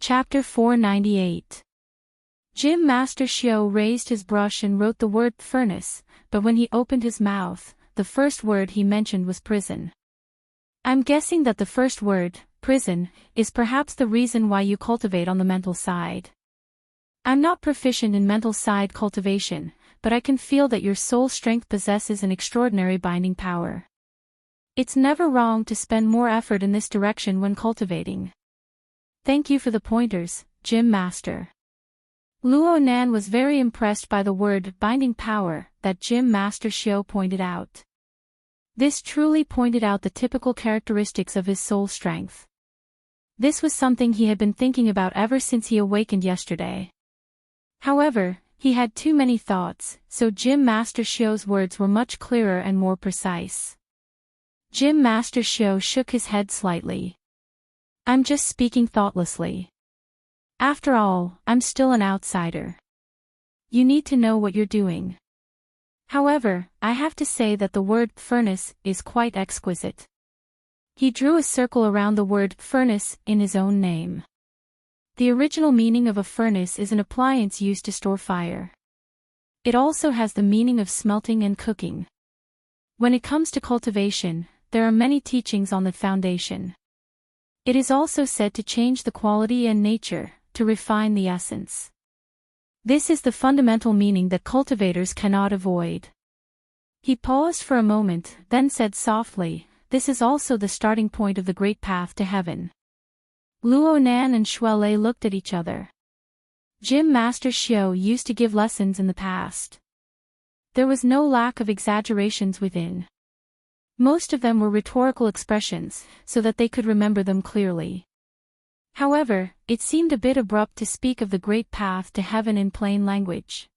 Chapter 498. Jim Master Shio raised his brush and wrote the word furnace, but when he opened his mouth, the first word he mentioned was prison. I'm guessing that the first word, prison, is perhaps the reason why you cultivate on the mental side. I'm not proficient in mental side cultivation, but I can feel that your soul strength possesses an extraordinary binding power. It's never wrong to spend more effort in this direction when cultivating. Thank you for the pointers, Jim Master. Luo Nan was very impressed by the word binding power that Jim Master Shio pointed out. This truly pointed out the typical characteristics of his soul strength. This was something he had been thinking about ever since he awakened yesterday. However, he had too many thoughts, so Jim Master Shio's words were much clearer and more precise. Jim Master Shio shook his head slightly. I'm just speaking thoughtlessly. After all, I'm still an outsider. You need to know what you're doing. However, I have to say that the word furnace is quite exquisite. He drew a circle around the word furnace in his own name. The original meaning of a furnace is an appliance used to store fire. It also has the meaning of smelting and cooking. When it comes to cultivation, there are many teachings on the foundation. It is also said to change the quality and nature, to refine the essence. This is the fundamental meaning that cultivators cannot avoid. He paused for a moment, then said softly, this is also the starting point of the great path to heaven. Luo Nan and Shuelei looked at each other. Jim Master Shio used to give lessons in the past. There was no lack of exaggerations within. Most of them were rhetorical expressions, so that they could remember them clearly. However, it seemed a bit abrupt to speak of the great path to heaven in plain language.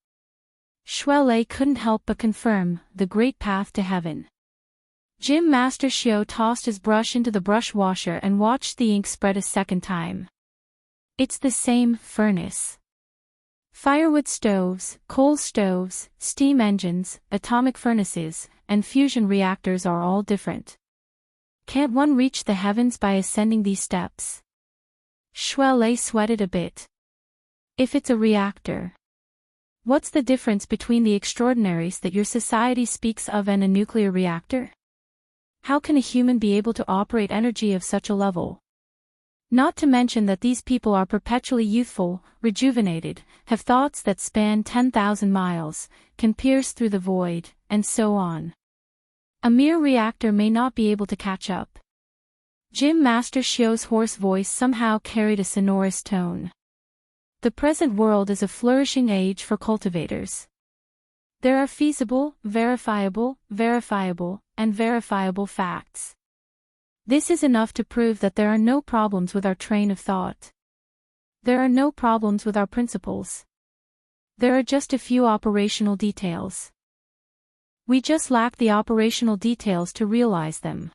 Shuelei couldn't help but confirm, the great path to heaven. Jim Master Shio tossed his brush into the brush washer and watched the ink spread a second time. It's the same furnace. Firewood stoves, coal stoves, steam engines, atomic furnaces, and fusion reactors are all different. Can't one reach the heavens by ascending these steps? Shuelei sweated a bit. If it's a reactor, what's the difference between the extraordinaries that your society speaks of and a nuclear reactor? How can a human be able to operate energy of such a level? Not to mention that these people are perpetually youthful, rejuvenated, have thoughts that span 10,000 miles, can pierce through the void, and so on. A mere reactor may not be able to catch up. Jim Master Shio's hoarse voice somehow carried a sonorous tone. The present world is a flourishing age for cultivators. There are feasible, verifiable, and verifiable facts. This is enough to prove that there are no problems with our train of thought. There are no problems with our principles. There are just a few operational details. We just lack the operational details to realize them.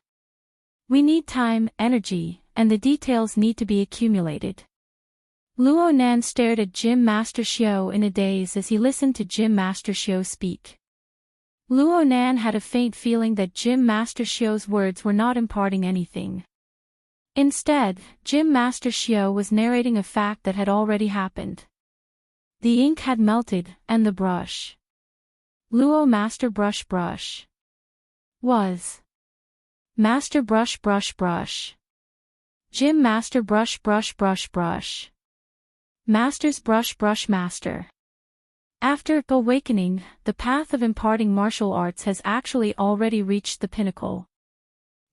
We need time, energy, and the details need to be accumulated. Luo Nan stared at Jim Master Shio in a daze as he listened to Jim Master Shio speak. Luo Nan had a faint feeling that Jim Master Shio's words were not imparting anything. Instead, Jim Master Shio was narrating a fact that had already happened. The ink had melted, and the brush. Luo Master Brush was Master Brush. Jim Master Brush. Master's Brush Master. After awakening, the path of imparting martial arts has actually already reached the pinnacle.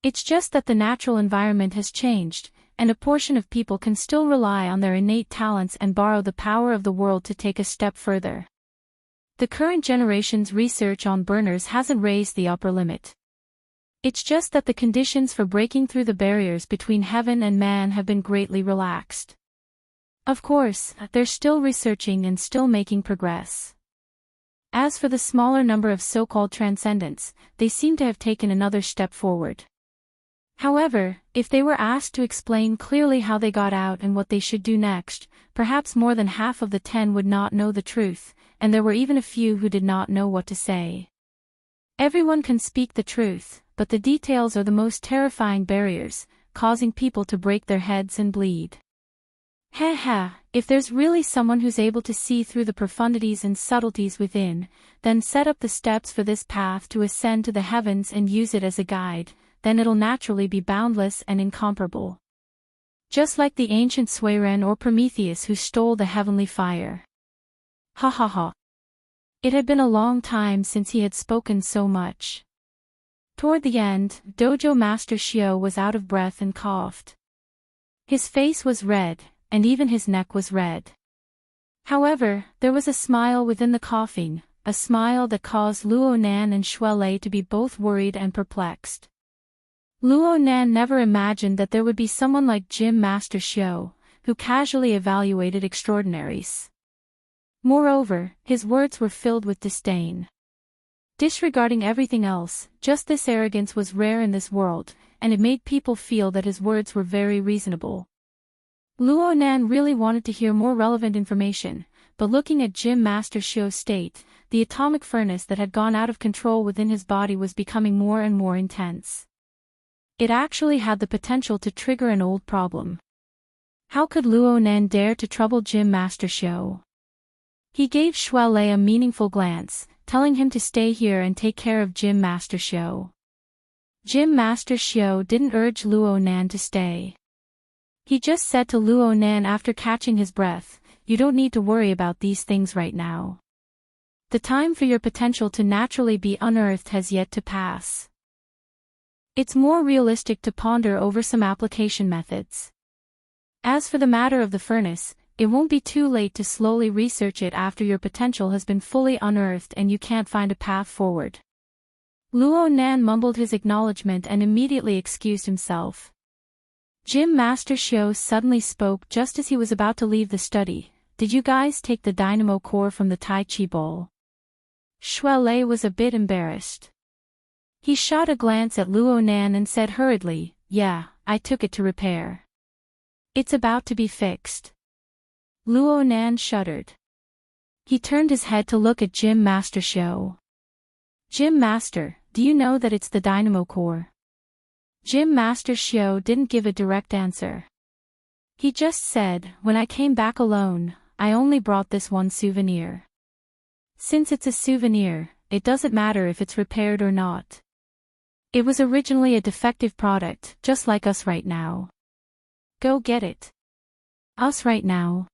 It's just that the natural environment has changed, and a portion of people can still rely on their innate talents and borrow the power of the world to take a step further. The current generation's research on burners hasn't raised the upper limit. It's just that the conditions for breaking through the barriers between heaven and man have been greatly relaxed. Of course, they're still researching and still making progress. As for the smaller number of so-called transcendents, they seem to have taken another step forward. However, if they were asked to explain clearly how they got out and what they should do next, perhaps more than half of the 10 would not know the truth, and there were even a few who did not know what to say. Everyone can speak the truth, but the details are the most terrifying barriers, causing people to break their heads and bleed. Ha, if there's really someone who's able to see through the profundities and subtleties within, then set up the steps for this path to ascend to the heavens and use it as a guide, then it'll naturally be boundless and incomparable. Just like the ancient Swayren or Prometheus who stole the heavenly fire. Ha ha ha. It had been a long time since he had spoken so much. Toward the end, Dojo Master Shio was out of breath and coughed. His face was red, and even his neck was red. However, there was a smile within the coughing, a smile that caused Luo Nan and Shuelei to be both worried and perplexed. Luo Nan never imagined that there would be someone like Gym Master Shio, who casually evaluated extraordinaries. Moreover, his words were filled with disdain. Disregarding everything else, just this arrogance was rare in this world, and it made people feel that his words were very reasonable. Luo Nan really wanted to hear more relevant information, but looking at Gym Master Shio's state, the atomic furnace that had gone out of control within his body was becoming more and more intense. It actually had the potential to trigger an old problem. How could Luo Nan dare to trouble Gym Master Shio? He gave Shuelei a meaningful glance, telling him to stay here and take care of Gym Master Shio. Gym Master Shio didn't urge Luo Nan to stay. He just said to Luo Nan after catching his breath, "You don't need to worry about these things right now. The time for your potential to naturally be unearthed has yet to pass. It's more realistic to ponder over some application methods. As for the matter of the furnace, it won't be too late to slowly research it after your potential has been fully unearthed and you can't find a path forward." Luo Nan mumbled his acknowledgement and immediately excused himself. Gym Master Shio suddenly spoke just as he was about to leave the study. "Did you guys take the dynamo core from the Tai Chi bowl?" Shuelei was a bit embarrassed. He shot a glance at Luo Nan and said hurriedly, "Yeah, I took it to repair. It's about to be fixed." Luo Nan shuddered. He turned his head to look at Gym Master Shio. "Gym Master, do you know that it's the dynamo core?" Gym Master Shio didn't give a direct answer. He just said, "When I came back alone, I only brought this one souvenir. Since it's a souvenir, it doesn't matter if it's repaired or not. It was originally a defective product, just like us right now. Go get it." "Us right now?"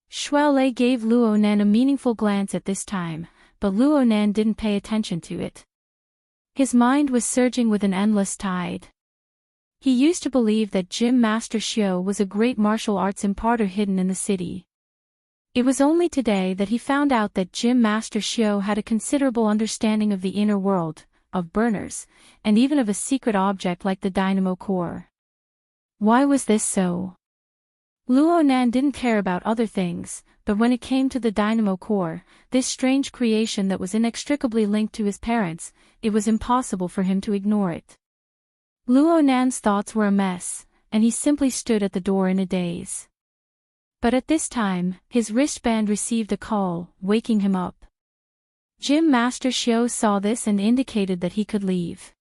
Shuelei gave Luo Nan a meaningful glance at this time, but Luo Nan didn't pay attention to it. His mind was surging with an endless tide. He used to believe that Gym Master Shio was a great martial arts imparter hidden in the city. It was only today that he found out that Gym Master Shio had a considerable understanding of the inner world, of burners, and even of a secret object like the dynamo core. Why was this so? Luo Nan didn't care about other things, but when it came to the dynamo core, this strange creation that was inextricably linked to his parents, it was impossible for him to ignore it. Luo Nan's thoughts were a mess, and he simply stood at the door in a daze. But at this time, his wristband received a call, waking him up. Gym Master Shio saw this and indicated that he could leave.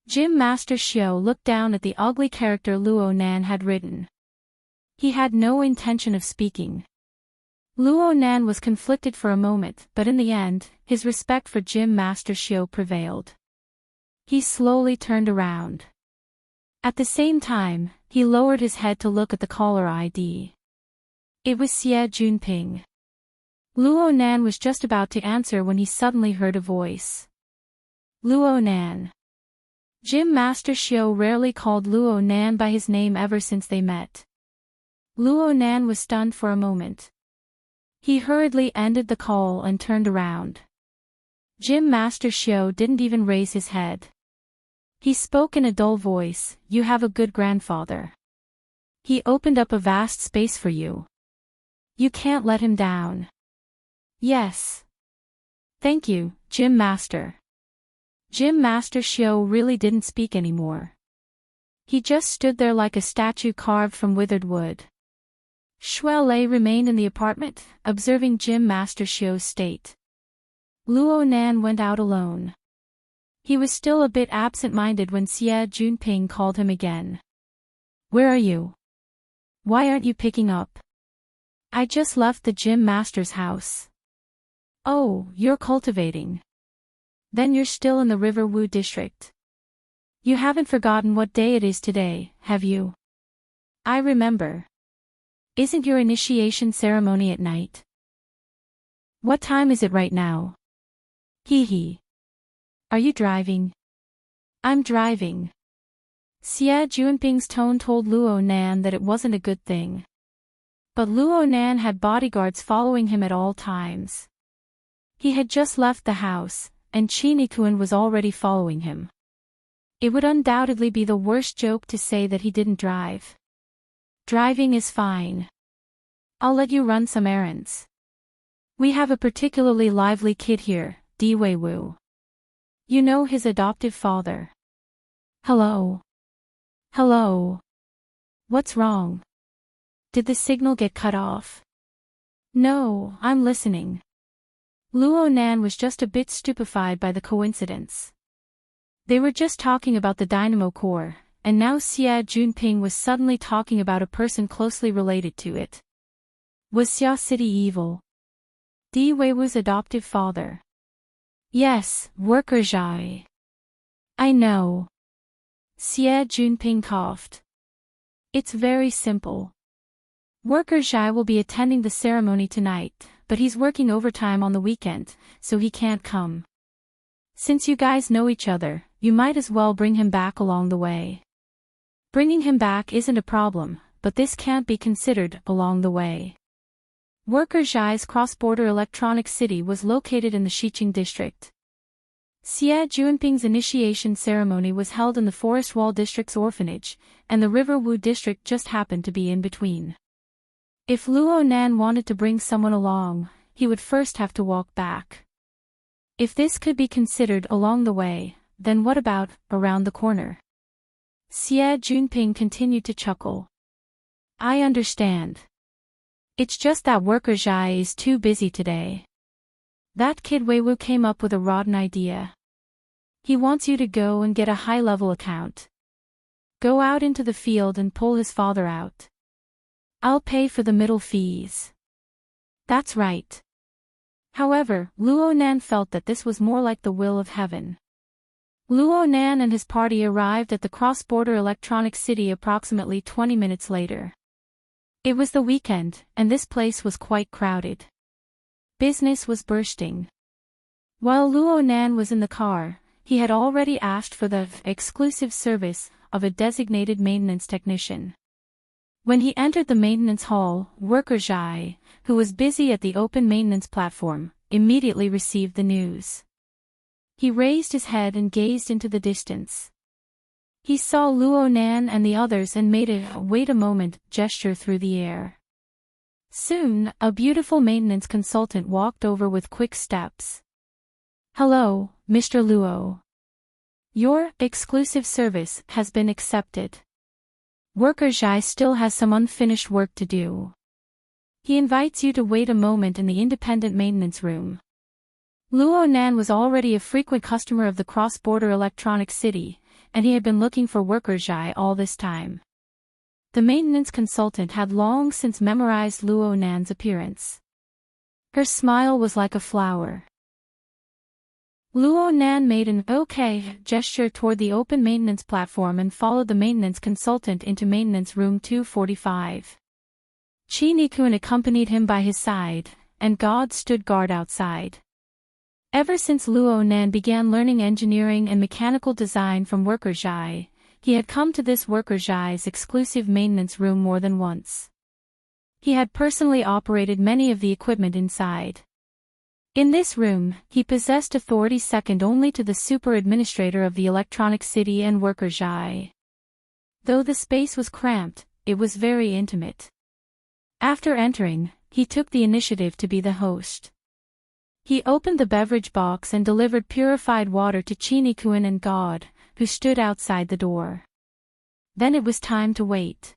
Gym Master Shio looked down at the ugly character Luo Nan had written. He had no intention of speaking. Luo Nan was conflicted for a moment, but in the end, his respect for Gym Master Shio prevailed. He slowly turned around. At the same time, he lowered his head to look at the caller ID. It was Xie Junping. Luo Nan was just about to answer when he suddenly heard a voice. "Luo Nan." Gym Master Shio rarely called Luo Nan by his name ever since they met. Luo Nan was stunned for a moment. He hurriedly ended the call and turned around. Gym Master Shio didn't even raise his head. He spoke in a dull voice, "You have a good grandfather. He opened up a vast space for you. You can't let him down." "Yes. Thank you, Gym Master." Gym Master Shio really didn't speak anymore. He just stood there like a statue carved from withered wood. Shuelei remained in the apartment, observing Gym Master Shio's state. Luo Nan went out alone. He was still a bit absent-minded when Xie Junping called him again. "Where are you?" Why aren't you picking up? I just left the gym master's house. Oh, you're cultivating. Then you're still in the Riverwood district. You haven't forgotten what day it is today, have you? I remember. Isn't your initiation ceremony at night? What time is it right now? Hee hee. Are you driving? I'm driving. Xie Junping's tone told Luo Nan that it wasn't a good thing. But Luo Nan had bodyguards following him at all times. He had just left the house, and Chinikuan was already following him. It would undoubtedly be the worst joke to say that he didn't drive. Driving is fine. I'll let you run some errands. We have a particularly lively kid here, Dwei Wu. You know his adoptive father. Hello. Hello. What's wrong? Did the signal get cut off? No, I'm listening. Luo Nan was just a bit stupefied by the coincidence. They were just talking about the dynamo core, and now Xie Junping was suddenly talking about a person closely related to it. Was Xia City evil? Di Weiwu's adoptive father. Yes, worker Zhai. I know. Xie Junping coughed. It's very simple. Worker Zhai will be attending the ceremony tonight, but he's working overtime on the weekend, so he can't come. Since you guys know each other, you might as well bring him back along the way. Bringing him back isn't a problem, but this can't be considered along the way. Worker Zhai's cross-border electronic city was located in the Xiqing district. Xie Junping's initiation ceremony was held in the Forest Wall district's orphanage, and the Riverwood district just happened to be in between. If Luo Nan wanted to bring someone along, he would first have to walk back. If this could be considered along the way, then what about around the corner? Xie Junping continued to chuckle. I understand. It's just that worker Zhai is too busy today. That kid Weiwu came up with a rotten idea. He wants you to go and get a high-level account. Go out into the field and pull his father out. I'll pay for the middle fees. That's right. However, Luo Nan felt that this was more like the will of heaven. Luo Nan and his party arrived at the cross-border electronic city approximately 20 minutes later. It was the weekend, and this place was quite crowded. Business was bursting. While Luo Nan was in the car, he had already asked for the exclusive service of a designated maintenance technician. When he entered the maintenance hall, worker Zhai, who was busy at the open maintenance platform, immediately received the news. He raised his head and gazed into the distance. He saw Luo Nan and the others and made a "wait a moment" gesture through the air. Soon, a beautiful maintenance consultant walked over with quick steps. Hello, Mr. Luo. Your exclusive service has been accepted. Worker Zhai still has some unfinished work to do. He invites you to wait a moment in the independent maintenance room. Luo Nan was already a frequent customer of the cross-border electronic city, and he had been looking for worker Zhai all this time. The maintenance consultant had long since memorized Luo Nan's appearance. Her smile was like a flower. Luo Nan made an "okay" gesture toward the open maintenance platform and followed the maintenance consultant into maintenance room 245. Chinikuan accompanied him by his side, and God stood guard outside. Ever since Luo Nan began learning engineering and mechanical design from worker Zhai, he had come to this worker Zhai's exclusive maintenance room more than once. He had personally operated many of the equipment inside. In this room, he possessed authority second only to the super administrator of the electronic city and worker Zhai. Though the space was cramped, it was very intimate. After entering, he took the initiative to be the host. He opened the beverage box and delivered purified water to Chinikuan and God, who stood outside the door. Then it was time to wait.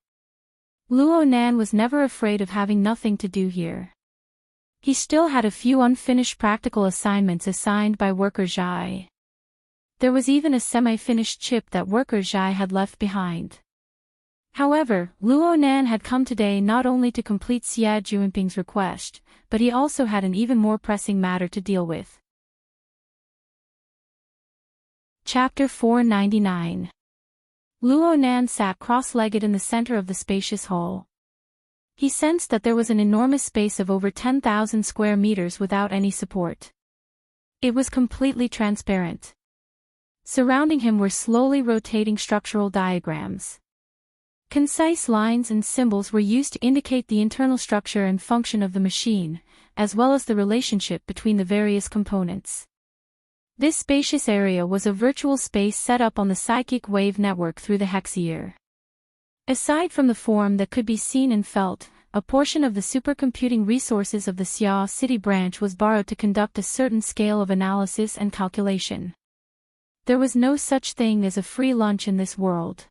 Luo Nan was never afraid of having nothing to do here. He still had a few unfinished practical assignments assigned by worker Zhai. There was even a semi-finished chip that worker Zhai had left behind. However, Luo Nan had come today not only to complete Xia Juanping's request, but he also had an even more pressing matter to deal with. Chapter 499. Luo Nan sat cross-legged in the center of the spacious hall. He sensed that there was an enormous space of over 10,000 square meters without any support. It was completely transparent. Surrounding him were slowly rotating structural diagrams. Concise lines and symbols were used to indicate the internal structure and function of the machine, as well as the relationship between the various components. This spacious area was a virtual space set up on the psychic wave network through the hexayear. Aside from the form that could be seen and felt, a portion of the supercomputing resources of the Xia City branch was borrowed to conduct a certain scale of analysis and calculation. There was no such thing as a free lunch in this world.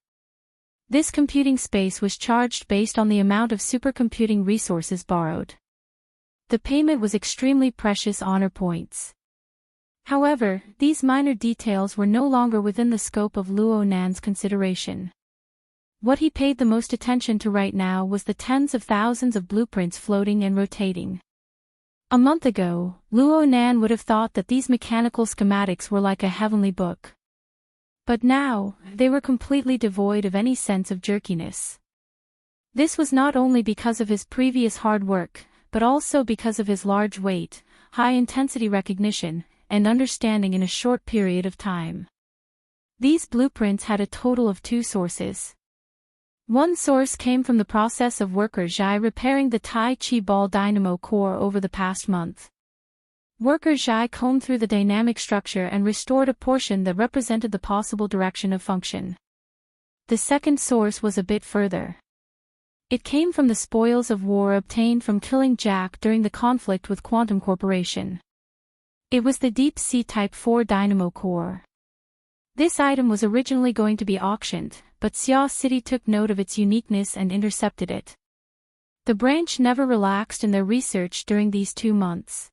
This computing space was charged based on the amount of supercomputing resources borrowed. The payment was extremely precious honor points. However, these minor details were no longer within the scope of Luo Nan's consideration. What he paid the most attention to right now was the tens of thousands of blueprints floating and rotating. A month ago, Luo Nan would have thought that these mechanical schematics were like a heavenly book. But now, they were completely devoid of any sense of jerkiness. This was not only because of his previous hard work, but also because of his large weight, high-intensity recognition, and understanding in a short period of time. These blueprints had a total of 2 sources. One source came from the process of worker Zhai repairing the Tai Chi ball dynamo core over the past month. Worker Zhai combed through the dynamic structure and restored a portion that represented the possible direction of function. The second source was a bit further. It came from the spoils of war obtained from killing Jack during the conflict with Quantum Corporation. It was the Deep Sea Type 4 dynamo core. This item was originally going to be auctioned, but Xia City took note of its uniqueness and intercepted it. The branch never relaxed in their research during these 2 months.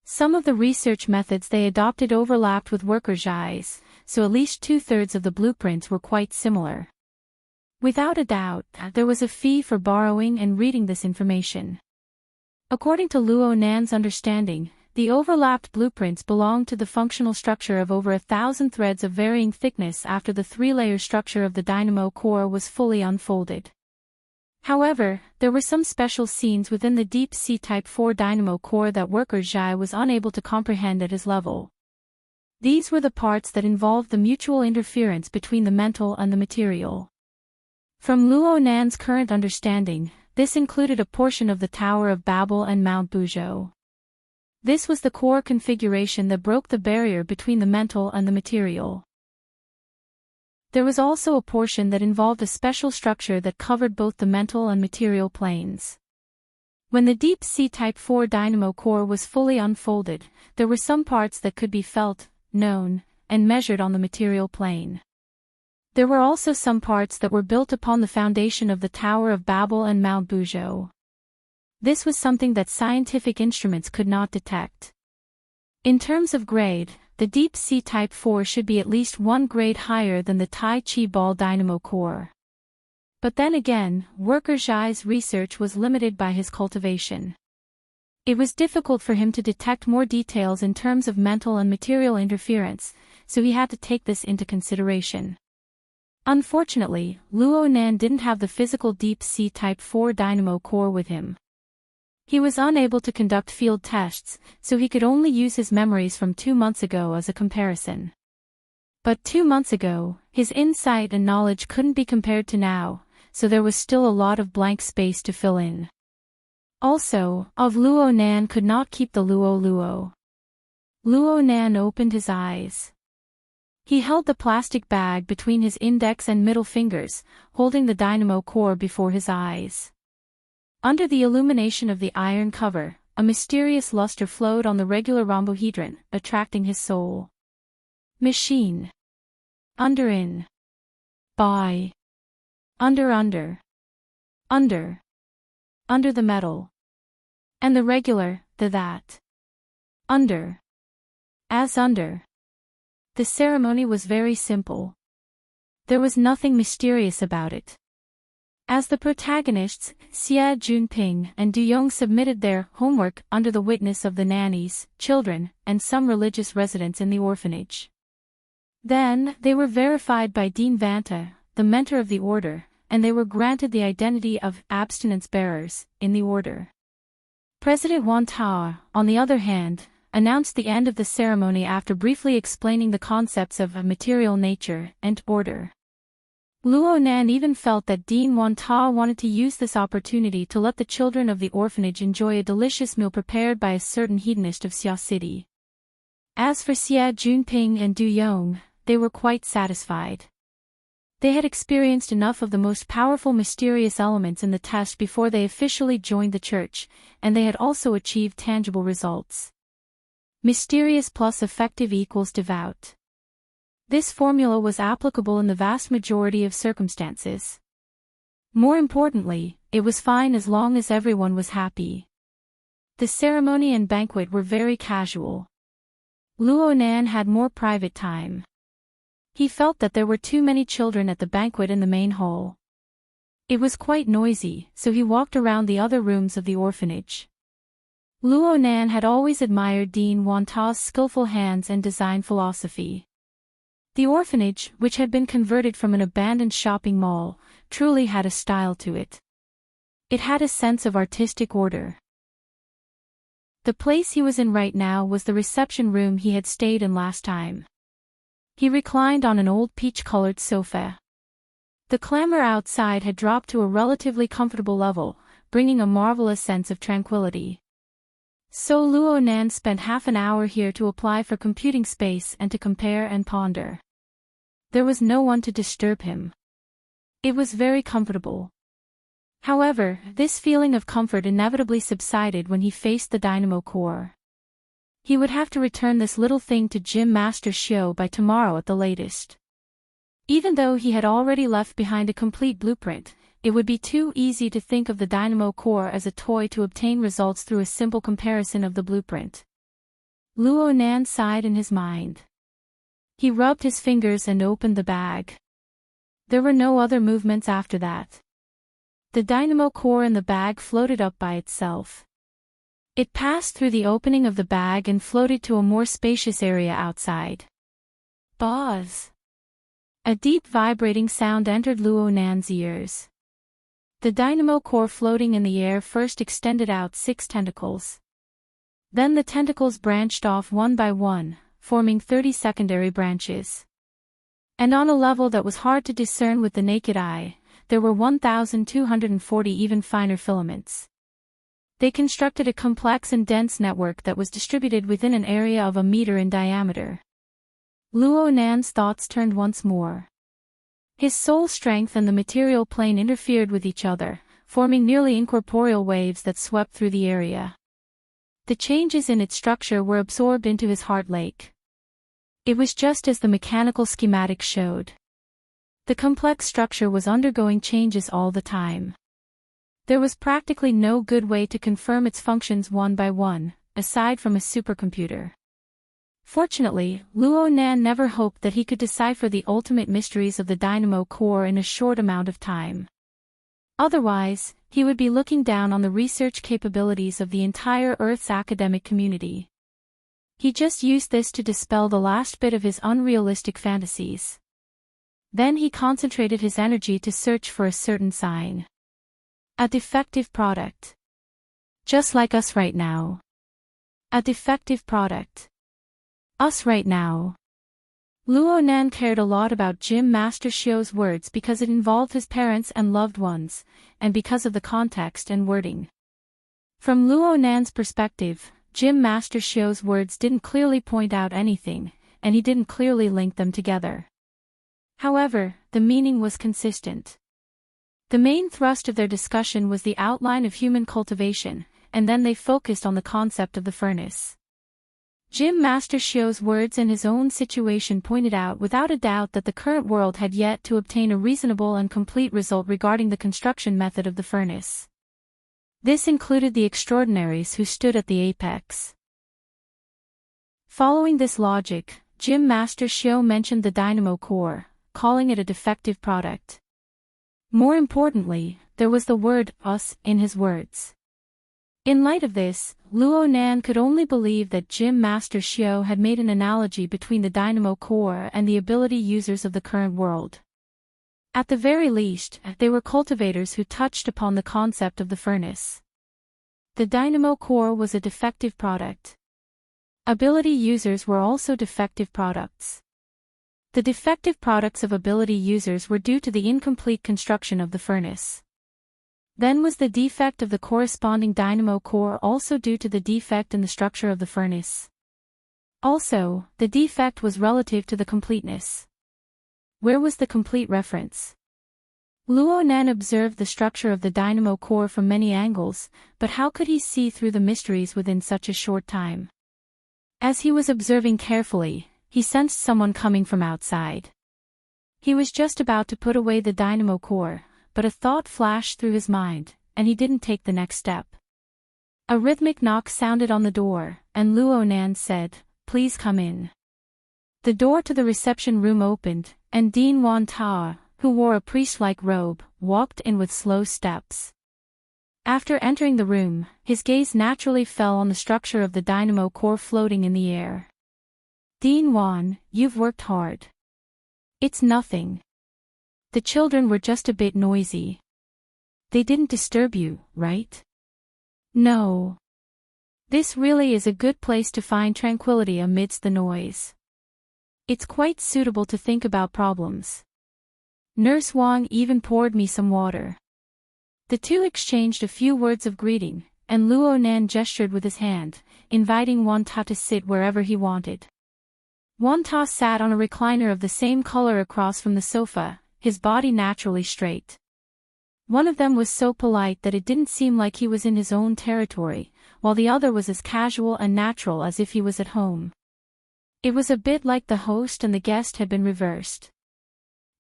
Some of the research methods they adopted overlapped with worker Zhai's, so at least 2/3 of the blueprints were quite similar. Without a doubt, there was a fee for borrowing and reading this information. According to Luo Nan's understanding, the overlapped blueprints belonged to the functional structure of over 1,000 threads of varying thickness after the 3-layer structure of the dynamo core was fully unfolded. However, there were some special scenes within the Deep Sea Type 4 dynamo core that worker Zhai was unable to comprehend at his level. These were the parts that involved the mutual interference between the mental and the material. From Luo Nan's current understanding, this included a portion of the Tower of Babel and Mount Buzhou. This was the core configuration that broke the barrier between the mental and the material. There was also a portion that involved a special structure that covered both the mental and material planes. When the Deep Sea Type 4 dynamo core was fully unfolded, there were some parts that could be felt, known, and measured on the material plane. There were also some parts that were built upon the foundation of the Tower of Babel and Mount Buzhou. This was something that scientific instruments could not detect. In terms of grade, the Deep Sea Type 4 should be at least 1 grade higher than the Tai Chi ball dynamo core. But then again, worker Zhai's research was limited by his cultivation. It was difficult for him to detect more details in terms of mental and material interference, so he had to take this into consideration. Unfortunately, Luo Nan didn't have the physical Deep Sea Type 4 dynamo core with him. He was unable to conduct field tests, so he could only use his memories from 2 months ago as a comparison. But 2 months ago, his insight and knowledge couldn't be compared to now, so there was still a lot of blank space to fill in. Also, Luo Nan could not keep the Luo. Luo Nan opened his eyes. He held the plastic bag between his index and middle fingers, holding the dynamo core before his eyes. Under the illumination of the iron cover, a mysterious luster flowed on the regular rhombohedron, attracting his soul. Machine. Under in. By. Under. Under the metal. And the regular, the that. Under. As under. The ceremony was very simple. There was nothing mysterious about it. As the protagonists, Xie Junping and Du Yong submitted their homework under the witness of the nannies, children, and some religious residents in the orphanage. Then, they were verified by Dean Vanta, the mentor of the order, and they were granted the identity of abstinence bearers in the order. President Wan Tao, on the other hand, announced the end of the ceremony after briefly explaining the concepts of a material nature and order. Luo Nan even felt that Dean Wan Tao wanted to use this opportunity to let the children of the orphanage enjoy a delicious meal prepared by a certain hedonist of Xia City. As for Xie Junping and Du Yong, they were quite satisfied. They had experienced enough of the most powerful mysterious elements in the test before they officially joined the church, and they had also achieved tangible results. Mysterious plus effective equals devout. This formula was applicable in the vast majority of circumstances. More importantly, it was fine as long as everyone was happy. The ceremony and banquet were very casual. Luo Nan had more private time. He felt that there were too many children at the banquet in the main hall. It was quite noisy, so he walked around the other rooms of the orphanage. Luo Nan had always admired Dean Wan Tao's skillful hands and design philosophy. The orphanage, which had been converted from an abandoned shopping mall, truly had a style to it. It had a sense of artistic order. The place he was in right now was the reception room he had stayed in last time. He reclined on an old peach-colored sofa. The clamor outside had dropped to a relatively comfortable level, bringing a marvelous sense of tranquility. So Luo Nan spent half an hour here to apply for computing space and to compare and ponder. There was no one to disturb him. It was very comfortable. However, this feeling of comfort inevitably subsided when he faced the dynamo core. He would have to return this little thing to Gym Master Xiao by tomorrow at the latest. Even though he had already left behind a complete blueprint, it would be too easy to think of the dynamo core as a toy to obtain results through a simple comparison of the blueprint. Luo Nan sighed in his mind. He rubbed his fingers and opened the bag. There were no other movements after that. The dynamo core in the bag floated up by itself. It passed through the opening of the bag and floated to a more spacious area outside. Buzz! A deep vibrating sound entered Luo Nan's ears. The dynamo core floating in the air first extended out 6 tentacles. Then the tentacles branched off one by one, forming 30 secondary branches. And on a level that was hard to discern with the naked eye, there were 1,240 even finer filaments. They constructed a complex and dense network that was distributed within an area of a meter in diameter. Luo Nan's thoughts turned once more. His soul strength and the material plane interfered with each other, forming nearly incorporeal waves that swept through the area. The changes in its structure were absorbed into his heart lake. It was just as the mechanical schematic showed. The complex structure was undergoing changes all the time. There was practically no good way to confirm its functions one by one, aside from a supercomputer. Fortunately, Luo Nan never hoped that he could decipher the ultimate mysteries of the dynamo core in a short amount of time. Otherwise, he would be looking down on the research capabilities of the entire Earth's academic community. He just used this to dispel the last bit of his unrealistic fantasies. Then he concentrated his energy to search for a certain sign. A defective product. Just like us right now. A defective product. Us right now. Luo Nan cared a lot about Gym Master Xiao's words because it involved his parents and loved ones, and because of the context and wording. From Luo Nan's perspective, Gym Master Xiao's words didn't clearly point out anything, and he didn't clearly link them together. However, the meaning was consistent. The main thrust of their discussion was the outline of human cultivation, and then they focused on the concept of the furnace. Gym Master Xiao's words and his own situation pointed out without a doubt that the current world had yet to obtain a reasonable and complete result regarding the construction method of the furnace. This included the extraordinaries who stood at the apex. Following this logic, Gym Master Xiao mentioned the dynamo core, calling it a defective product. More importantly, there was the word us in his words. In light of this, Luo Nan could only believe that Gym Master Xiao had made an analogy between the dynamo core and the ability users of the current world. At the very least, they were cultivators who touched upon the concept of the furnace. The dynamo core was a defective product. Ability users were also defective products. The defective products of ability users were due to the incomplete construction of the furnace. Then was the defect of the corresponding dynamo core also due to the defect in the structure of the furnace. Also, the defect was relative to the completeness. Where was the complete reference? Luo Nan observed the structure of the dynamo core from many angles, but how could he see through the mysteries within such a short time? As he was observing carefully, he sensed someone coming from outside. He was just about to put away the dynamo core, but a thought flashed through his mind, and he didn't take the next step. A rhythmic knock sounded on the door, and Luo Nan said, "Please come in." The door to the reception room opened, and Dean Wan Ta, who wore a priest-like robe, walked in with slow steps. After entering the room, his gaze naturally fell on the structure of the dynamo core floating in the air. "Dean Wan, you've worked hard." "It's nothing. The children were just a bit noisy." "They didn't disturb you, right?" "No. This really is a good place to find tranquility amidst the noise. It's quite suitable to think about problems. Nurse Wang even poured me some water." The two exchanged a few words of greeting, and Luo Nan gestured with his hand, inviting Wan Ta to sit wherever he wanted. Wan Ta sat on a recliner of the same color across from the sofa, his body naturally straight. One of them was so polite that it didn't seem like he was in his own territory, while the other was as casual and natural as if he was at home. It was a bit like the host and the guest had been reversed.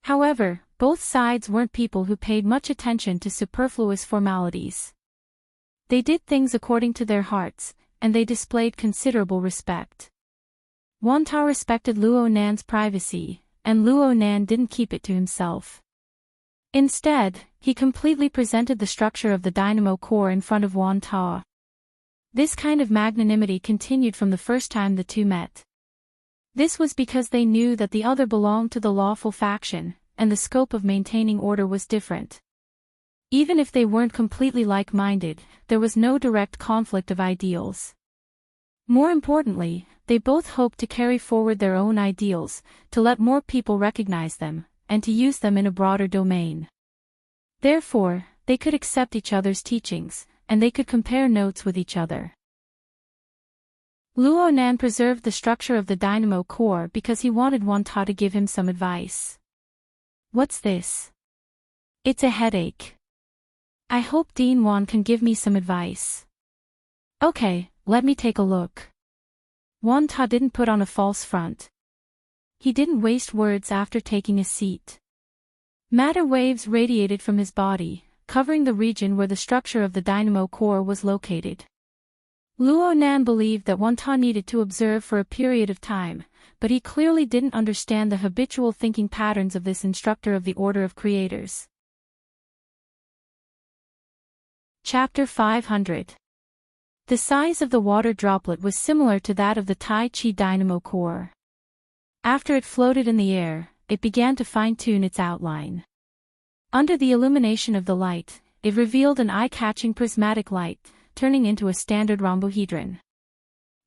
However, both sides weren't people who paid much attention to superfluous formalities. They did things according to their hearts, and they displayed considerable respect. Wan Ta respected Luo Nan's privacy, and Luo Nan didn't keep it to himself. Instead, he completely presented the structure of the dynamo core in front of Wan Ta. This kind of magnanimity continued from the first time the two met. This was because they knew that the other belonged to the lawful faction, and the scope of maintaining order was different. Even if they weren't completely like-minded, there was no direct conflict of ideals. More importantly, they both hoped to carry forward their own ideals, to let more people recognize them, and to use them in a broader domain. Therefore, they could accept each other's teachings, and they could compare notes with each other. Luo Nan preserved the structure of the dynamo core because he wanted Wan Ta to give him some advice. "What's this?" "It's a headache. I hope Dean Wan can give me some advice." "Okay, let me take a look." Wan Ta didn't put on a false front. He didn't waste words after taking a seat. Matter waves radiated from his body, covering the region where the structure of the dynamo core was located. Luo Nan believed that Wan Ta needed to observe for a period of time, but he clearly didn't understand the habitual thinking patterns of this instructor of the Order of Creators. Chapter 500. The size of the water droplet was similar to that of the Tai Chi dynamo core. After it floated in the air, it began to fine-tune its outline. Under the illumination of the light, it revealed an eye-catching prismatic light, turning into a standard rhombohedron.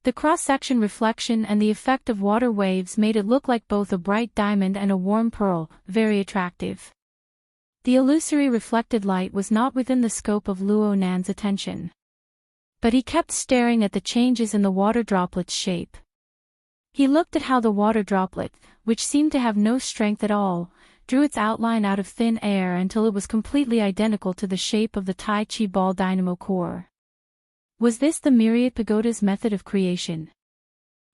The cross-section reflection and the effect of water waves made it look like both a bright diamond and a warm pearl, very attractive. The illusory reflected light was not within the scope of Luo Nan's attention. But he kept staring at the changes in the water droplet's shape. He looked at how the water droplet, which seemed to have no strength at all, drew its outline out of thin air until it was completely identical to the shape of the Tai Chi ball dynamo core. Was this the myriad pagoda's method of creation?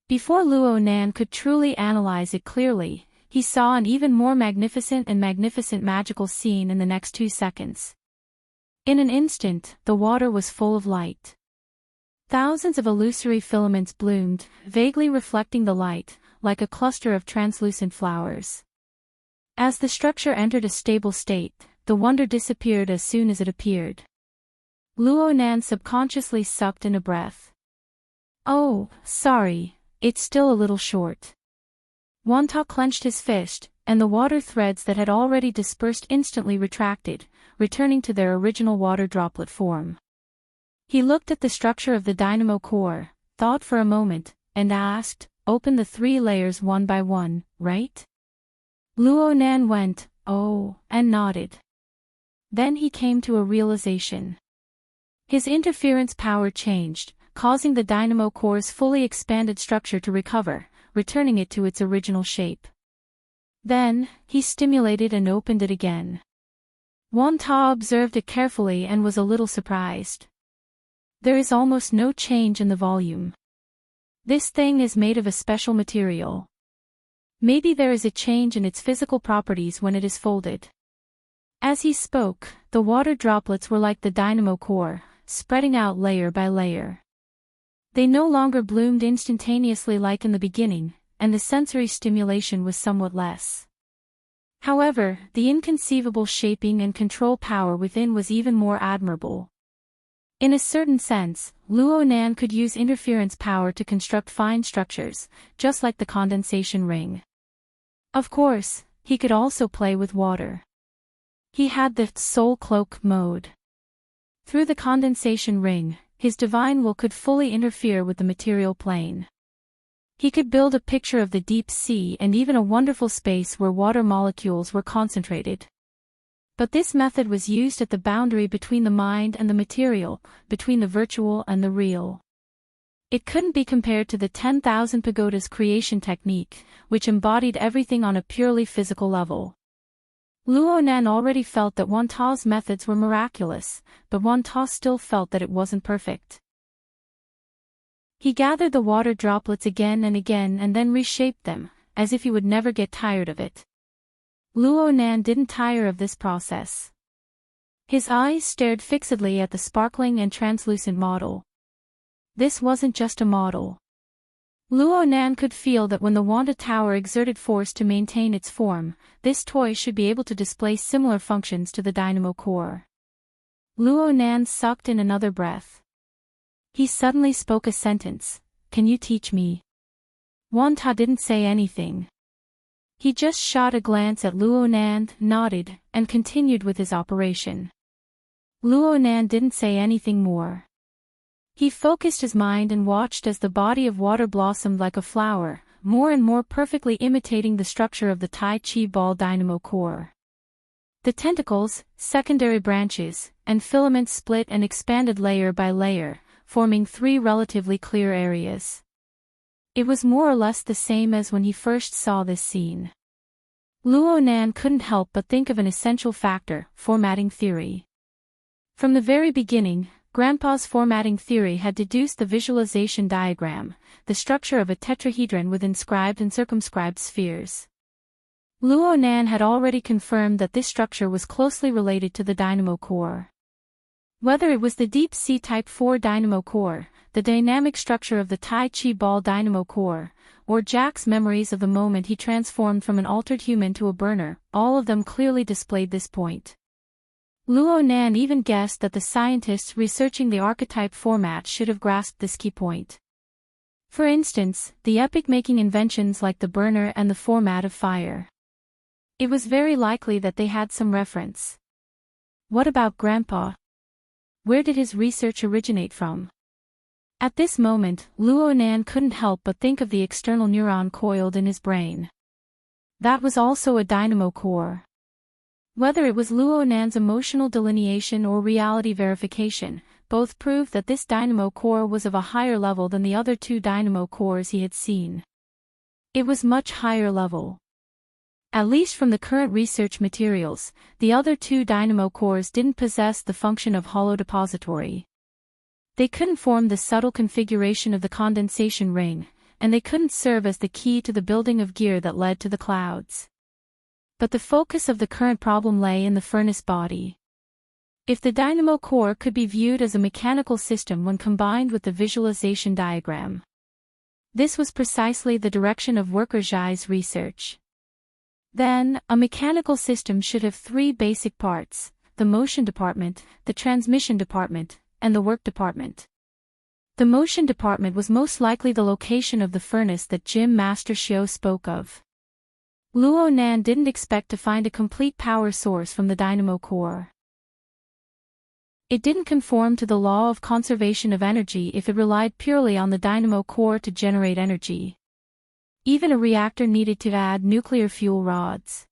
Before Luo Nan could truly analyze it clearly, he saw an even more magnificent magical scene in the next 2 seconds. In an instant, the water was full of light. Thousands of illusory filaments bloomed, vaguely reflecting the light, like a cluster of translucent flowers. As the structure entered a stable state, the wonder disappeared as soon as it appeared. Luo Nan subconsciously sucked in a breath. Oh, sorry, it's still a little short. Wanta clenched his fist, and the water threads that had already dispersed instantly retracted, returning to their original water droplet form. He looked at the structure of the dynamo core, thought for a moment, and asked, "Open the 3 layers one by one, right?" Luo Nan went, "Oh," and nodded. Then he came to a realization. His interference power changed, causing the dynamo core's fully expanded structure to recover, returning it to its original shape. Then, he stimulated and opened it again. Wanta observed it carefully and was a little surprised. There is almost no change in the volume. This thing is made of a special material. Maybe there is a change in its physical properties when it is folded. As he spoke, the water droplets were like the dynamo core, spreading out layer by layer. They no longer bloomed instantaneously like in the beginning, and the sensory stimulation was somewhat less. However, the inconceivable shaping and control power within was even more admirable. In a certain sense, Luo Nan could use interference power to construct fine structures, just like the condensation ring. Of course, he could also play with water. He had the soul cloak mode. Through the condensation ring, his divine will could fully interfere with the material plane. He could build a picture of the deep sea and even a wonderful space where water molecules were concentrated. But this method was used at the boundary between the mind and the material, between the virtual and the real. It couldn't be compared to the 10,000 pagodas creation technique, which embodied everything on a purely physical level. Luo Nan already felt that Wanta's methods were miraculous, but Wanta still felt that it wasn't perfect. He gathered the water droplets again and then reshaped them, as if he would never get tired of it. Luo Nan didn't tire of this process. His eyes stared fixedly at the sparkling and translucent model. This wasn't just a model. Luo Nan could feel that when the Wanta Tower exerted force to maintain its form, this toy should be able to display similar functions to the dynamo core. Luo Nan sucked in another breath. He suddenly spoke a sentence, "Can you teach me?" Wanta didn't say anything. He just shot a glance at Luo Nan, nodded, and continued with his operation. Luo Nan didn't say anything more. He focused his mind and watched as the body of water blossomed like a flower, more and more perfectly imitating the structure of the Tai Chi ball dynamo core. The tentacles, secondary branches, and filaments split and expanded layer by layer, forming 3 relatively clear areas. It was more or less the same as when he first saw this scene. Luo Nan couldn't help but think of an essential factor, formatting theory. From the very beginning, Grandpa's formatting theory had deduced the visualization diagram, the structure of a tetrahedron with inscribed and circumscribed spheres. Luo Nan had already confirmed that this structure was closely related to the dynamo core. Whether it was the Deep Sea Type 4 dynamo core, the dynamic structure of the Tai Chi ball dynamo core, or Jack's memories of the moment he transformed from an altered human to a burner, all of them clearly displayed this point. Luo Nan even guessed that the scientists researching the archetype format should have grasped this key point. For instance, the epic-making inventions like the burner and the format of fire. It was very likely that they had some reference. What about Grandpa? Where did his research originate from? At this moment, Luo Nan couldn't help but think of the external neuron coiled in his brain. That was also a dynamo core. Whether it was Luo Nan's emotional delineation or reality verification, both proved that this dynamo core was of a higher level than the other 2 dynamo cores he had seen. It was much higher level. At least from the current research materials, the other 2 dynamo cores didn't possess the function of hollow depository. They couldn't form the subtle configuration of the condensation ring, and they couldn't serve as the key to the building of gear that led to the clouds. But the focus of the current problem lay in the furnace body. If the dynamo core could be viewed as a mechanical system when combined with the visualization diagram. This was precisely the direction of Worker Zhai's research. Then, a mechanical system should have three basic parts: the motion department, the transmission department, and the work department. The motion department was most likely the location of the furnace that Jim Master Shio spoke of. Luo Nan didn't expect to find a complete power source from the dynamo core. It didn't conform to the law of conservation of energy if it relied purely on the dynamo core to generate energy. Even a reactor needed to add nuclear fuel rods.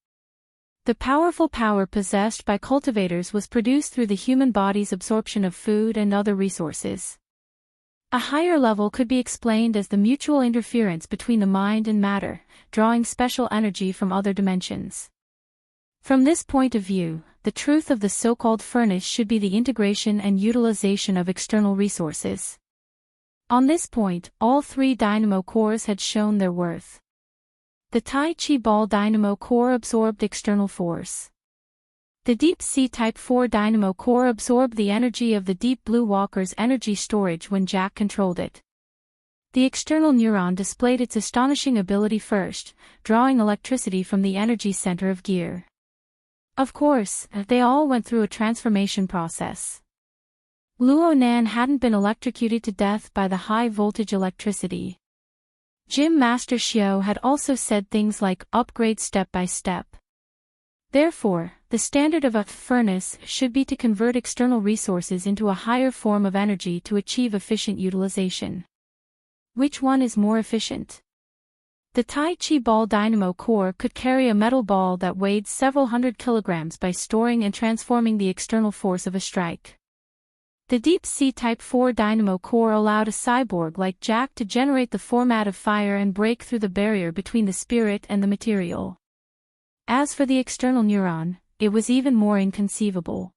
The powerful power possessed by cultivators was produced through the human body's absorption of food and other resources. A higher level could be explained as the mutual interference between the mind and matter, drawing special energy from other dimensions. From this point of view, the truth of the so-called furnace should be the integration and utilization of external resources. On this point, all three dynamo cores had shown their worth. The Tai Chi ball dynamo core absorbed external force. The Deep Sea Type 4 dynamo core absorbed the energy of the Deep Blue Walker's energy storage when Jack controlled it. The external neuron displayed its astonishing ability first, drawing electricity from the energy center of gear. Of course, they all went through a transformation process. Luo Nan hadn't been electrocuted to death by the high-voltage electricity. Jim Master Shio had also said things like upgrade step by step. Therefore, the standard of a furnace should be to convert external resources into a higher form of energy to achieve efficient utilization. Which one is more efficient? The Tai Chi ball dynamo core could carry a metal ball that weighed several hundred kilograms by storing and transforming the external force of a strike. The Deep Sea Type 4 dynamo core allowed a cyborg like Jack to generate the format of fire and break through the barrier between the spirit and the material. As for the external neuron, it was even more inconceivable.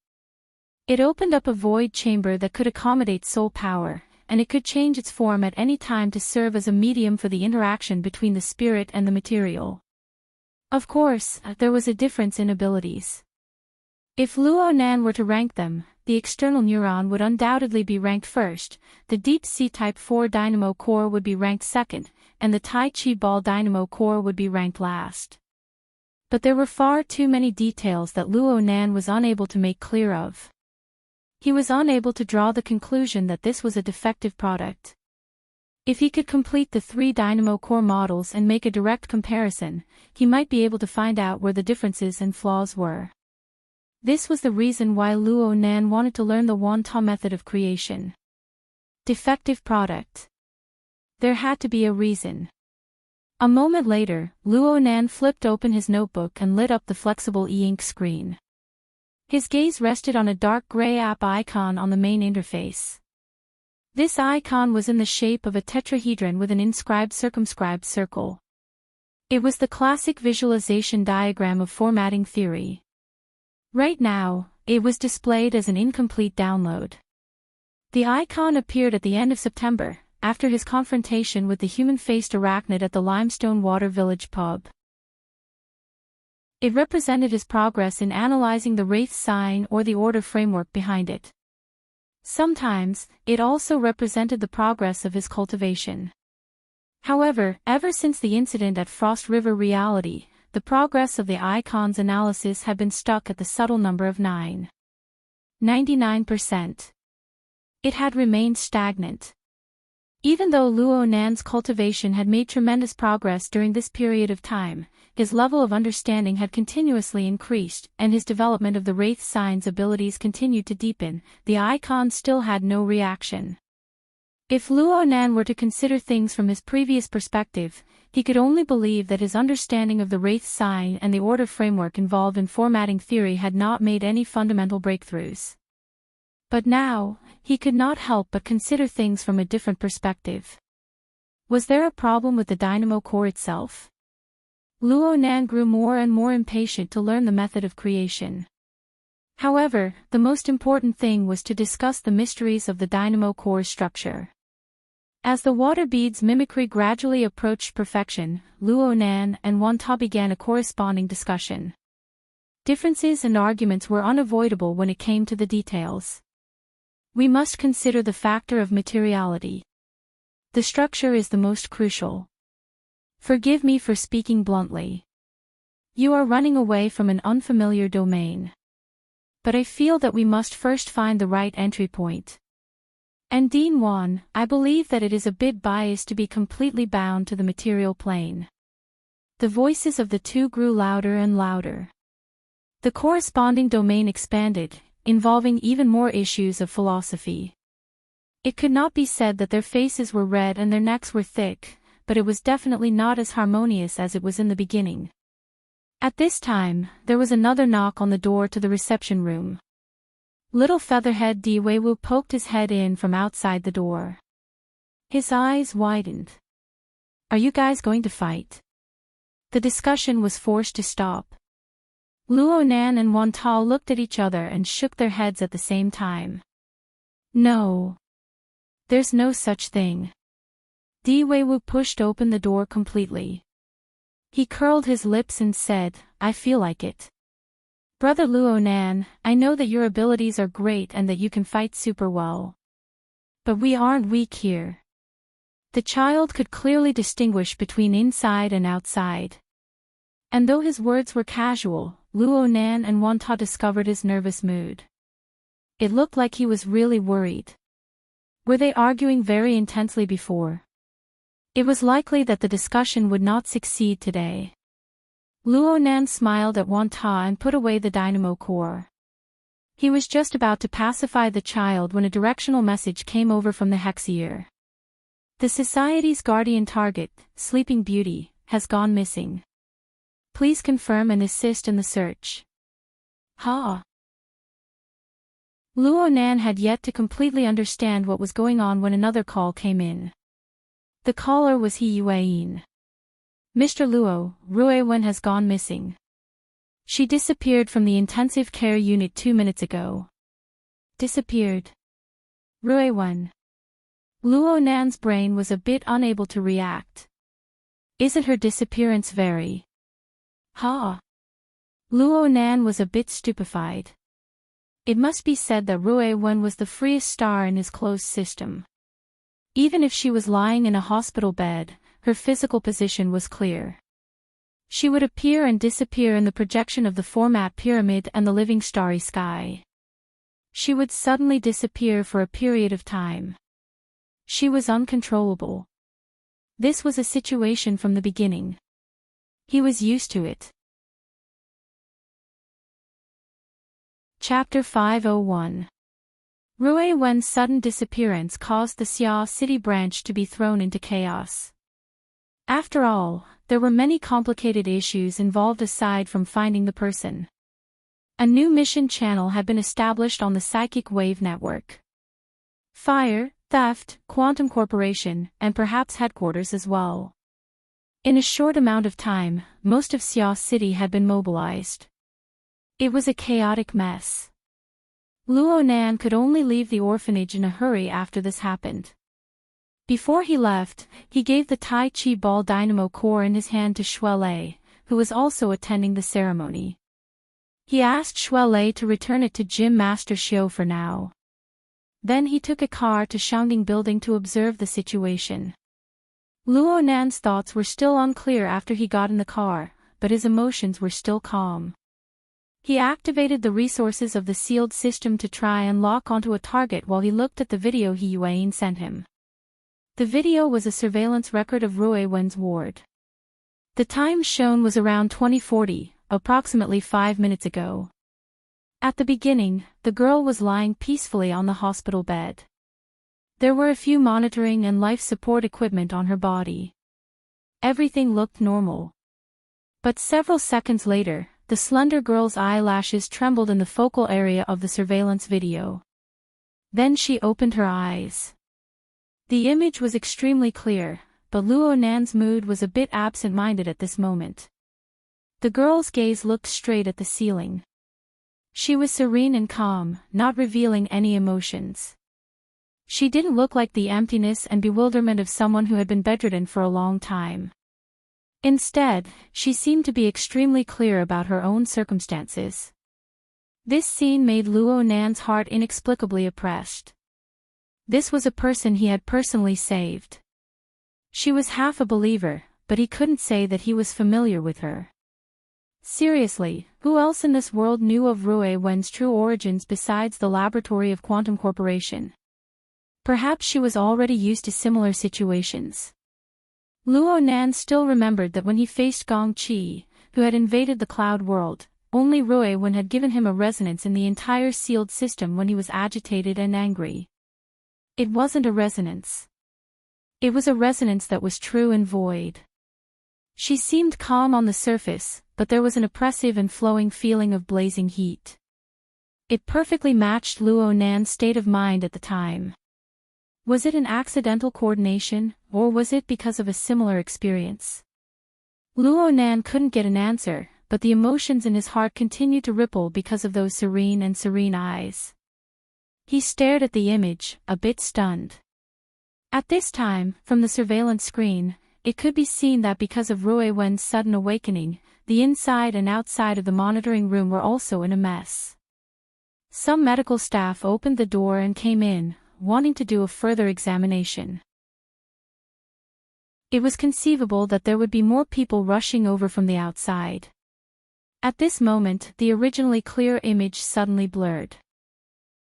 It opened up a void chamber that could accommodate soul power, and it could change its form at any time to serve as a medium for the interaction between the spirit and the material. Of course, there was a difference in abilities. If Luo Nan were to rank them, the external neuron would undoubtedly be ranked first, the Deep Sea Type 4 dynamo core would be ranked second, and the Tai Chi ball dynamo core would be ranked last. But there were far too many details that Luo Nan was unable to make clear of. He was unable to draw the conclusion that this was a defective product. If he could complete the three dynamo core models and make a direct comparison, he might be able to find out where the differences and flaws were. This was the reason why Luo Nan wanted to learn the Wanta method of creation. Defective product. There had to be a reason. A moment later, Luo Nan flipped open his notebook and lit up the flexible e-ink screen. His gaze rested on a dark gray app icon on the main interface. This icon was in the shape of a tetrahedron with an inscribed circumscribed circle. It was the classic visualization diagram of formatting theory. Right now, it was displayed as an incomplete download. The icon appeared at the end of September, after his confrontation with the human-faced arachnid at the Limestone Water Village pub. It represented his progress in analyzing the Wraith sign or the order framework behind it. Sometimes, it also represented the progress of his cultivation. However, ever since the incident at Frost River Reality, the progress of the icon's analysis had been stuck at the subtle number of 99%. It had remained stagnant. Even though Luo Nan's cultivation had made tremendous progress during this period of time, his level of understanding had continuously increased, and his development of the Wraith sign's abilities continued to deepen. The icon still had no reaction. If Luo Nan were to consider things from his previous perspective, he could only believe that his understanding of the Wraith sign and the order framework involved in formatting theory had not made any fundamental breakthroughs. But now, he could not help but consider things from a different perspective. Was there a problem with the dynamo core itself? Luo Nan grew more and more impatient to learn the method of creation. However, the most important thing was to discuss the mysteries of the dynamo core's structure. As the water bead's mimicry gradually approached perfection, Luo Nan and Wanta began a corresponding discussion. Differences and arguments were unavoidable when it came to the details. We must consider the factor of materiality. The structure is the most crucial. Forgive me for speaking bluntly. You are running away from an unfamiliar domain. But I feel that we must first find the right entry point. And Dean Wan, I believe that it is a bit biased to be completely bound to the material plane. The voices of the two grew louder and louder. The corresponding domain expanded, involving even more issues of philosophy. It could not be said that their faces were red and their necks were thick, but it was definitely not as harmonious as it was in the beginning. At this time, there was another knock on the door to the reception room. Little featherhead Diwewu poked his head in from outside the door. His eyes widened. Are you guys going to fight? The discussion was forced to stop. Luo Nan and Wan Ta looked at each other and shook their heads at the same time. No. There's no such thing. Diwewu pushed open the door completely. He curled his lips and said, I feel like it. Brother Luo Nan, I know that your abilities are great and that you can fight super well. But we aren't weak here. The child could clearly distinguish between inside and outside. And though his words were casual, Luo Nan and Wan Ta discovered his nervous mood. It looked like he was really worried. Were they arguing very intensely before? It was likely that the discussion would not succeed today. Luo Nan smiled at Wan Ta and put away the dynamo core. He was just about to pacify the child when a directional message came over from the Hexier. The Society's guardian target, Sleeping Beauty, has gone missing. Please confirm and assist in the search. Ha! Luo Nan had yet to completely understand what was going on when another call came in. The caller was He Yueyin. Mr. Luo, Rue Wen has gone missing. She disappeared from the intensive care unit 2 minutes ago. Disappeared. Rue Wen. Luo Nan's brain was a bit unable to react. Isn't her disappearance very? Ha! Luo Nan was a bit stupefied. It must be said that Rue Wen was the freest star in his closed system. Even if she was lying in a hospital bed, her physical position was clear. She would appear and disappear in the projection of the format pyramid and the living starry sky. She would suddenly disappear for a period of time. She was uncontrollable. This was a situation from the beginning. He was used to it. Chapter 501. Rue Wen's sudden disappearance caused the Xia City branch to be thrown into chaos. After all, there were many complicated issues involved aside from finding the person. A new mission channel had been established on the Psychic Wave Network. Fire, theft, Quantum Corporation, and perhaps headquarters as well. In a short amount of time, most of Xia City had been mobilized. It was a chaotic mess. Luo Nan could only leave the orphanage in a hurry after this happened. Before he left, he gave the Tai Chi ball dynamo core in his hand to Shuelei, who was also attending the ceremony. He asked Shuelei to return it to Gym Master Xiu for now. Then he took a car to Shangding Building to observe the situation. Luo Nan's thoughts were still unclear after he got in the car, but his emotions were still calm. He activated the resources of the sealed system to try and lock onto a target while he looked at the video He Yueyin sent him. The video was a surveillance record of Rue Wen's ward. The time shown was around 2040, approximately 5 minutes ago. At the beginning, the girl was lying peacefully on the hospital bed. There were a few monitoring and life support equipment on her body. Everything looked normal. But several seconds later, the slender girl's eyelashes trembled in the focal area of the surveillance video. Then she opened her eyes. The image was extremely clear, but Luo Nan's mood was a bit absent-minded at this moment. The girl's gaze looked straight at the ceiling. She was serene and calm, not revealing any emotions. She didn't look like the emptiness and bewilderment of someone who had been bedridden for a long time. Instead, she seemed to be extremely clear about her own circumstances. This scene made Luo Nan's heart inexplicably oppressed. This was a person he had personally saved. She was half a believer, but he couldn't say that he was familiar with her. Seriously, who else in this world knew of Rui Wen's true origins besides the laboratory of Quantum Corporation? Perhaps she was already used to similar situations. Luo Nan still remembered that when he faced Gong Qi, who had invaded the cloud world, only Rui Wen had given him a resonance in the entire sealed system when he was agitated and angry. It wasn't a resonance. It was a resonance that was true and void. She seemed calm on the surface, but there was an oppressive and flowing feeling of blazing heat. It perfectly matched Luo Nan's state of mind at the time. Was it an accidental coordination, or was it because of a similar experience? Luo Nan couldn't get an answer, but the emotions in his heart continued to ripple because of those serene eyes. He stared at the image, a bit stunned. At this time, from the surveillance screen, it could be seen that because of Rui Wen's sudden awakening, the inside and outside of the monitoring room were also in a mess. Some medical staff opened the door and came in, wanting to do a further examination. It was conceivable that there would be more people rushing over from the outside. At this moment, the originally clear image suddenly blurred.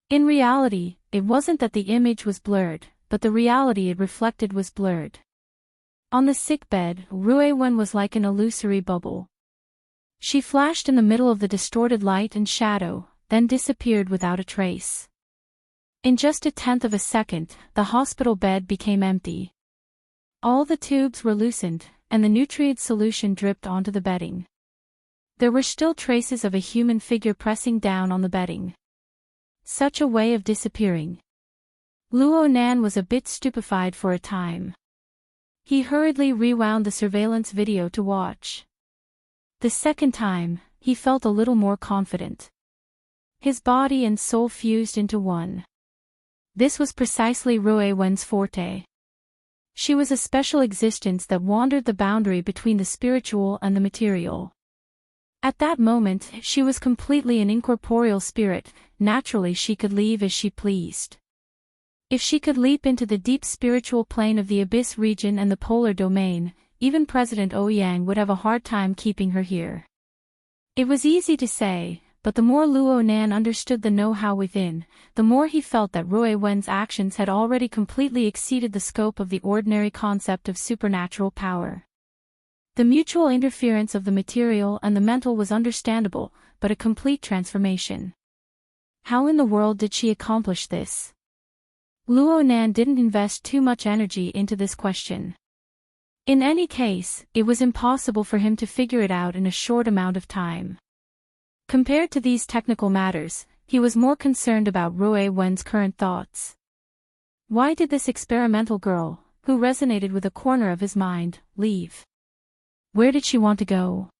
In reality, it wasn't that the image was blurred, but the reality it reflected was blurred. On the sickbed, Rui Wen was like an illusory bubble. She flashed in the middle of the distorted light and shadow, then disappeared without a trace. In just a tenth of a second, the hospital bed became empty. All the tubes were loosened, and the nutrient solution dripped onto the bedding. There were still traces of a human figure pressing down on the bedding. Such a way of disappearing. Luo Nan was a bit stupefied for a time. He hurriedly rewound the surveillance video to watch. The second time, he felt a little more confident. His body and soul fused into one. This was precisely Rui Wen's forte. She was a special existence that wandered the boundary between the spiritual and the material. At that moment, she was completely an incorporeal spirit. Naturally she could leave as she pleased. If she could leap into the deep spiritual plane of the Abyss region and the polar domain, even President Ouyang would have a hard time keeping her here. It was easy to say, but the more Luo Nan understood the know-how within, the more he felt that Rui Wen's actions had already completely exceeded the scope of the ordinary concept of supernatural power. The mutual interference of the material and the mental was understandable, but a complete transformation. How in the world did she accomplish this? Luo Nan didn't invest too much energy into this question. In any case, it was impossible for him to figure it out in a short amount of time. Compared to these technical matters, he was more concerned about Rui Wen's current thoughts. Why did this experimental girl, who resonated with a corner of his mind, leave? Where did she want to go?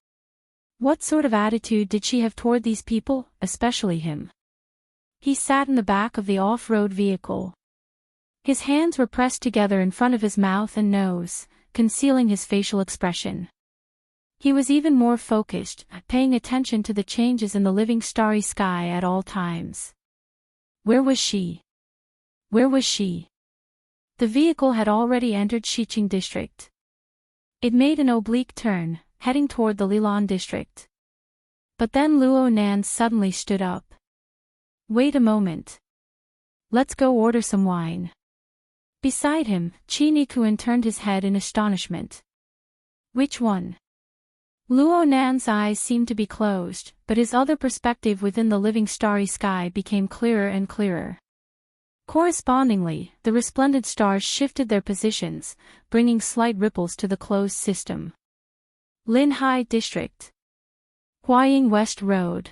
What sort of attitude did she have toward these people, especially him? He sat in the back of the off-road vehicle. His hands were pressed together in front of his mouth and nose, concealing his facial expression. He was even more focused, paying attention to the changes in the living starry sky at all times. Where was she? Where was she? The vehicle had already entered Xiqing district. It made an oblique turn, heading toward the Lilan district. But then Luo Nan suddenly stood up. Wait a moment. Let's go order some wine. Beside him, Qi Nikuan turned his head in astonishment. Which one? Luo Nan's eyes seemed to be closed, but his other perspective within the living starry sky became clearer and clearer. Correspondingly, the resplendent stars shifted their positions, bringing slight ripples to the closed system. Linhai District. Huaying West Road.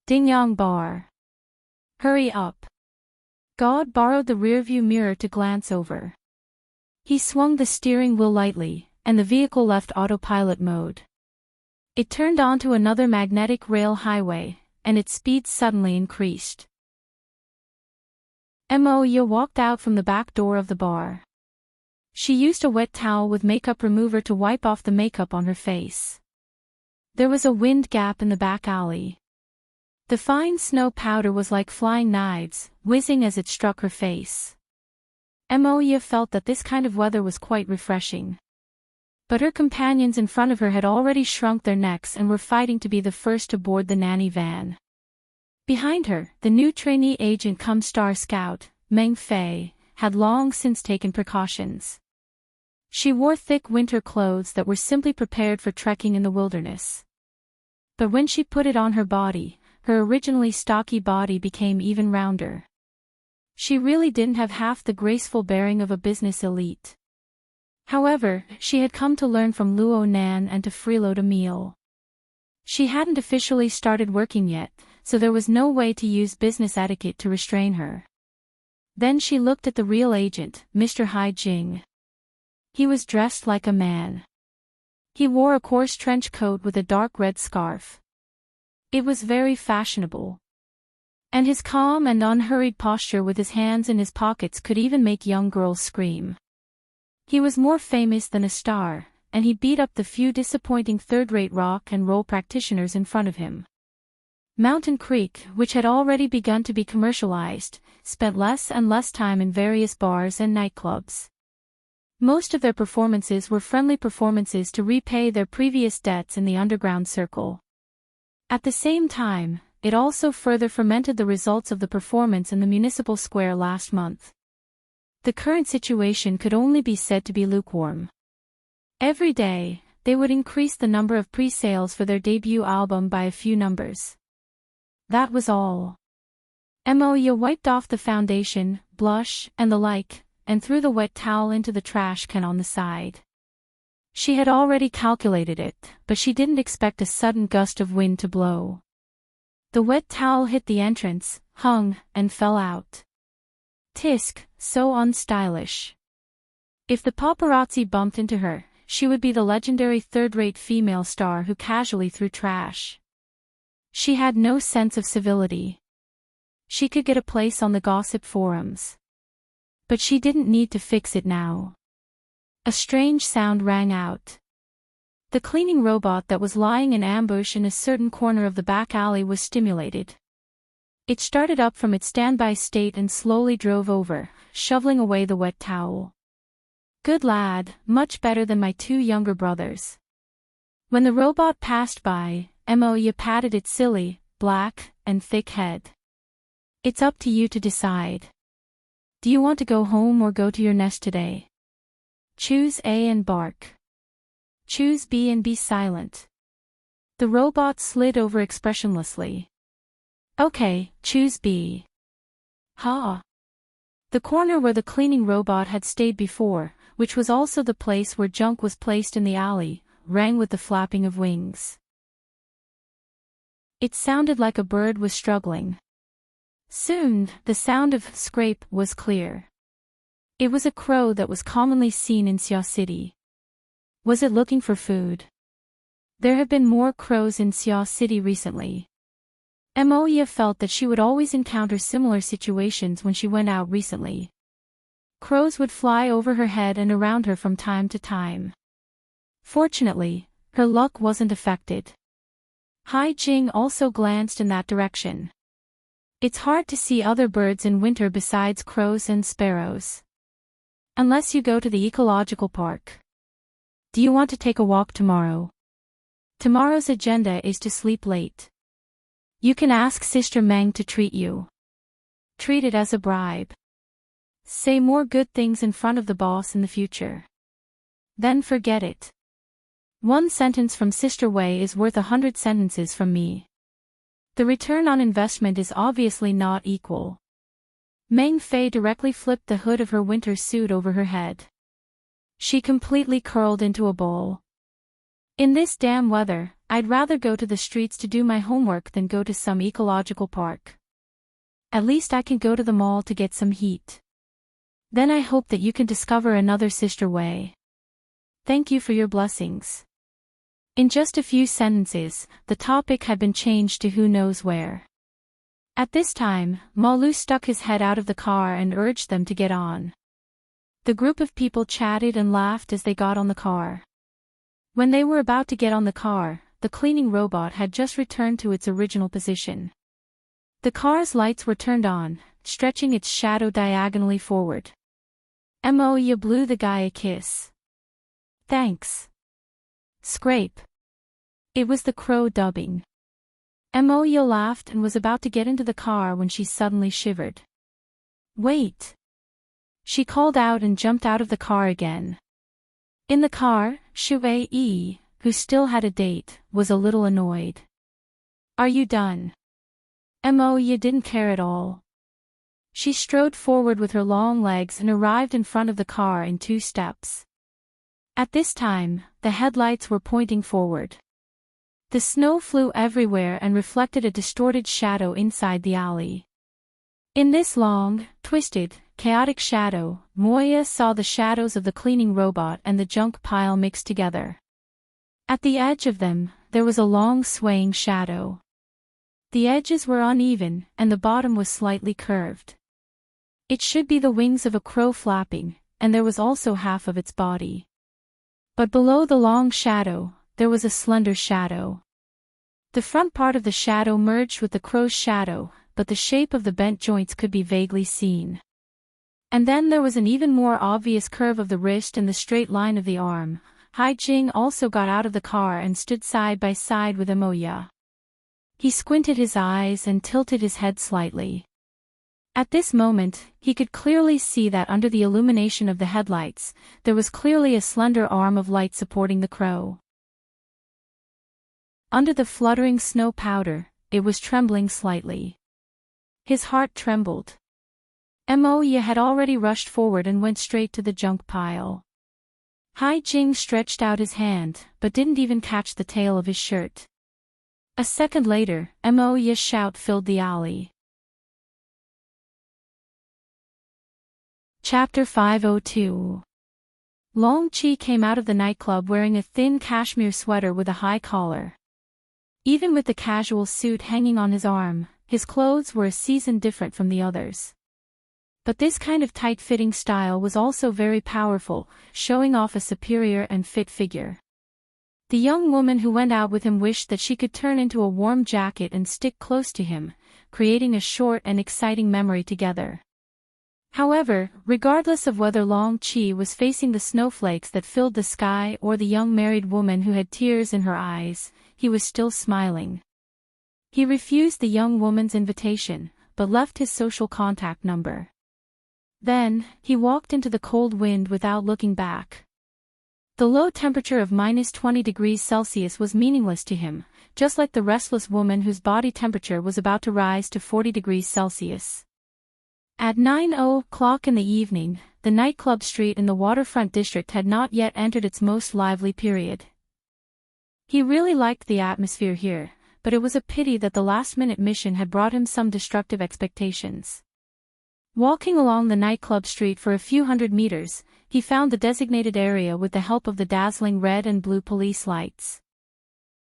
Dingyang Bar. Hurry up. God borrowed the rearview mirror to glance over. He swung the steering wheel lightly, and the vehicle left autopilot mode. It turned onto another magnetic rail highway, and its speed suddenly increased. Moya walked out from the back door of the bar. She used a wet towel with makeup remover to wipe off the makeup on her face. There was a wind gap in the back alley. The fine snow powder was like flying knives, whizzing as it struck her face. Moya felt that this kind of weather was quite refreshing. But her companions in front of her had already shrunk their necks and were fighting to be the first to board the nanny van. Behind her, the new trainee agent cum star scout, Meng Fei, had long since taken precautions. She wore thick winter clothes that were simply prepared for trekking in the wilderness. But when she put it on her body, her originally stocky body became even rounder. She really didn't have half the graceful bearing of a business elite. However, she had come to learn from Luo Nan and to freeload a meal. She hadn't officially started working yet, so there was no way to use business etiquette to restrain her. Then she looked at the real agent, Mr. Hai Jing. He was dressed like a man. He wore a coarse trench coat with a dark red scarf. It was very fashionable. And his calm and unhurried posture with his hands in his pockets could even make young girls scream. He was more famous than a star, and he beat up the few disappointing third-rate rock and roll practitioners in front of him. Mountain Creek, which had already begun to be commercialized, spent less and less time in various bars and nightclubs. Most of their performances were friendly performances to repay their previous debts in the underground circle. At the same time, it also further fermented the results of the performance in the municipal square last month. The current situation could only be said to be lukewarm. Every day, they would increase the number of pre-sales for their debut album by a few numbers. That was all. Moya wiped off the foundation, blush, and the like, and threw the wet towel into the trash can on the side. She had already calculated it, but she didn't expect a sudden gust of wind to blow. The wet towel hit the entrance, hung, and fell out. Tisk, so unstylish. If the paparazzi bumped into her, she would be the legendary third-rate female star who casually threw trash. She had no sense of civility. She could get a place on the gossip forums. But she didn't need to fix it now. A strange sound rang out. The cleaning robot that was lying in ambush in a certain corner of the back alley was stimulated. It started up from its standby state and slowly drove over, shoveling away the wet towel. Good lad, much better than my two younger brothers. When the robot passed by, Moya patted its silly, black, and thick head. It's up to you to decide. Do you want to go home or go to your nest today? Choose A and bark. Choose B and be silent. The robot slid over expressionlessly. Okay, choose B. Ha! The corner where the cleaning robot had stayed before, which was also the place where junk was placed in the alley, rang with the flapping of wings. It sounded like a bird was struggling. Soon, the sound of scrape was clear. It was a crow that was commonly seen in Xia City. Was it looking for food? There have been more crows in Xia City recently. Moya felt that she would always encounter similar situations when she went out recently. Crows would fly over her head and around her from time to time. Fortunately, her luck wasn't affected. Hai Jing also glanced in that direction. It's hard to see other birds in winter besides crows and sparrows. Unless you go to the ecological park. Do you want to take a walk tomorrow? Tomorrow's agenda is to sleep late. You can ask Sister Meng to treat you. Treat it as a bribe. Say more good things in front of the boss in the future. Then forget it. One sentence from Sister Wei is worth 100 sentences from me. The return on investment is obviously not equal. Meng Fei directly flipped the hood of her winter suit over her head. She completely curled into a ball. In this damn weather, I'd rather go to the streets to do my homework than go to some ecological park. At least I can go to the mall to get some heat. Then I hope that you can discover another Sister Wei. Thank you for your blessings. In just a few sentences, the topic had been changed to who knows where. At this time, Malu stuck his head out of the car and urged them to get on. The group of people chatted and laughed as they got on the car. When they were about to get on the car, the cleaning robot had just returned to its original position. The car's lights were turned on, stretching its shadow diagonally forward. Moya blew the guy a kiss. Thanks. Scrape. It was the crow dubbing. Moya laughed and was about to get into the car when she suddenly shivered. Wait! She called out and jumped out of the car again. In the car, Shui, who still had a date, was a little annoyed. Are you done? Moya didn't care at all. She strode forward with her long legs and arrived in front of the car in 2 steps. At this time, the headlights were pointing forward. The snow flew everywhere and reflected a distorted shadow inside the alley. In this long, twisted, chaotic shadow, Moya saw the shadows of the cleaning robot and the junk pile mixed together. At the edge of them, there was a long swaying shadow. The edges were uneven, and the bottom was slightly curved. It should be the wings of a crow flapping, and there was also half of its body. But below the long shadow, there was a slender shadow. The front part of the shadow merged with the crow's shadow, but the shape of the bent joints could be vaguely seen. And then there was an even more obvious curve of the wrist and the straight line of the arm. Hai Jing also got out of the car and stood side by side with Moya. He squinted his eyes and tilted his head slightly. At this moment, he could clearly see that under the illumination of the headlights, there was clearly a slender arm of light supporting the crow. Under the fluttering snow powder, it was trembling slightly. His heart trembled. Moya had already rushed forward and went straight to the junk pile. Hai Jing stretched out his hand, but didn't even catch the tail of his shirt. A second later, Moya's shout filled the alley. Chapter 502. Long Chi came out of the nightclub wearing a thin cashmere sweater with a high collar. Even with the casual suit hanging on his arm, his clothes were a season different from the others. But this kind of tight-fitting style was also very powerful, showing off a superior and fit figure. The young woman who went out with him wished that she could turn into a warm jacket and stick close to him, creating a short and exciting memory together. However, regardless of whether Long Chi was facing the snowflakes that filled the sky or the young married woman who had tears in her eyes, he was still smiling. He refused the young woman's invitation, but left his social contact number. Then, he walked into the cold wind without looking back. The low temperature of -20°C was meaningless to him, just like the restless woman whose body temperature was about to rise to 40°C. At 9:00 in the evening, the nightclub street in the waterfront district had not yet entered its most lively period. He really liked the atmosphere here, but it was a pity that the last-minute mission had brought him some destructive expectations. Walking along the nightclub street for a few hundred meters, he found the designated area with the help of the dazzling red and blue police lights.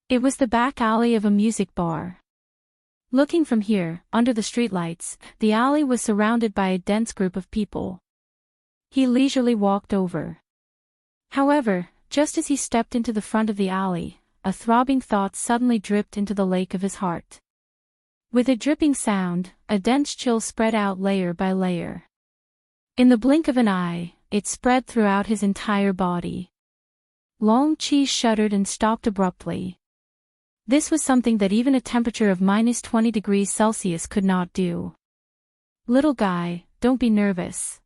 It was the back alley of a music bar. Looking from here, under the streetlights, the alley was surrounded by a dense group of people. He leisurely walked over. However, just as he stepped into the front of the alley, a throbbing thought suddenly dripped into the lake of his heart. With a dripping sound, a dense chill spread out layer by layer. In the blink of an eye, it spread throughout his entire body. Long Chi shuddered and stopped abruptly. This was something that even a temperature of -20°C could not do. Little guy, don't be nervous.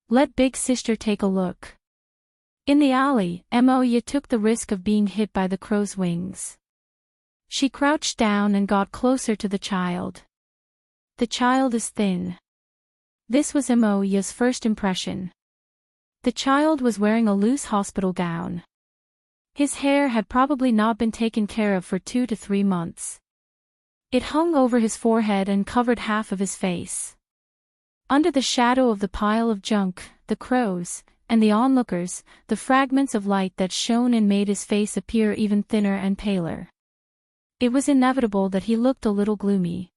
Let big sister take a look. In the alley, Moya took the risk of being hit by the crow's wings. She crouched down and got closer to the child. The child is thin. This was Moya's first impression. The child was wearing a loose hospital gown. His hair had probably not been taken care of for 2 to 3 months. It hung over his forehead and covered half of his face. Under the shadow of the pile of junk, the crows, and the onlookers, the fragments of light that shone and made his face appear even thinner and paler. It was inevitable that he looked a little gloomy.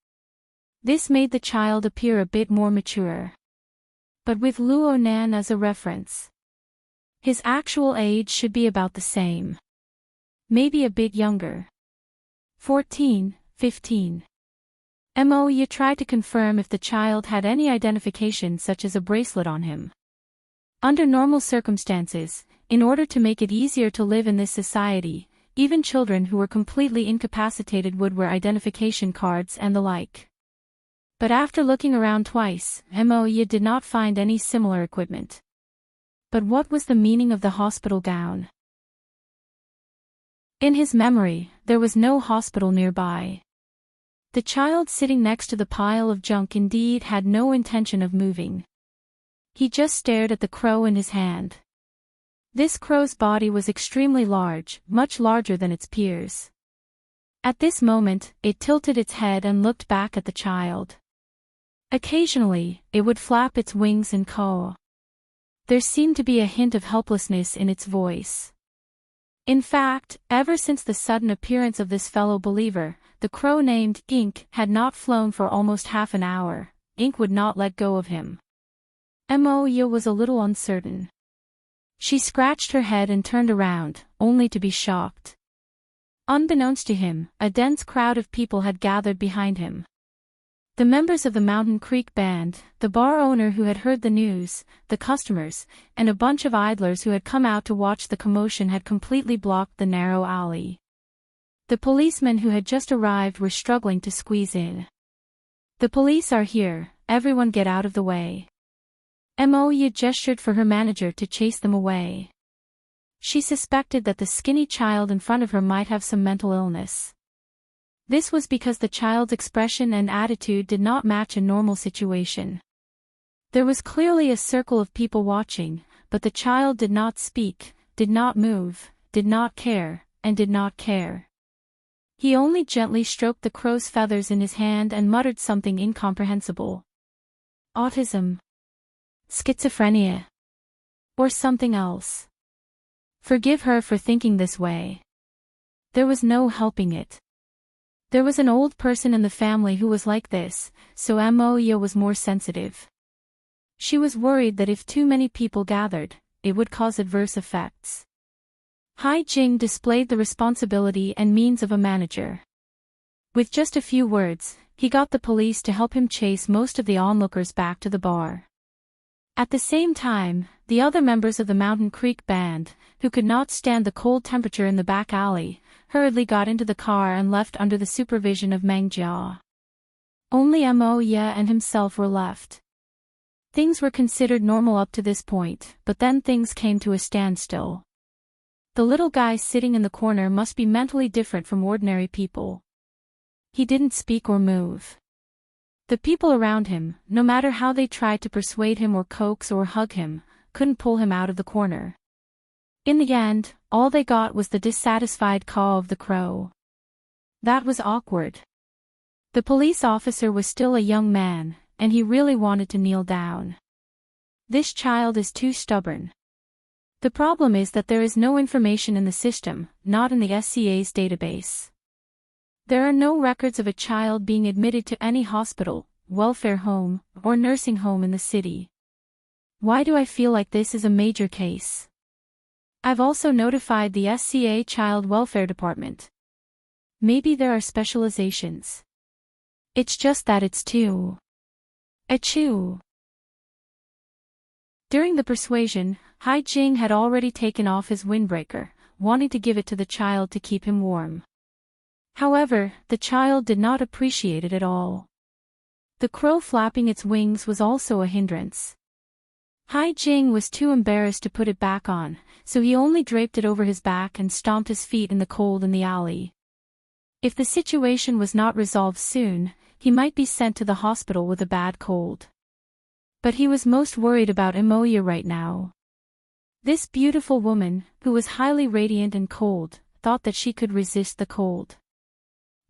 This made the child appear a bit more mature. But with Luo Nan as a reference, his actual age should be about the same. Maybe a bit younger. 14, 15. Moya tried to confirm if the child had any identification such as a bracelet on him. Under normal circumstances, In order to make it easier to live in this society, even children who were completely incapacitated would wear identification cards and the like. But after looking around twice, Moya did not find any similar equipment. But what was the meaning of the hospital gown? In his memory, there was no hospital nearby. The child sitting next to the pile of junk indeed had no intention of moving. He just stared at the crow in his hand. This crow's body was extremely large, much larger than its peers. At this moment, it tilted its head and looked back at the child. Occasionally, it would flap its wings and caw. There seemed to be a hint of helplessness in its voice. In fact, ever since the sudden appearance of this fellow believer, the crow named Ink had not flown for almost half an hour. Ink would not let go of him. Moya was a little uncertain. She scratched her head and turned around, only to be shocked. Unbeknownst to him, a dense crowd of people had gathered behind him. The members of the Mountain Creek Band, the bar owner who had heard the news, the customers, and a bunch of idlers who had come out to watch the commotion had completely blocked the narrow alley. The policemen who had just arrived were struggling to squeeze in. "The police are here, everyone get out of the way." Moya gestured for her manager to chase them away. She suspected that the skinny child in front of her might have some mental illness. This was because the child's expression and attitude did not match a normal situation. There was clearly a circle of people watching, but the child did not speak, did not move, did not care, and did not care. He only gently stroked the crow's feathers in his hand and muttered something incomprehensible. Autism. Schizophrenia. Or something else. Forgive her for thinking this way. There was no helping it. There was an old person in the family who was like this, so Moya was more sensitive. She was worried that if too many people gathered, it would cause adverse effects. Hai Jing displayed the responsibility and means of a manager. With just a few words, he got the police to help him chase most of the onlookers back to the bar. At the same time, the other members of the Mountain Creek Band, who could not stand the cold temperature in the back alley, hurriedly got into the car and left under the supervision of Meng Jia. Only Moya and himself were left. Things were considered normal up to this point, but then things came to a standstill. The little guy sitting in the corner must be mentally different from ordinary people. He didn't speak or move. The people around him, no matter how they tried to persuade him or coax or hug him, couldn't pull him out of the corner. In the end, all they got was the dissatisfied caw of the crow. That was awkward. The police officer was still a young man, and he really wanted to kneel down. This child is too stubborn. The problem is that there is no information in the system, not in the SCA's database. There are no records of a child being admitted to any hospital, welfare home, or nursing home in the city. Why do I feel like this is a major case? I've also notified the SCA Child Welfare Department. Maybe there are specializations. It's just that it's too... Achoo! During the persuasion, Hai Jing had already taken off his windbreaker, wanting to give it to the child to keep him warm. However, the child did not appreciate it at all. The crow flapping its wings was also a hindrance. Hai Jing was too embarrassed to put it back on, so he only draped it over his back and stomped his feet in the cold in the alley. If the situation was not resolved soon, he might be sent to the hospital with a bad cold. But he was most worried about Moya right now. This beautiful woman, who was highly radiant and cold, thought that she could resist the cold.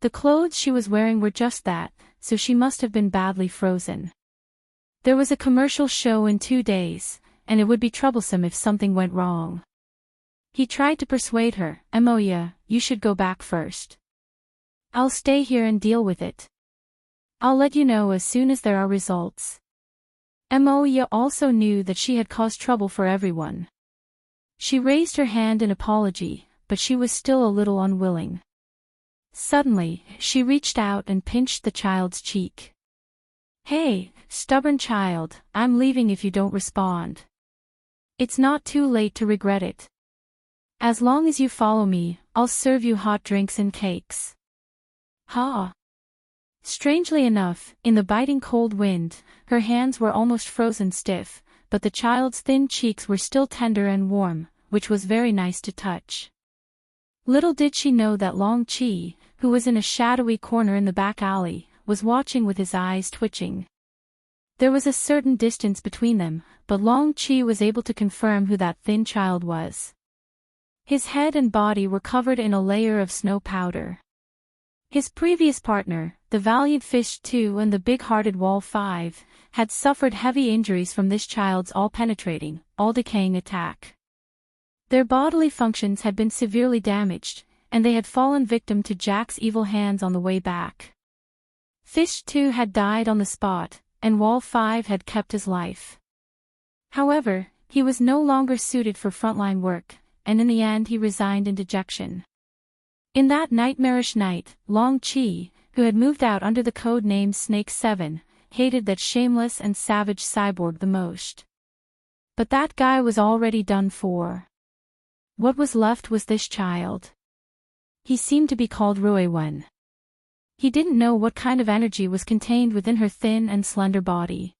The clothes she was wearing were just that, so she must have been badly frozen. There was a commercial show in 2 days, and it would be troublesome if something went wrong. He tried to persuade her, Moya, you should go back first. I'll stay here and deal with it. I'll let you know as soon as there are results. Moya also knew that she had caused trouble for everyone. She raised her hand in apology, but she was still a little unwilling. Suddenly, she reached out and pinched the child's cheek. Hey, stubborn child, I'm leaving if you don't respond. It's not too late to regret it. As long as you follow me, I'll serve you hot drinks and cakes. Ha! Strangely enough, in the biting cold wind, her hands were almost frozen stiff, but the child's thin cheeks were still tender and warm, which was very nice to touch. Little did she know that Long Chi, who was in a shadowy corner in the back alley, was watching with his eyes twitching. There was a certain distance between them, but Long Chi was able to confirm who that thin child was. His head and body were covered in a layer of snow powder. His previous partner, the valiant Fish 2 and the big-hearted Wall 5, had suffered heavy injuries from this child's all-penetrating, all-decaying attack. Their bodily functions had been severely damaged, and they had fallen victim to Jack's evil hands on the way back. Fish 2 had died on the spot, and Wall 5 had kept his life. However, he was no longer suited for frontline work, and in the end he resigned in dejection. In that nightmarish night, Long Chi, who had moved out under the code name Snake 7, hated that shameless and savage cyborg the most. But that guy was already done for. What was left was this child. He seemed to be called Ruiwen. He didn't know what kind of energy was contained within her thin and slender body.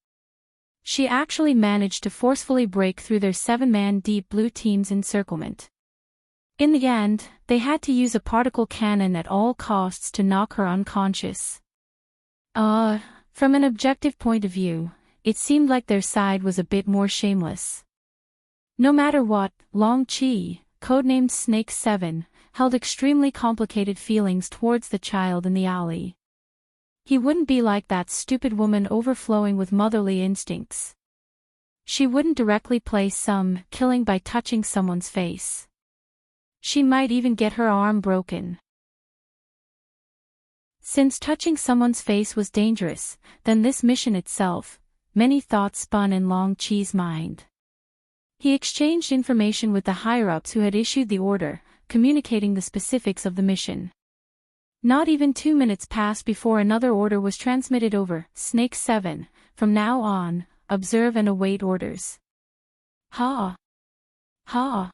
She actually managed to forcefully break through their 7-man Deep Blue team's encirclement. In the end, they had to use a particle cannon at all costs to knock her unconscious. From an objective point of view, it seemed like their side was a bit more shameless. No matter what, Long Chi, codenamed Snake 7, held extremely complicated feelings towards the child in the alley. He wouldn't be like that stupid woman overflowing with motherly instincts. She wouldn't directly play some killing by touching someone's face. She might even get her arm broken. Since touching someone's face was dangerous, then this mission itself, many thoughts spun in Long Chi's mind. He exchanged information with the higher-ups who had issued the order, communicating the specifics of the mission. Not even 2 minutes passed before another order was transmitted over. Snake 7, from now on, observe and await orders. Ha! Ha!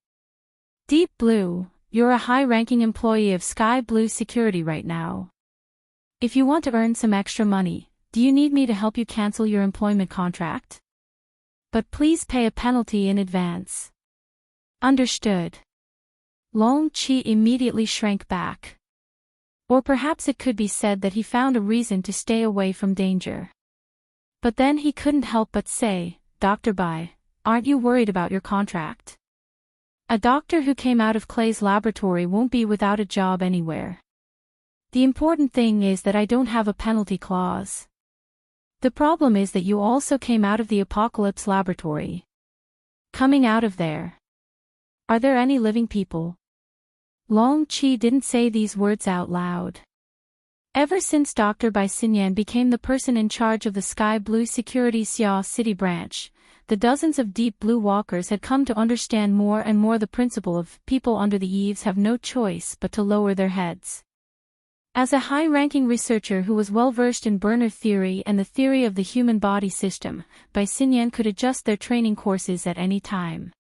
Deep Blue, you're a high-ranking employee of Sky Blue Security right now. If you want to earn some extra money, do you need me to help you cancel your employment contract? But please pay a penalty in advance. Understood. Long Chi immediately shrank back. Or perhaps it could be said that he found a reason to stay away from danger. But then he couldn't help but say, Dr. Bai, aren't you worried about your contract? A doctor who came out of Clay's laboratory won't be without a job anywhere. The important thing is that I don't have a penalty clause. The problem is that you also came out of the Apocalypse laboratory. Coming out of there. Are there any living people? Long Chi didn't say these words out loud. Ever since Dr. Bai Xinyan became the person in charge of the Sky Blue Security Xia City branch, the dozens of Deep Blue walkers had come to understand more and more the principle of people under the eaves have no choice but to lower their heads. As a high-ranking researcher who was well-versed in burner theory and the theory of the human body system, Bai Xinyan could adjust their training courses at any time.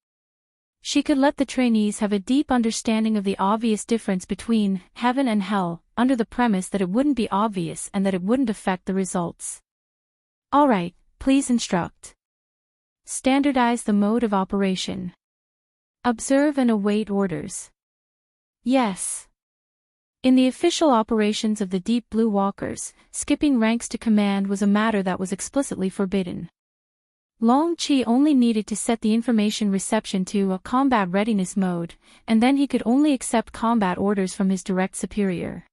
She could let the trainees have a deep understanding of the obvious difference between heaven and hell, under the premise that it wouldn't be obvious and that it wouldn't affect the results. All right, please instruct. Standardize the mode of operation. Observe and await orders. Yes. In the official operations of the Deep Blue Walkers, skipping ranks to command was a matter that was explicitly forbidden. Long Chi only needed to set the information reception to a combat readiness mode, and then he could only accept combat orders from his direct superior.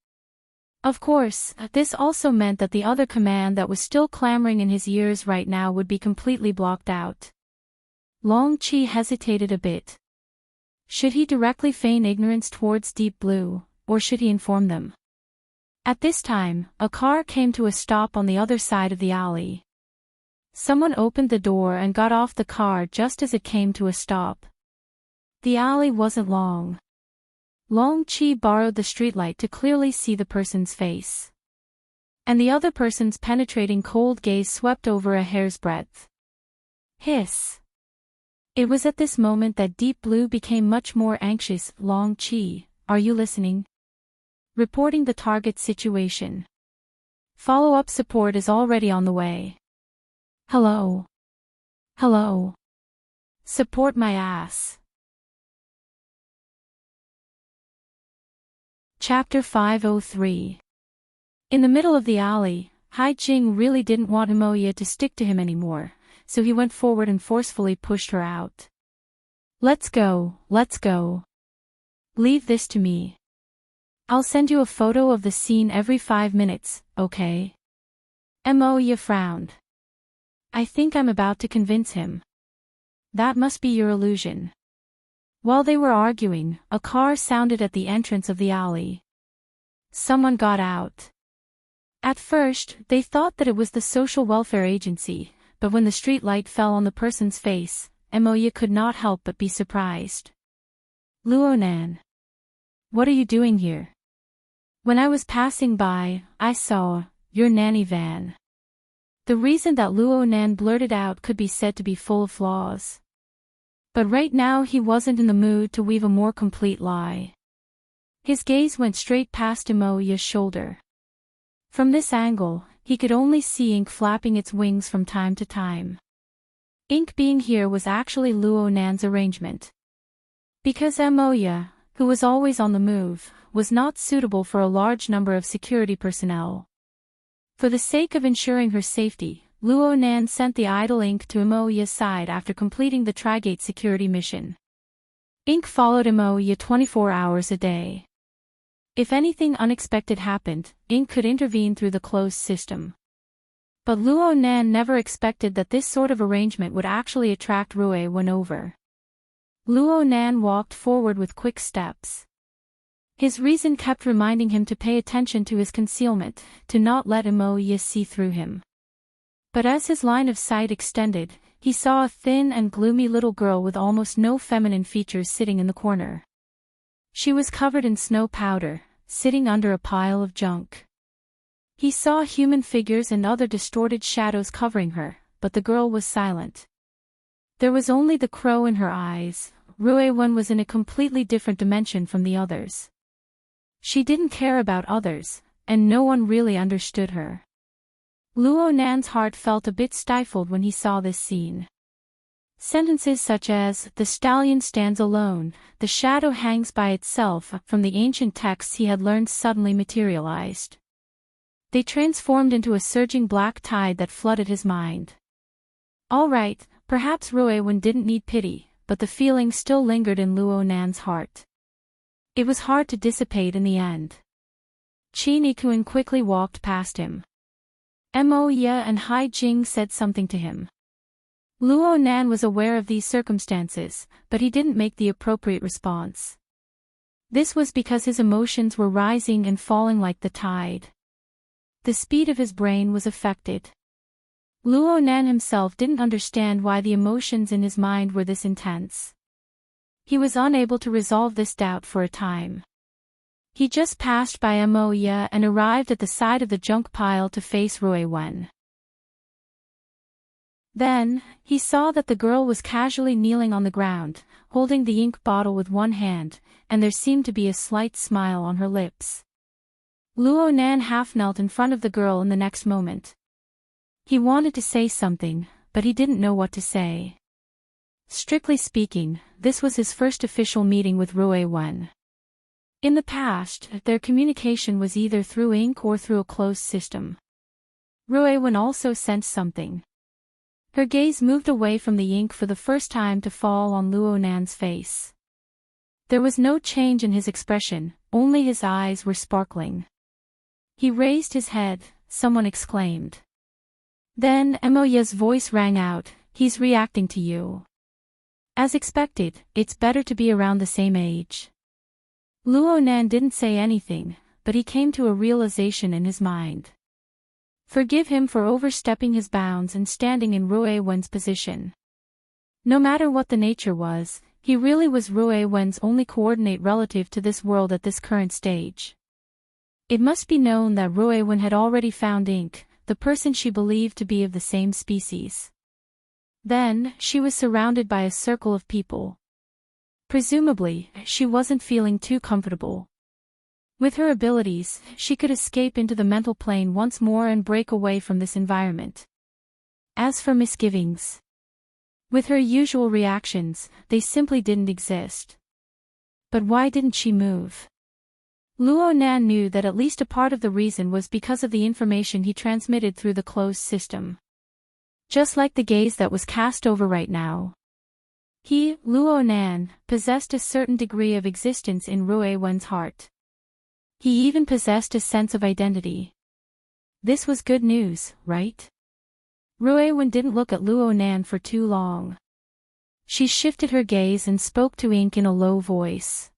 Of course, this also meant that the other command that was still clamoring in his ears right now would be completely blocked out. Long Chi hesitated a bit. Should he directly feign ignorance towards Deep Blue, or should he inform them? At this time, a car came to a stop on the other side of the alley. Someone opened the door and got off the car just as it came to a stop. The alley wasn't long. Long Chi borrowed the streetlight to clearly see the person's face. And the other person's penetrating cold gaze swept over a hair's breadth. Hiss. It was at this moment that Deep Blue became much more anxious. Long Chi, are you listening? Reporting the target situation. Follow-up support is already on the way. Hello. Hello. Support my ass. Chapter 503. In the middle of the alley, Hai Jing really didn't want Imoya to stick to him anymore, so he went forward and forcefully pushed her out. Let's go, let's go. Leave this to me. I'll send you a photo of the scene every 5 minutes, okay? Imoya frowned. I think I'm about to convince him. That must be your illusion. While they were arguing, a car sounded at the entrance of the alley. Someone got out. At first, they thought that it was the social welfare agency, but when the street light fell on the person's face, Imoya could not help but be surprised. Luonan. What are you doing here? When I was passing by, I saw your nanny van. The reason that Luonan blurted out could be said to be full of flaws. But right now he wasn't in the mood to weave a more complete lie. His gaze went straight past Imoya's shoulder. From this angle, he could only see ink flapping its wings from time to time. Ink being here was actually Luonan's arrangement. Because Imoya, who was always on the move, was not suitable for a large number of security personnel. For the sake of ensuring her safety, Luonan sent the idle Ink to Imoya's side after completing the Trigate security mission. Ink followed Imoya 24 hours a day. If anything unexpected happened, Ink could intervene through the closed system. But Luonan never expected that this sort of arrangement would actually attract Rui when over. Luonan walked forward with quick steps. His reason kept reminding him to pay attention to his concealment, to not let Imoya see through him. But as his line of sight extended, he saw a thin and gloomy little girl with almost no feminine features sitting in the corner. She was covered in snow powder, sitting under a pile of junk. He saw human figures and other distorted shadows covering her, but the girl was silent. There was only the crow in her eyes. Ruewen was in a completely different dimension from the others. She didn't care about others, and no one really understood her. Luonan's heart felt a bit stifled when he saw this scene. Sentences such as, "The stallion stands alone, the shadow hangs by itself," from the ancient texts he had learned suddenly materialized. They transformed into a surging black tide that flooded his mind. All right, perhaps Ruewen didn't need pity, but the feeling still lingered in Luonan's heart. It was hard to dissipate in the end. Qin Ikuin quickly walked past him. Imoya and Hai Jing said something to him. Luonan was aware of these circumstances, but he didn't make the appropriate response. This was because his emotions were rising and falling like the tide. The speed of his brain was affected. Luonan himself didn't understand why the emotions in his mind were this intense. He was unable to resolve this doubt for a time. He just passed by Imoya and arrived at the side of the junk pile to face Ruewen. Then, he saw that the girl was casually kneeling on the ground, holding the ink bottle with one hand, and there seemed to be a slight smile on her lips. Luonan half knelt in front of the girl in the next moment. He wanted to say something, but he didn't know what to say. Strictly speaking, this was his first official meeting with Ruewen. In the past, their communication was either through ink or through a closed system. Ruewen also sensed something. Her gaze moved away from the ink for the first time to fall on Luonan's face. There was no change in his expression, only his eyes were sparkling. He raised his head, someone exclaimed. Then Imoya's voice rang out, "He's reacting to you." As expected, it's better to be around the same age. Luonan didn't say anything, but he came to a realization in his mind. Forgive him for overstepping his bounds and standing in Ruewen's position. No matter what the nature was, he really was Ruewen's only coordinate relative to this world at this current stage. It must be known that Ruewen had already found Ink, the person she believed to be of the same species. Then, she was surrounded by a circle of people. Presumably, she wasn't feeling too comfortable. With her abilities, she could escape into the mental plane once more and break away from this environment. As for misgivings, with her usual reactions, they simply didn't exist. But why didn't she move? Luo Nan knew that at least a part of the reason was because of the information he transmitted through the closed system. Just like the gaze that was cast over right now. He, Luo Nan, possessed a certain degree of existence in Rui Wen's heart. He even possessed a sense of identity. This was good news, right? Rui Wen didn't look at Luo Nan for too long. She shifted her gaze and spoke to Ink in a low voice.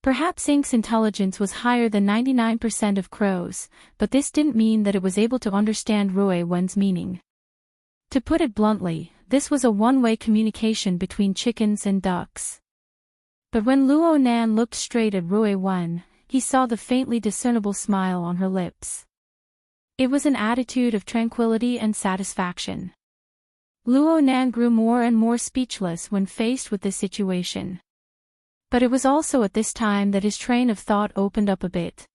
Perhaps Ink's intelligence was higher than 99% of crows, but this didn't mean that it was able to understand Rui Wen's meaning. To put it bluntly, this was a one-way communication between chickens and ducks. But when Luo Nan looked straight at Rui Wen, he saw the faintly discernible smile on her lips. It was an attitude of tranquility and satisfaction. Luo Nan grew more and more speechless when faced with this situation. But it was also at this time that his train of thought opened up a bit.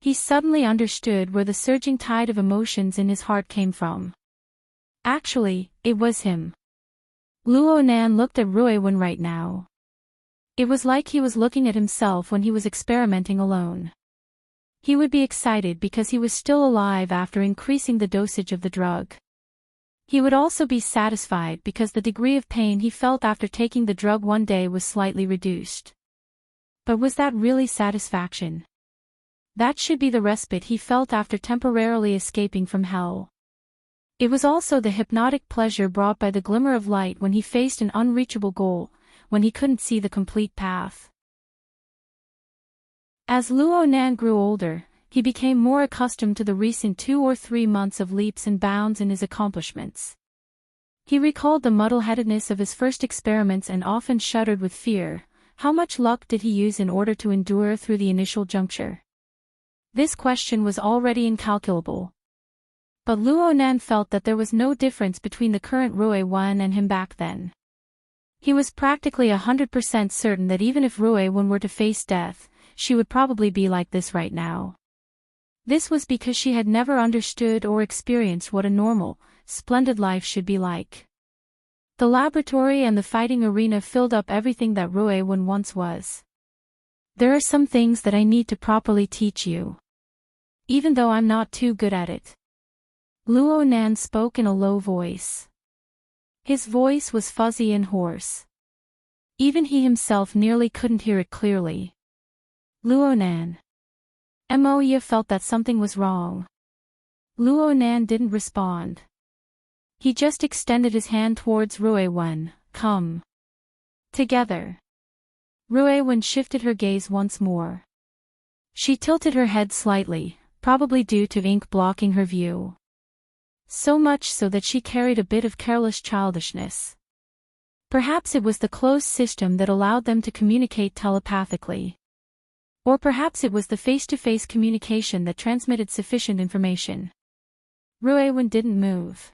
He suddenly understood where the surging tide of emotions in his heart came from. Actually, it was him. Luo Nan looked at Rui Wen right now. It was like he was looking at himself when he was experimenting alone. He would be excited because he was still alive after increasing the dosage of the drug. He would also be satisfied because the degree of pain he felt after taking the drug one day was slightly reduced. But was that really satisfaction? That should be the respite he felt after temporarily escaping from hell. It was also the hypnotic pleasure brought by the glimmer of light when he faced an unreachable goal, when he couldn't see the complete path. As Luo Nan grew older, he became more accustomed to the recent 2 or 3 months of leaps and bounds in his accomplishments. He recalled the muddle-headedness of his first experiments and often shuddered with fear. How much luck did he use in order to endure through the initial juncture? This question was already incalculable. But Luo Nan felt that there was no difference between the current Rui Wen and him back then. He was practically 100% certain that even if Rui Wen were to face death, she would probably be like this right now. This was because she had never understood or experienced what a normal, splendid life should be like. The laboratory and the fighting arena filled up everything that Rui Wen once was. There are some things that I need to properly teach you. Even though I'm not too good at it. Luo Nan spoke in a low voice. His voice was fuzzy and hoarse. Even he himself nearly couldn't hear it clearly. Luo Nan. Moya felt that something was wrong. Luo Nan didn't respond. He just extended his hand towards Rui Wen. Come. Together. Rui Wen shifted her gaze once more. She tilted her head slightly, probably due to ink blocking her view. So much so that she carried a bit of careless childishness. Perhaps it was the closed system that allowed them to communicate telepathically. Or perhaps it was the face-to-face communication that transmitted sufficient information. Rui Wen didn't move.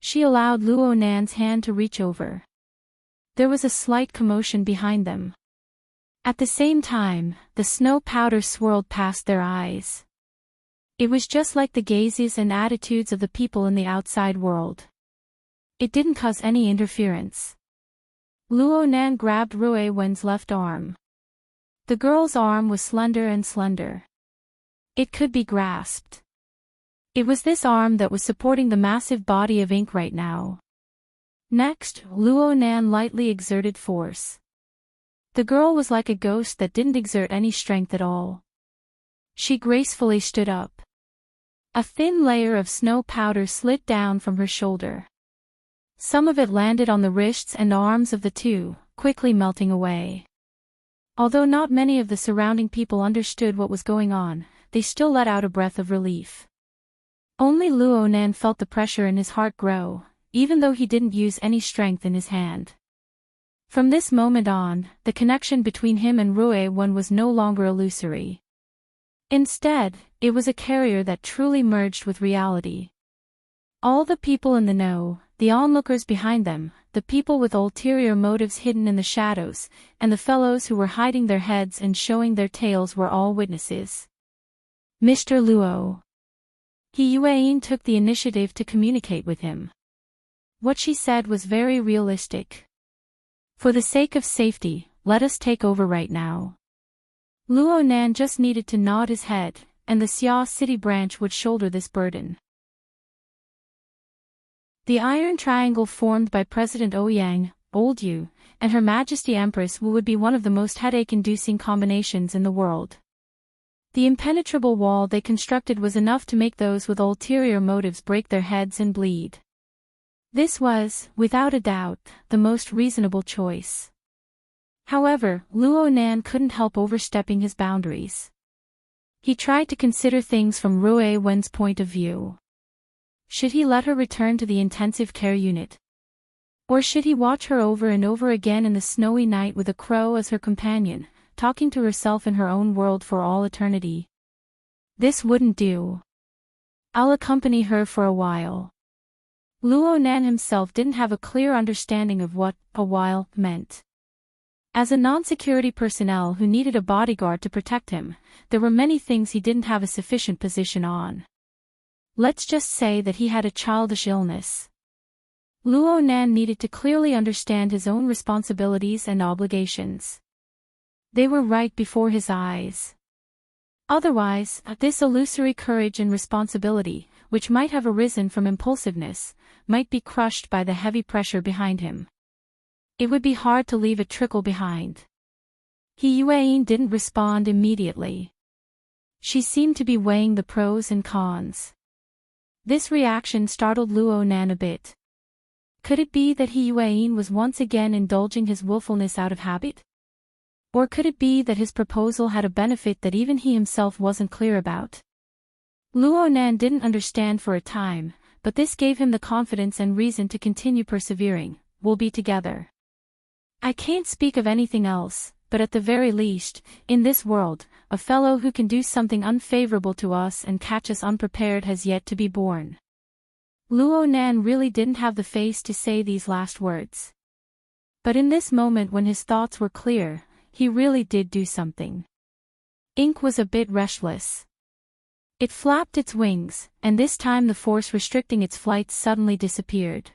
She allowed Luo Nan's hand to reach over. There was a slight commotion behind them. At the same time, the snow powder swirled past their eyes. It was just like the gazes and attitudes of the people in the outside world. It didn't cause any interference. Luo Nan grabbed Rui Wen's left arm. The girl's arm was slender and slender. It could be grasped. It was this arm that was supporting the massive body of ink right now. Next, Luo Nan lightly exerted force. The girl was like a ghost that didn't exert any strength at all. She gracefully stood up. A thin layer of snow powder slid down from her shoulder. Some of it landed on the wrists and arms of the two, quickly melting away. Although not many of the surrounding people understood what was going on, they still let out a breath of relief. Only Luo Nan felt the pressure in his heart grow, even though he didn't use any strength in his hand. From this moment on, the connection between him and Rui Wen was no longer illusory. Instead, it was a carrier that truly merged with reality. All the people in the know, the onlookers behind them, the people with ulterior motives hidden in the shadows, and the fellows who were hiding their heads and showing their tails were all witnesses. Mr. Luo. Yuan took the initiative to communicate with him. What she said was very realistic. For the sake of safety, let us take over right now. Luo Nan just needed to nod his head, and the Xia City branch would shoulder this burden. The iron triangle formed by President Ouyang, Old Yu, and Her Majesty Empress Wu would be one of the most headache-inducing combinations in the world. The impenetrable wall they constructed was enough to make those with ulterior motives break their heads and bleed. This was, without a doubt, the most reasonable choice. However, Luo Nan couldn't help overstepping his boundaries. He tried to consider things from Rui Wen's point of view. Should he let her return to the intensive care unit? Or should he watch her over and over again in the snowy night with a crow as her companion, talking to herself in her own world for all eternity? This wouldn't do. I'll accompany her for a while. Luo Nan himself didn't have a clear understanding of what a while meant. As a non-security personnel who needed a bodyguard to protect him, there were many things he didn't have a sufficient position on. Let's just say that he had a childish illness. Luo Nan needed to clearly understand his own responsibilities and obligations. They were right before his eyes. Otherwise, this illusory courage and responsibility, which might have arisen from impulsiveness, might be crushed by the heavy pressure behind him. It would be hard to leave a trickle behind. Yuan didn't respond immediately. She seemed to be weighing the pros and cons. This reaction startled Luo Nan a bit. Could it be that Yuan was once again indulging his willfulness out of habit? Or could it be that his proposal had a benefit that even he himself wasn't clear about? Luo Nan didn't understand for a time, but this gave him the confidence and reason to continue persevering. We'll be together. I can't speak of anything else, but at the very least, in this world, a fellow who can do something unfavorable to us and catch us unprepared has yet to be born. Luo Nan really didn't have the face to say these last words. But in this moment when his thoughts were clear, he really did do something. Ink was a bit restless. It flapped its wings, and this time the force restricting its flight suddenly disappeared.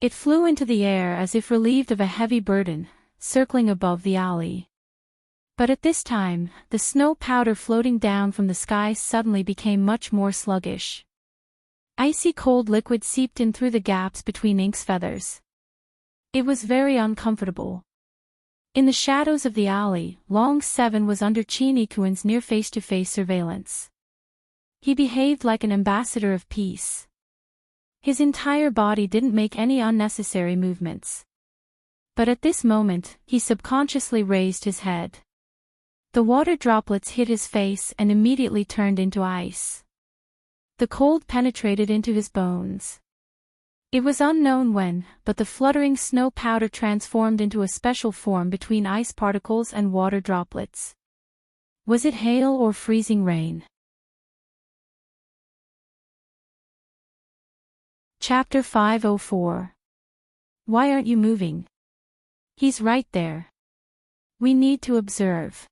It flew into the air as if relieved of a heavy burden, circling above the alley. But at this time, the snow powder floating down from the sky suddenly became much more sluggish. Icy cold liquid seeped in through the gaps between Ink's feathers. It was very uncomfortable. In the shadows of the alley, Long 7 was under Qin Ikuan's near face-to-face surveillance. He behaved like an ambassador of peace. His entire body didn't make any unnecessary movements. But at this moment, he subconsciously raised his head. The water droplets hit his face and immediately turned into ice. The cold penetrated into his bones. It was unknown when, but the fluttering snow powder transformed into a special form between ice particles and water droplets. Was it hail or freezing rain? Chapter 504. Why aren't you moving? He's right there. We need to observe.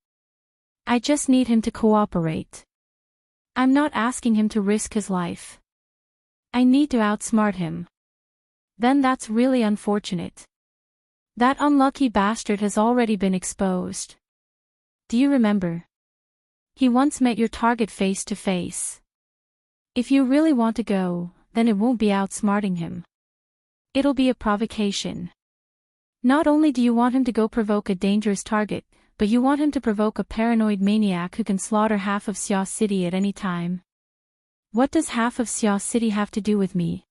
I just need him to cooperate. I'm not asking him to risk his life. I need to outsmart him. Then that's really unfortunate. That unlucky bastard has already been exposed. Do you remember? He once met your target face to face. If you really want to go, then it won't be outsmarting him. It'll be a provocation. Not only do you want him to go provoke a dangerous target, but you want him to provoke a paranoid maniac who can slaughter half of Xia City at any time. What does half of Xia City have to do with me?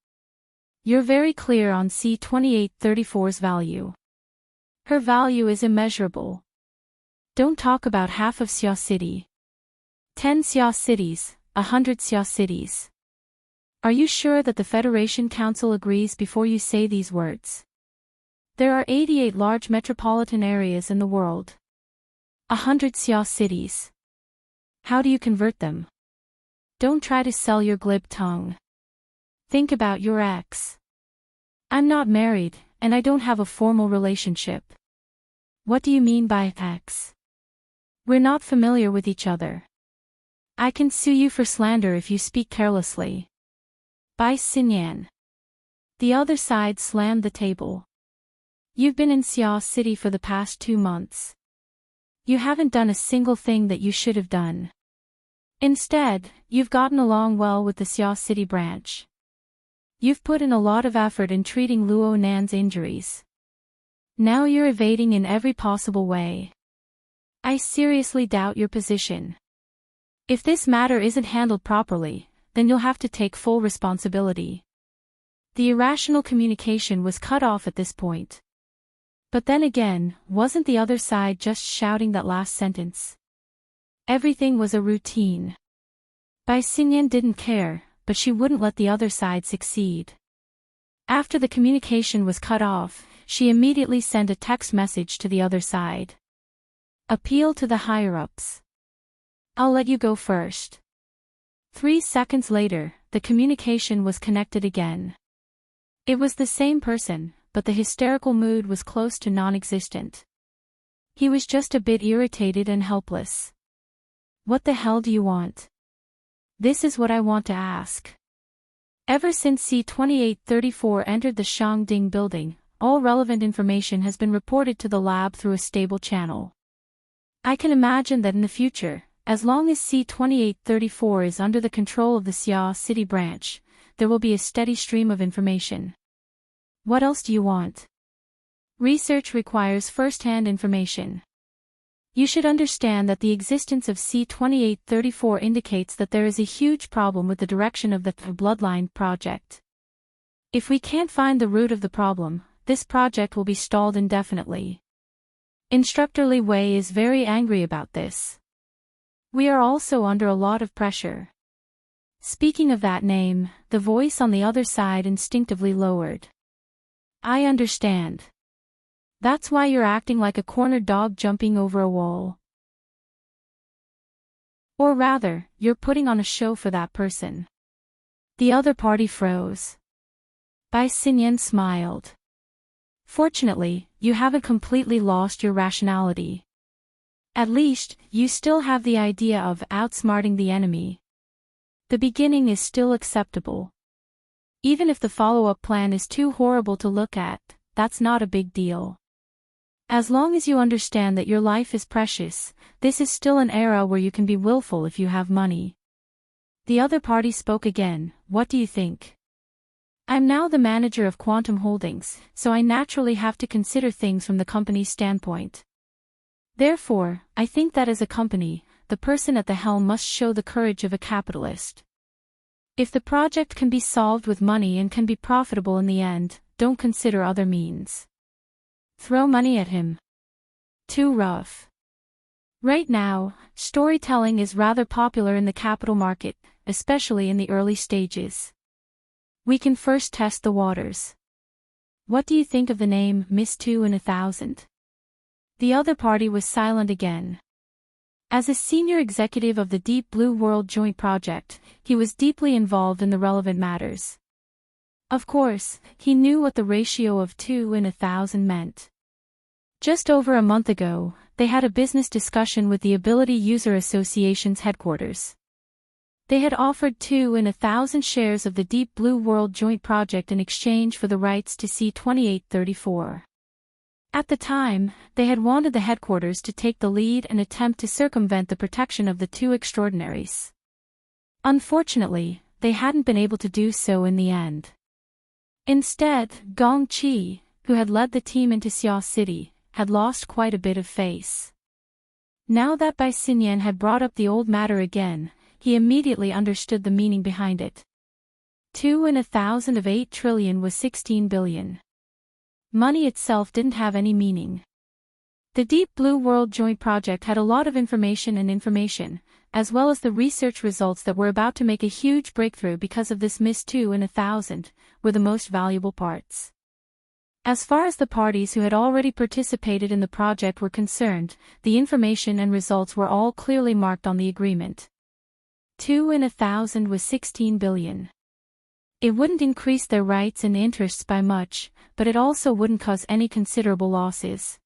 You're very clear on C2834's value. Her value is immeasurable. Don't talk about half of Xia City. 10 Xia Cities, 100 Xia Cities. Are you sure that the Federation Council agrees before you say these words? There are 88 large metropolitan areas in the world. 100 Xia cities. How do you convert them? Don't try to sell your glib tongue. Think about your ex. I'm not married, and I don't have a formal relationship. What do you mean by ex? We're not familiar with each other. I can sue you for slander if you speak carelessly. Bai Xinyan. The other side slammed the table. You've been in Xia City for the past 2 months. You haven't done a single thing that you should have done. Instead, you've gotten along well with the Xia City branch. You've put in a lot of effort in treating Luo Nan's injuries. Now you're evading in every possible way. I seriously doubt your position. If this matter isn't handled properly, then you'll have to take full responsibility. The irrational communication was cut off at this point. But then again, wasn't the other side just shouting that last sentence? Everything was a routine. Bai Xinyan didn't care, but she wouldn't let the other side succeed. After the communication was cut off, she immediately sent a text message to the other side. Appeal to the higher-ups. I'll let you go first. 3 seconds later, the communication was connected again. It was the same person, but the hysterical mood was close to non-existent. He was just a bit irritated and helpless. What the hell do you want? This is what I want to ask. Ever since C-2834 entered the Shangding building, all relevant information has been reported to the lab through a stable channel. I can imagine that in the future, as long as C-2834 is under the control of the Xia City branch, there will be a steady stream of information. What else do you want? Research requires first-hand information. You should understand that the existence of C-2834 indicates that there is a huge problem with the direction of the Bloodline project. If we can't find the root of the problem, this project will be stalled indefinitely. Instructor Li Wei is very angry about this. We are also under a lot of pressure. Speaking of that name, the voice on the other side instinctively lowered. I understand. That's why you're acting like a cornered dog jumping over a wall. Or rather, you're putting on a show for that person. The other party froze. Bai Xinyan smiled. Fortunately, you haven't completely lost your rationality. At least, you still have the idea of outsmarting the enemy. The beginning is still acceptable. Even if the follow-up plan is too horrible to look at, that's not a big deal. As long as you understand that your life is precious, this is still an era where you can be willful if you have money. The other party spoke again. What do you think? I'm now the manager of Quantum Holdings, so I naturally have to consider things from the company's standpoint. Therefore, I think that as a company, the person at the helm must show the courage of a capitalist. If the project can be solved with money and can be profitable in the end, don't consider other means. Throw money at him. Too rough. Right now, storytelling is rather popular in the capital market, especially in the early stages. We can first test the waters. What do you think of the name Miss 2 in 1000? The other party was silent again. As a senior executive of the Deep Blue World Joint Project, he was deeply involved in the relevant matters. Of course, he knew what the ratio of 2 in 1000 meant. Just over a month ago, they had a business discussion with the Ability User Association's headquarters. They had offered 2 in 1000 shares of the Deep Blue World Joint Project in exchange for the rights to C-2834. At the time, they had wanted the headquarters to take the lead and attempt to circumvent the protection of the two extraordinaries. Unfortunately, they hadn't been able to do so in the end. Instead, Gong Qi, who had led the team into Xia City, had lost quite a bit of face. Now that Bai Xinyan had brought up the old matter again, he immediately understood the meaning behind it. 2 in 1000 of 8 trillion was 16 billion. Money itself didn't have any meaning. The Deep Blue World Joint Project had a lot of information, as well as the research results that were about to make a huge breakthrough because of this Miss 2 in 1000, were the most valuable parts. As far as the parties who had already participated in the project were concerned, the information and results were all clearly marked on the agreement. 2 in 1000 was 16 billion. It wouldn't increase their rights and interests by much, but it also wouldn't cause any considerable losses.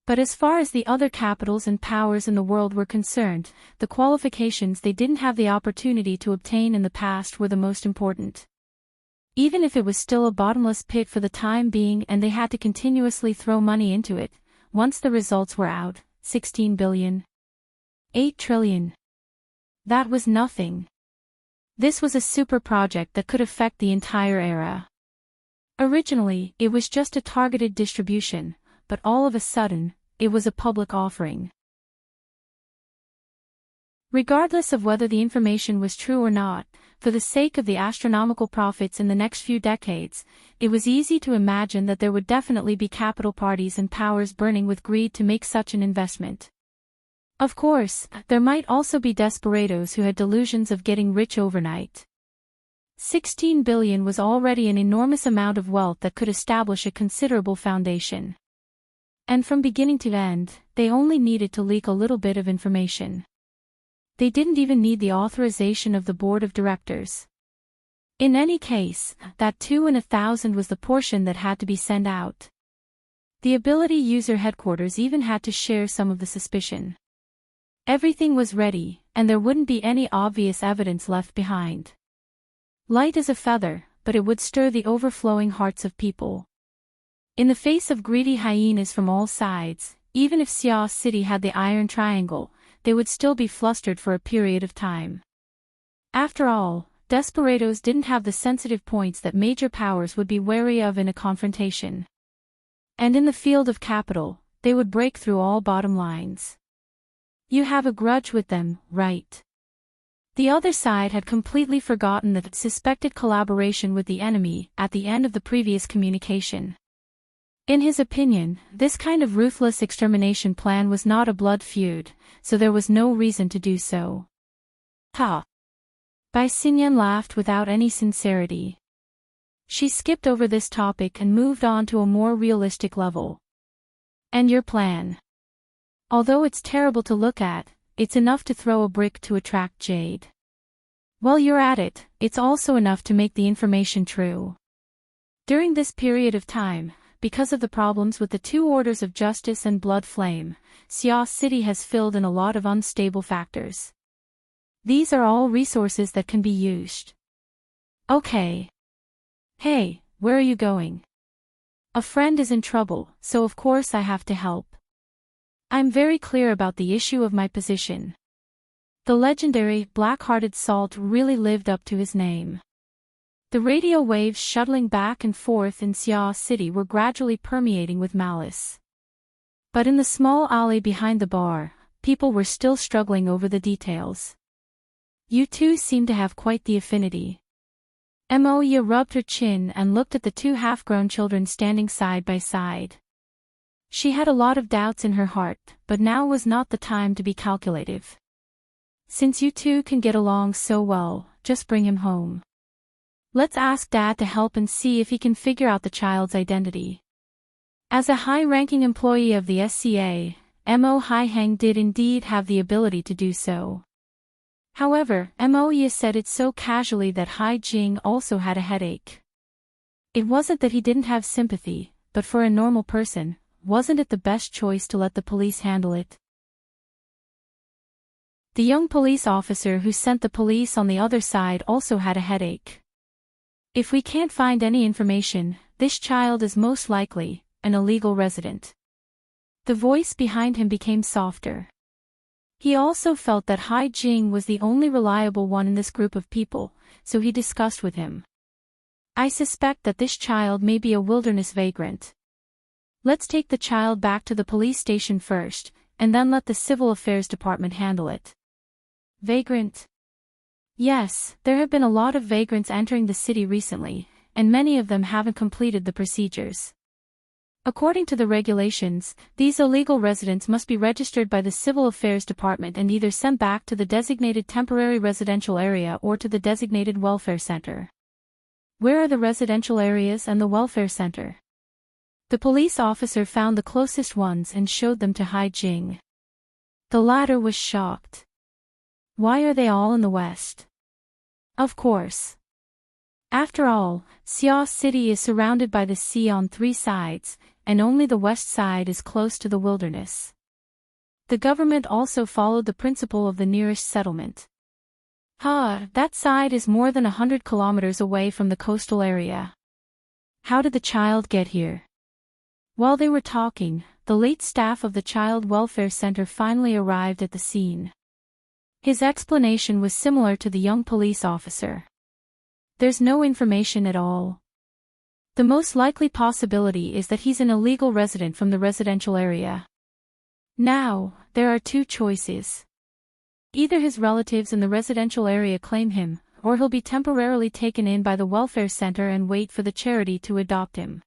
But as far as the other capitals and powers in the world were concerned, the qualifications they didn't have the opportunity to obtain in the past were the most important. Even if it was still a bottomless pit for the time being and they had to continuously throw money into it, once the results were out, 16 billion. 8 trillion. That was nothing. This was a super project that could affect the entire era. Originally, it was just a targeted distribution, but all of a sudden, it was a public offering. Regardless of whether the information was true or not, for the sake of the astronomical profits in the next few decades, it was easy to imagine that there would definitely be capital parties and powers burning with greed to make such an investment. Of course, there might also be desperados who had delusions of getting rich overnight. 16 billion was already an enormous amount of wealth that could establish a considerable foundation. And from beginning to end, they only needed to leak a little bit of information. They didn't even need the authorization of the board of directors. In any case, that 2 in 1,000 was the portion that had to be sent out. The Ability User Headquarters even had to share some of the suspicion. Everything was ready, and there wouldn't be any obvious evidence left behind. Light as a feather, but it would stir the overflowing hearts of people. In the face of greedy hyenas from all sides, even if Sia City had the Iron Triangle, they would still be flustered for a period of time. After all, desperados didn't have the sensitive points that major powers would be wary of in a confrontation. And in the field of capital, they would break through all bottom lines. You have a grudge with them, right? The other side had completely forgotten that suspected collaboration with the enemy at the end of the previous communication. In his opinion, this kind of ruthless extermination plan was not a blood feud, so there was no reason to do so. Ha! Bai Xinyan laughed without any sincerity. She skipped over this topic and moved on to a more realistic level. And your plan? Although it's terrible to look at, it's enough to throw a brick to attract jade. While you're at it, it's also enough to make the information true. During this period of time, because of the problems with the 2 orders of justice and blood flame, Sia City has filled in a lot of unstable factors. These are all resources that can be used. Okay. Hey, where are you going? A friend is in trouble, so of course I have to help. I'm very clear about the issue of my position. The legendary, black-hearted Salt really lived up to his name. The radio waves shuttling back and forth in Sia City were gradually permeating with malice. But in the small alley behind the bar, people were still struggling over the details. You two seem to have quite the affinity. Moya rubbed her chin and looked at the 2 half-grown children standing side by side. She had a lot of doubts in her heart, but now was not the time to be calculative. Since you two can get along so well, just bring him home. Let's ask Dad to help and see if he can figure out the child's identity. As a high-ranking employee of the SCA, Mo Haiheng did indeed have the ability to do so. However, Moya said it so casually that Hai Jing also had a headache. It wasn't that he didn't have sympathy, but for a normal person, wasn't it the best choice to let the police handle it? The young police officer who sent the police on the other side also had a headache. If we can't find any information, this child is most likely an illegal resident. The voice behind him became softer. He also felt that Hai Jing was the only reliable one in this group of people, so he discussed with him. I suspect that this child may be a wilderness vagrant. Let's take the child back to the police station first, and then let the Civil Affairs Department handle it. Vagrant? Yes, there have been a lot of vagrants entering the city recently, and many of them haven't completed the procedures. According to the regulations, these illegal residents must be registered by the Civil Affairs Department and either sent back to the designated temporary residential area or to the designated welfare center. Where are the residential areas and the welfare center? The police officer found the closest ones and showed them to Hai Jing. The latter was shocked. Why are they all in the west? Of course. After all, Xiao City is surrounded by the sea on 3 sides, and only the west side is close to the wilderness. The government also followed the principle of the nearest settlement. That side is more than 100 kilometers away from the coastal area. How did the child get here? While they were talking, the late staff of the Child Welfare Center finally arrived at the scene. His explanation was similar to the young police officer. There's no information at all. The most likely possibility is that he's an illegal resident from the residential area. Now, there are 2 choices. Either his relatives in the residential area claim him, or he'll be temporarily taken in by the welfare center and wait for the charity to adopt him.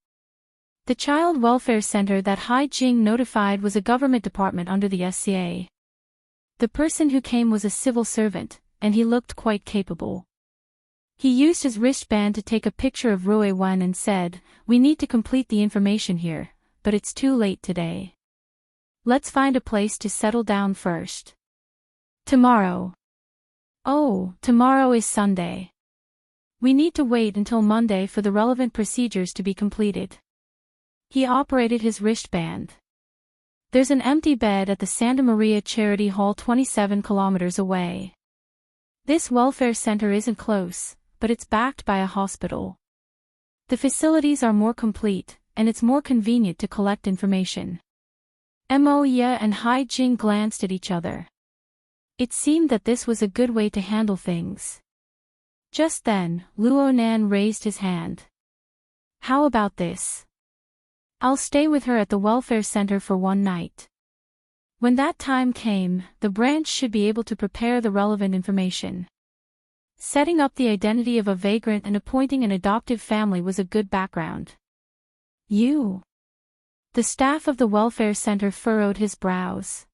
The Child Welfare Center that Hai Jing notified was a government department under the SCA. The person who came was a civil servant, and he looked quite capable. He used his wristband to take a picture of Rui Wen and said, "We need to complete the information here, but it's too late today. Let's find a place to settle down first. Tomorrow." "Oh, tomorrow is Sunday. We need to wait until Monday for the relevant procedures to be completed." He operated his wristband. There's an empty bed at the Santa Maria Charity Hall 27 kilometers away. This welfare center isn't close, but it's backed by a hospital. The facilities are more complete, and it's more convenient to collect information. Mo Ye and Hai Jing glanced at each other. It seemed that this was a good way to handle things. Just then, Luo Nan raised his hand. "How about this? I'll stay with her at the welfare center for 1 night. When that time came, the branch should be able to prepare the relevant information." Setting up the identity of a vagrant and appointing an adoptive family was a good background. "You?" The staff of the welfare center furrowed his brows.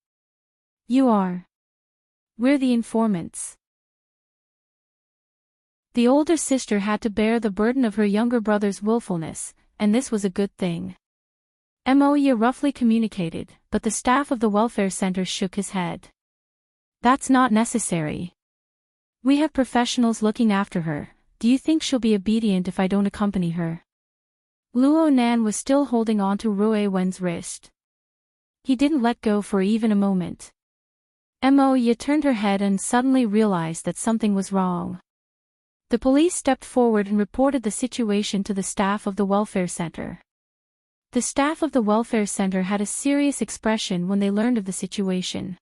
"You are. We're the informants." The older sister had to bear the burden of her younger brother's willfulness, and this was a good thing. Moya roughly communicated, but the staff of the welfare center shook his head. "That's not necessary. We have professionals looking after her. Do you think she'll be obedient if I don't accompany her?" Luo Nan was still holding on to Rui Wen's wrist. He didn't let go for even a moment. Moya turned her head and suddenly realized that something was wrong. The police stepped forward and reported the situation to the staff of the welfare center. The staff of the welfare center had a serious expression when they learned of the situation.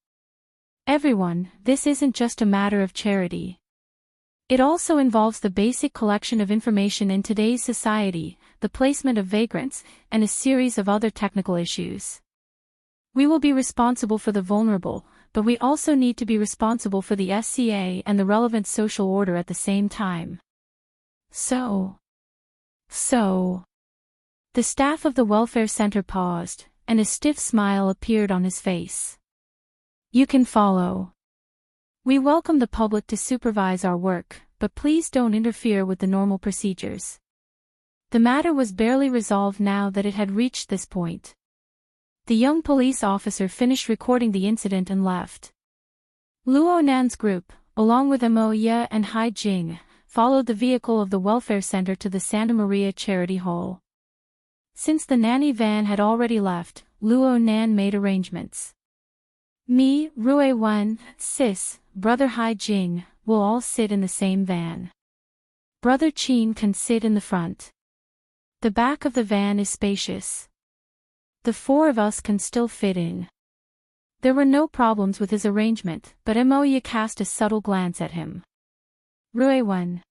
"Everyone, this isn't just a matter of charity. It also involves the basic collection of information in today's society, the placement of vagrants, and a series of other technical issues. We will be responsible for the vulnerable, but we also need to be responsible for the SCA and the relevant social order at the same time." So. The staff of the welfare center paused, and a stiff smile appeared on his face. "You can follow. We welcome the public to supervise our work, but please don't interfere with the normal procedures." The matter was barely resolved now that it had reached this point. The young police officer finished recording the incident and left. Luo Nan's group, along with Mo Ye and Hai Jing, followed the vehicle of the welfare center to the Santa Maria Charity Hall. Since the nanny van had already left, Luo Nan made arrangements. "Me, Rui Wen, Sis, Brother Hai Jing, will all sit in the same van. Brother Qin can sit in the front. The back of the van is spacious. The 4 of us can still fit in." There were no problems with his arrangement, but Moya cast a subtle glance at him. "Rui Wen.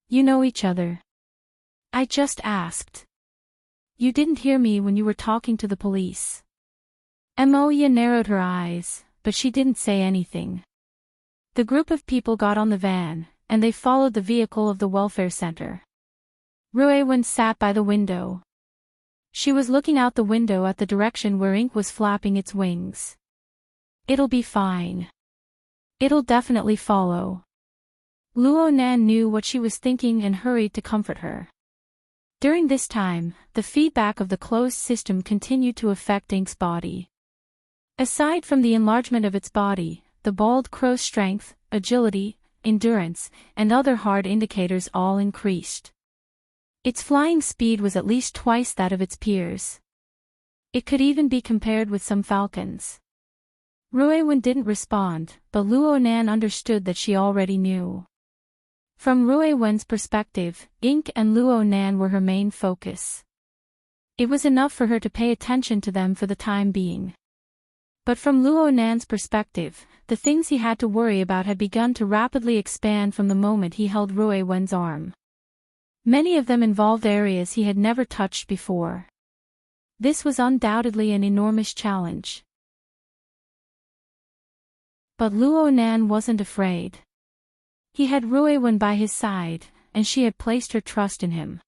You know each other?" "I just asked. You didn't hear me when you were talking to the police." Moya narrowed her eyes, but she didn't say anything. The group of people got on the van, and they followed the vehicle of the welfare center. Rui Wen sat by the window. She was looking out the window at the direction where ink was flapping its wings. "It'll be fine. It'll definitely follow." Luo Nan knew what she was thinking and hurried to comfort her. During this time, the feedback of the closed system continued to affect Ink's body. Aside from the enlargement of its body, the bald crow's strength, agility, endurance, and other hard indicators all increased. Its flying speed was at least twice that of its peers. It could even be compared with some falcons. Ruiwen didn't respond, but Luonan understood that she already knew. From Ruiwen's perspective, Ink and Luonan were her main focus. It was enough for her to pay attention to them for the time being. But from Luonan's perspective, the things he had to worry about had begun to rapidly expand from the moment he held Ruiwen's arm. Many of them involved areas he had never touched before. This was undoubtedly an enormous challenge. But Luonan wasn't afraid. He had Ruiwen by his side, and she had placed her trust in him.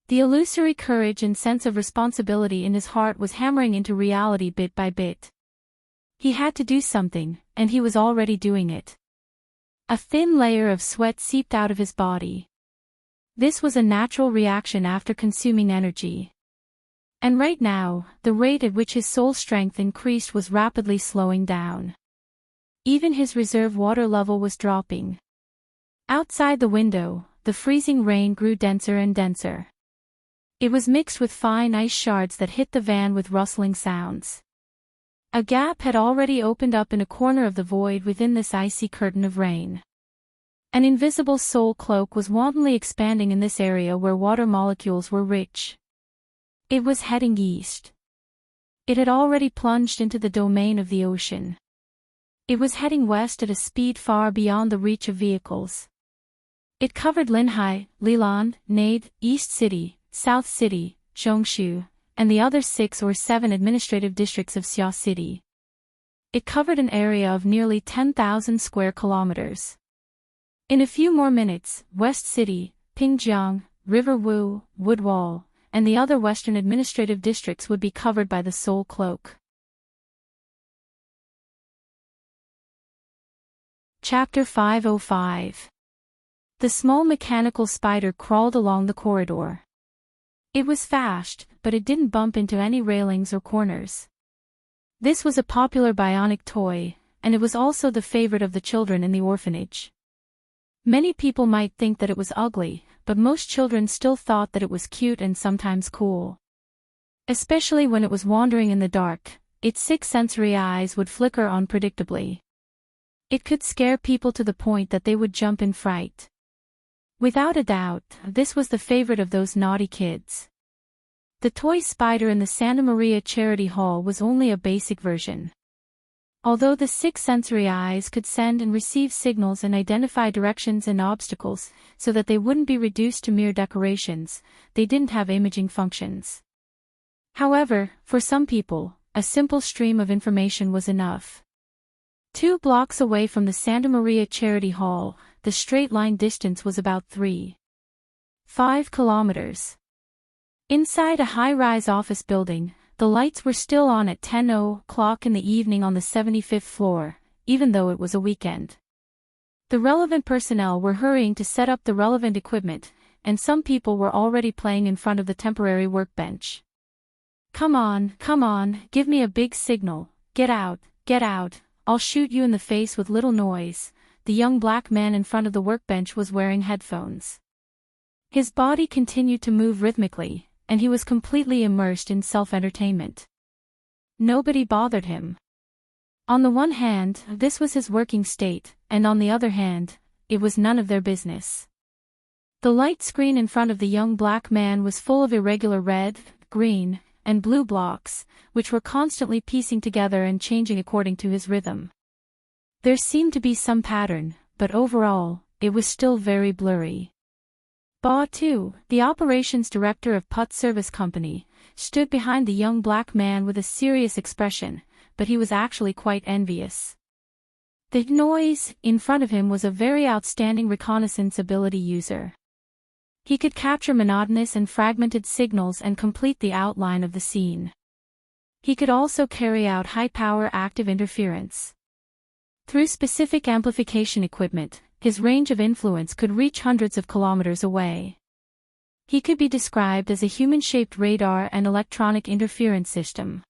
The illusory courage and sense of responsibility in his heart was hammering into reality bit by bit. He had to do something, and he was already doing it. A thin layer of sweat seeped out of his body. This was a natural reaction after consuming energy. And right now, the rate at which his soul strength increased was rapidly slowing down. Even his reserve water level was dropping. Outside the window, the freezing rain grew denser and denser. It was mixed with fine ice shards that hit the van with rustling sounds. A gap had already opened up in a corner of the void within this icy curtain of rain. An invisible soul cloak was wantonly expanding in this area where water molecules were rich. It was heading east. It had already plunged into the domain of the ocean. It was heading west at a speed far beyond the reach of vehicles. It covered Linhai, Lilan, Nade, East City, South City, Zhongshu, and the other 6 or 7 administrative districts of Xia City. It covered an area of nearly 10,000 square kilometers. In a few more minutes, West City, Pingjiang, River Wu, Woodwall, and the other western administrative districts would be covered by the Soul Cloak. Chapter 505. The small mechanical spider crawled along the corridor. It was fast, but it didn't bump into any railings or corners. This was a popular bionic toy, and it was also the favorite of the children in the orphanage. Many people might think that it was ugly, but most children still thought that it was cute and sometimes cool. Especially when it was wandering in the dark, its 6 sensory eyes would flicker unpredictably. It could scare people to the point that they would jump in fright. Without a doubt, this was the favorite of those naughty kids. The toy spider in the Santa Maria Charity Hall was only a basic version. Although the 6 sensory eyes could send and receive signals and identify directions and obstacles, so that they wouldn't be reduced to mere decorations, they didn't have imaging functions. However, for some people, a simple stream of information was enough. 2 blocks away from the Santa Maria Charity Hall, the straight-line distance was about 3.5 kilometers. Inside a high-rise office building, the lights were still on at 10 o'clock in the evening on the 75th floor, even though it was a weekend. The relevant personnel were hurrying to set up the relevant equipment, and some people were already playing in front of the temporary workbench. Come on, give me a big signal, get out, I'll shoot you in the face with little noise. The young black man in front of the workbench was wearing headphones. His body continued to move rhythmically, and he was completely immersed in self-entertainment. Nobody bothered him. On the one hand, this was his working state, and on the other hand, it was none of their business. The light screen in front of the young black man was full of irregular red, green, and blue blocks, which were constantly piecing together and changing according to his rhythm. There seemed to be some pattern, but overall, it was still very blurry. Ba Tu, the operations director of Putt Service Company, stood behind the young black man with a serious expression, but he was actually quite envious. The noise in front of him was a very outstanding reconnaissance ability user. He could capture monotonous and fragmented signals and complete the outline of the scene. He could also carry out high-power active interference. Through specific amplification equipment, his range of influence could reach hundreds of kilometers away. He could be described as a human-shaped radar and electronic interference system.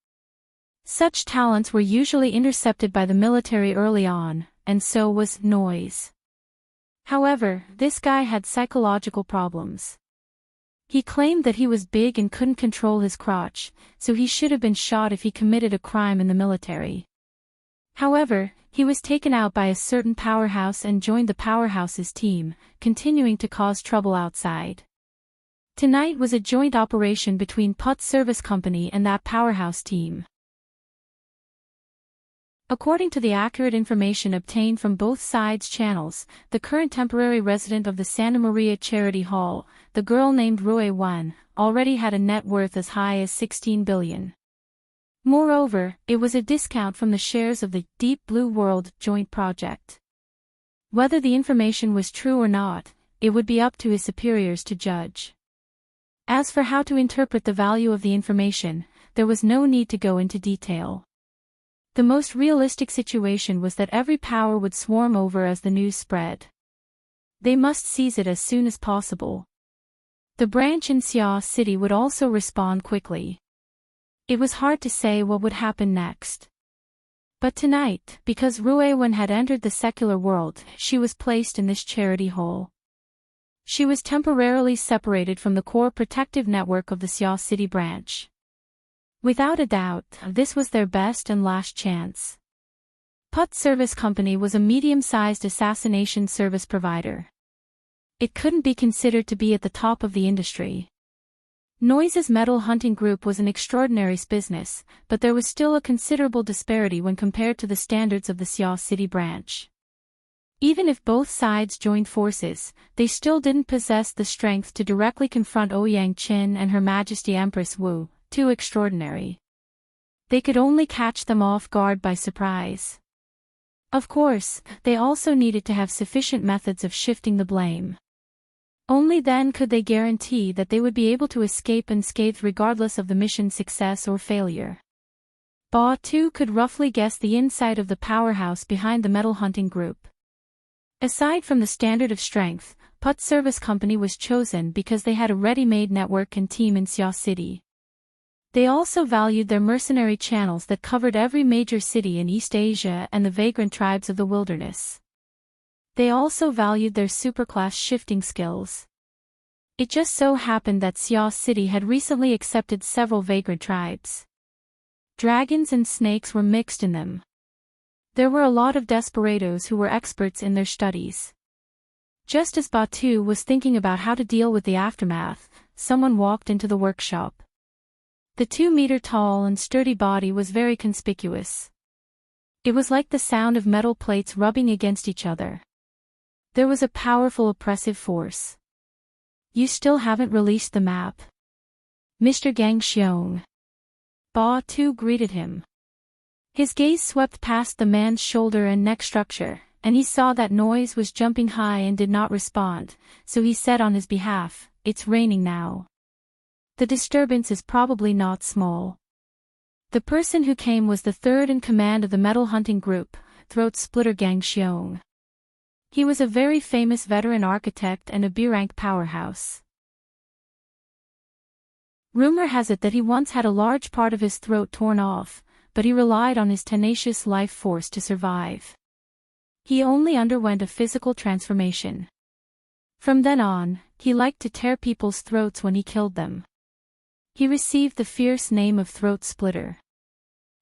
Such talents were usually intercepted by the military early on, and so was noise. However, this guy had psychological problems. He claimed that he was big and couldn't control his crotch, so he should have been shot if he committed a crime in the military. However, he was taken out by a certain powerhouse and joined the powerhouse's team, continuing to cause trouble outside. Tonight was a joint operation between Putt Service Company and that powerhouse team. According to the accurate information obtained from both sides' channels, the current temporary resident of the Santa Maria Charity Hall, the girl named Rue Wan, already had a net worth as high as 16 billion. Moreover, it was a discount from the shares of the Deep Blue World joint project. Whether the information was true or not, it would be up to his superiors to judge. As for how to interpret the value of the information, there was no need to go into detail. The most realistic situation was that every power would swarm over as the news spread. They must seize it as soon as possible. The branch in Sia City would also respond quickly. It was hard to say what would happen next. But tonight, because Rue Wan had entered the secular world, she was placed in this charity hall. She was temporarily separated from the core protective network of the Sia City branch. Without a doubt, this was their best and last chance. Putt Service Company was a medium-sized assassination service provider. It couldn't be considered to be at the top of the industry. Noise's metal hunting group was an extraordinary business, but there was still a considerable disparity when compared to the standards of the Sia City branch. Even if both sides joined forces, they still didn't possess the strength to directly confront Ouyang Qin and Her Majesty Empress Wu, too extraordinary. They could only catch them off guard by surprise. Of course, they also needed to have sufficient methods of shifting the blame. Only then could they guarantee that they would be able to escape unscathed regardless of the mission's success or failure. Ba too could roughly guess the insight of the powerhouse behind the metal hunting group. Aside from the standard of strength, Putt Service Company was chosen because they had a ready-made network and team in Sia City. They also valued their mercenary channels that covered every major city in East Asia and the vagrant tribes of the wilderness. They also valued their superclass shifting skills. It just so happened that Sia City had recently accepted several vagrant tribes. Dragons and snakes were mixed in them. There were a lot of desperados who were experts in their studies. Just as Batu was thinking about how to deal with the aftermath, someone walked into the workshop. The 2-meter-tall and sturdy body was very conspicuous. It was like the sound of metal plates rubbing against each other. There was a powerful oppressive force. You still haven't released the map, Mr. Gang Xiong. Ba Tu greeted him. His gaze swept past the man's shoulder and neck structure, and he saw that Noise was jumping high and did not respond, so he said on his behalf, "It's raining now. The disturbance is probably not small." The person who came was the third in command of the metal hunting group, Throat Splitter Gang Xiong. He was a very famous veteran architect and a B-rank powerhouse. Rumor has it that he once had a large part of his throat torn off, but he relied on his tenacious life force to survive. He only underwent a physical transformation. From then on, he liked to tear people's throats when he killed them. He received the fierce name of Throat Splitter.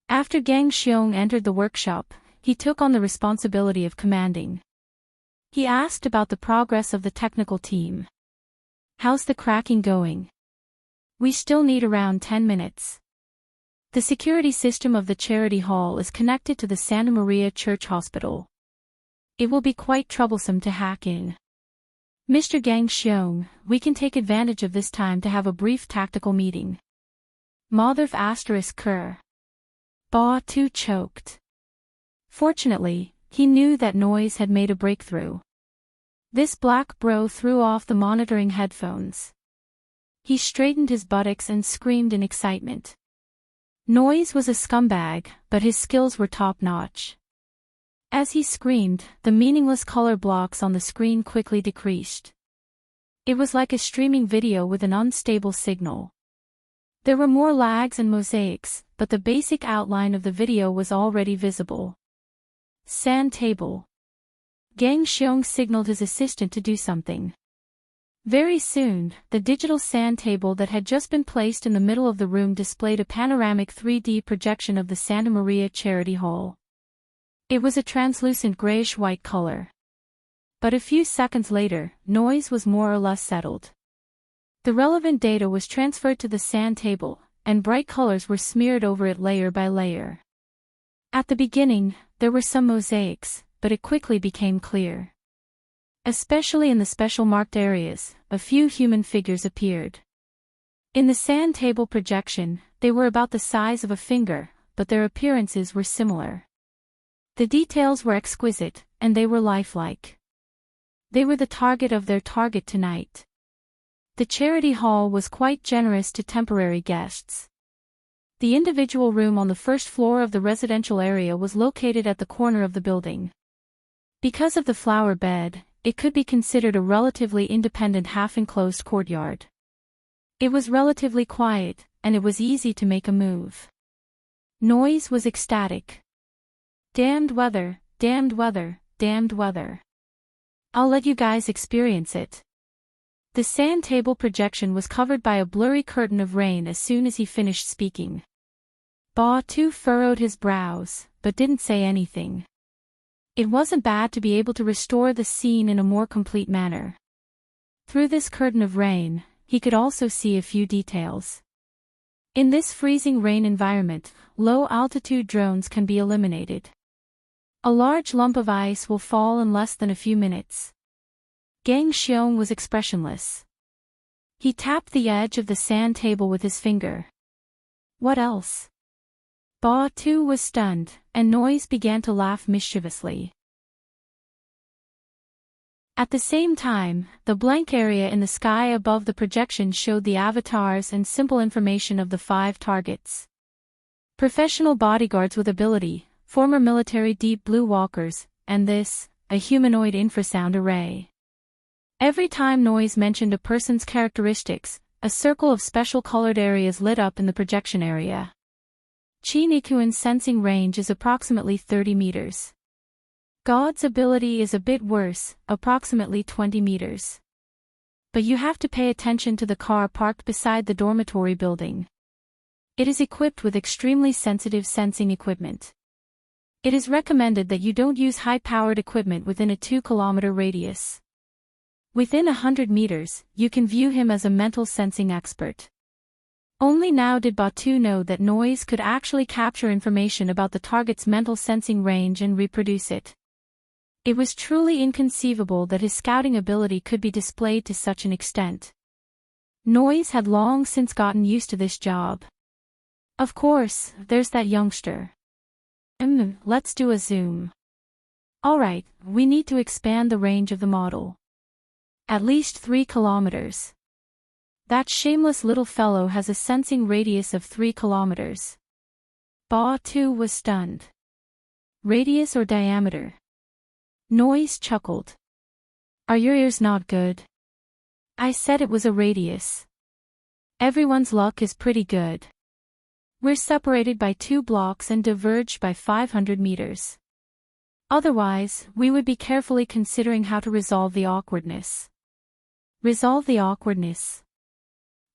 After Gang Xiong entered the workshop, he took on the responsibility of commanding. He asked about the progress of the technical team. "How's the cracking going?" "We still need around 10 minutes. The security system of the charity hall is connected to the Santa Maria Church Hospital. It will be quite troublesome to hack in. Mr. Gang Xiong, we can take advantage of this time to have a brief tactical meeting." Motherf ****. Ba Tu choked. Fortunately, he knew that Noise had made a breakthrough. This black bro threw off the monitoring headphones. He straightened his buttocks and screamed in excitement. Noise was a scumbag, but his skills were top-notch. As he screamed, the meaningless color blocks on the screen quickly decreased. It was like a streaming video with an unstable signal. There were more lags and mosaics, but the basic outline of the video was already visible. Sand table. Gang Xiong signaled his assistant to do something. Very soon, the digital sand table that had just been placed in the middle of the room displayed a panoramic 3D projection of the Santa Maria Charity Hall. It was a translucent grayish-white color. But a few seconds later, noise was more or less settled. The relevant data was transferred to the sand table, and bright colors were smeared over it layer by layer. At the beginning, there were some mosaics, but it quickly became clear. Especially in the special marked areas, a few human figures appeared. In the sand table projection, they were about the size of a finger, but their appearances were similar. The details were exquisite, and they were lifelike. They were the target of their target tonight. The charity hall was quite generous to temporary guests. The individual room on the first floor of the residential area was located at the corner of the building. Because of the flower bed, it could be considered a relatively independent half-enclosed courtyard. It was relatively quiet, and it was easy to make a move. Noise was ecstatic. Damned weather, damned weather, damned weather. I'll let you guys experience it. The sand table projection was covered by a blurry curtain of rain as soon as he finished speaking. Ba Tu furrowed his brows, but didn't say anything. It wasn't bad to be able to restore the scene in a more complete manner. Through this curtain of rain, he could also see a few details. In this freezing rain environment, low-altitude drones can be eliminated. A large lump of ice will fall in less than a few minutes. Gang Xiong was expressionless. He tapped the edge of the sand table with his finger. What else? Ba Tu was stunned, and Noise began to laugh mischievously. At the same time, the blank area in the sky above the projection showed the avatars and simple information of the 5 targets. Professional bodyguards with ability, former military deep blue walkers, and this, a humanoid infrasound array. Every time Noise mentioned a person's characteristics, a circle of special colored areas lit up in the projection area. Chi Nikuan's sensing range is approximately 30 meters. God's ability is a bit worse, approximately 20 meters. But you have to pay attention to the car parked beside the dormitory building. It is equipped with extremely sensitive sensing equipment. It is recommended that you don't use high-powered equipment within a 2-kilometer radius. Within 100 meters, you can view him as a mental sensing expert. Only now did Ba Tu know that Noise could actually capture information about the target's mental sensing range and reproduce it. It was truly inconceivable that his scouting ability could be displayed to such an extent. Noise had long since gotten used to this job. Of course, there's that youngster. Let's do a zoom. Alright, we need to expand the range of the model. At least 3 kilometers. That shameless little fellow has a sensing radius of 3 kilometers. Ba Tu was stunned. Radius or diameter? Noise chuckled. Are your ears not good? I said it was a radius. Everyone's luck is pretty good. We're separated by 2 blocks and diverged by 500 meters. Otherwise, we would be carefully considering how to resolve the awkwardness. Resolve the awkwardness.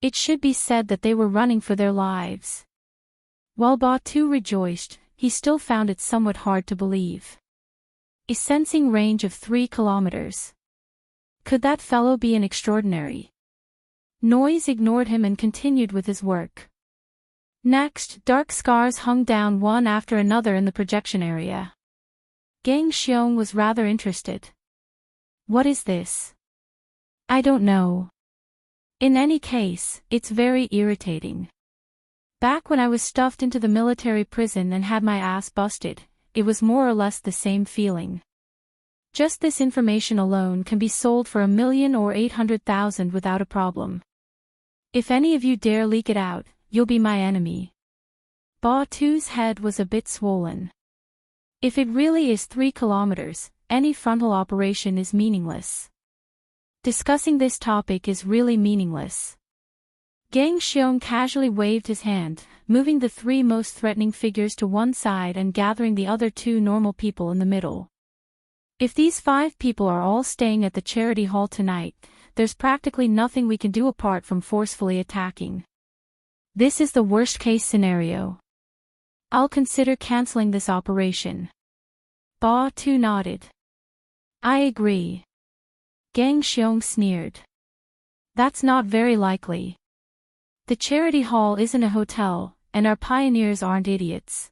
It should be said that they were running for their lives. While Ba Tu rejoiced, he still found it somewhat hard to believe. A sensing range of 3 kilometers. Could that fellow be an extraordinary? Noise ignored him and continued with his work. Next, dark scars hung down one after another in the projection area. Gang Xiong was rather interested. What is this? I don't know. In any case, it's very irritating. Back when I was stuffed into the military prison and had my ass busted, it was more or less the same feeling. Just this information alone can be sold for $1 million or 800,000 without a problem. If any of you dare leak it out, you'll be my enemy. Ba Tu's head was a bit swollen. If it really is 3 kilometers, any frontal operation is meaningless. Discussing this topic is really meaningless. Gang Xiong casually waved his hand, moving the 3 most threatening figures to one side and gathering the other 2 normal people in the middle. If these 5 people are all staying at the charity hall tonight, there's practically nothing we can do apart from forcefully attacking. This is the worst-case scenario. I'll consider canceling this operation. Ba Tu nodded. I agree. Gang Xiong sneered. That's not very likely. The charity hall isn't a hotel, and our pioneers aren't idiots.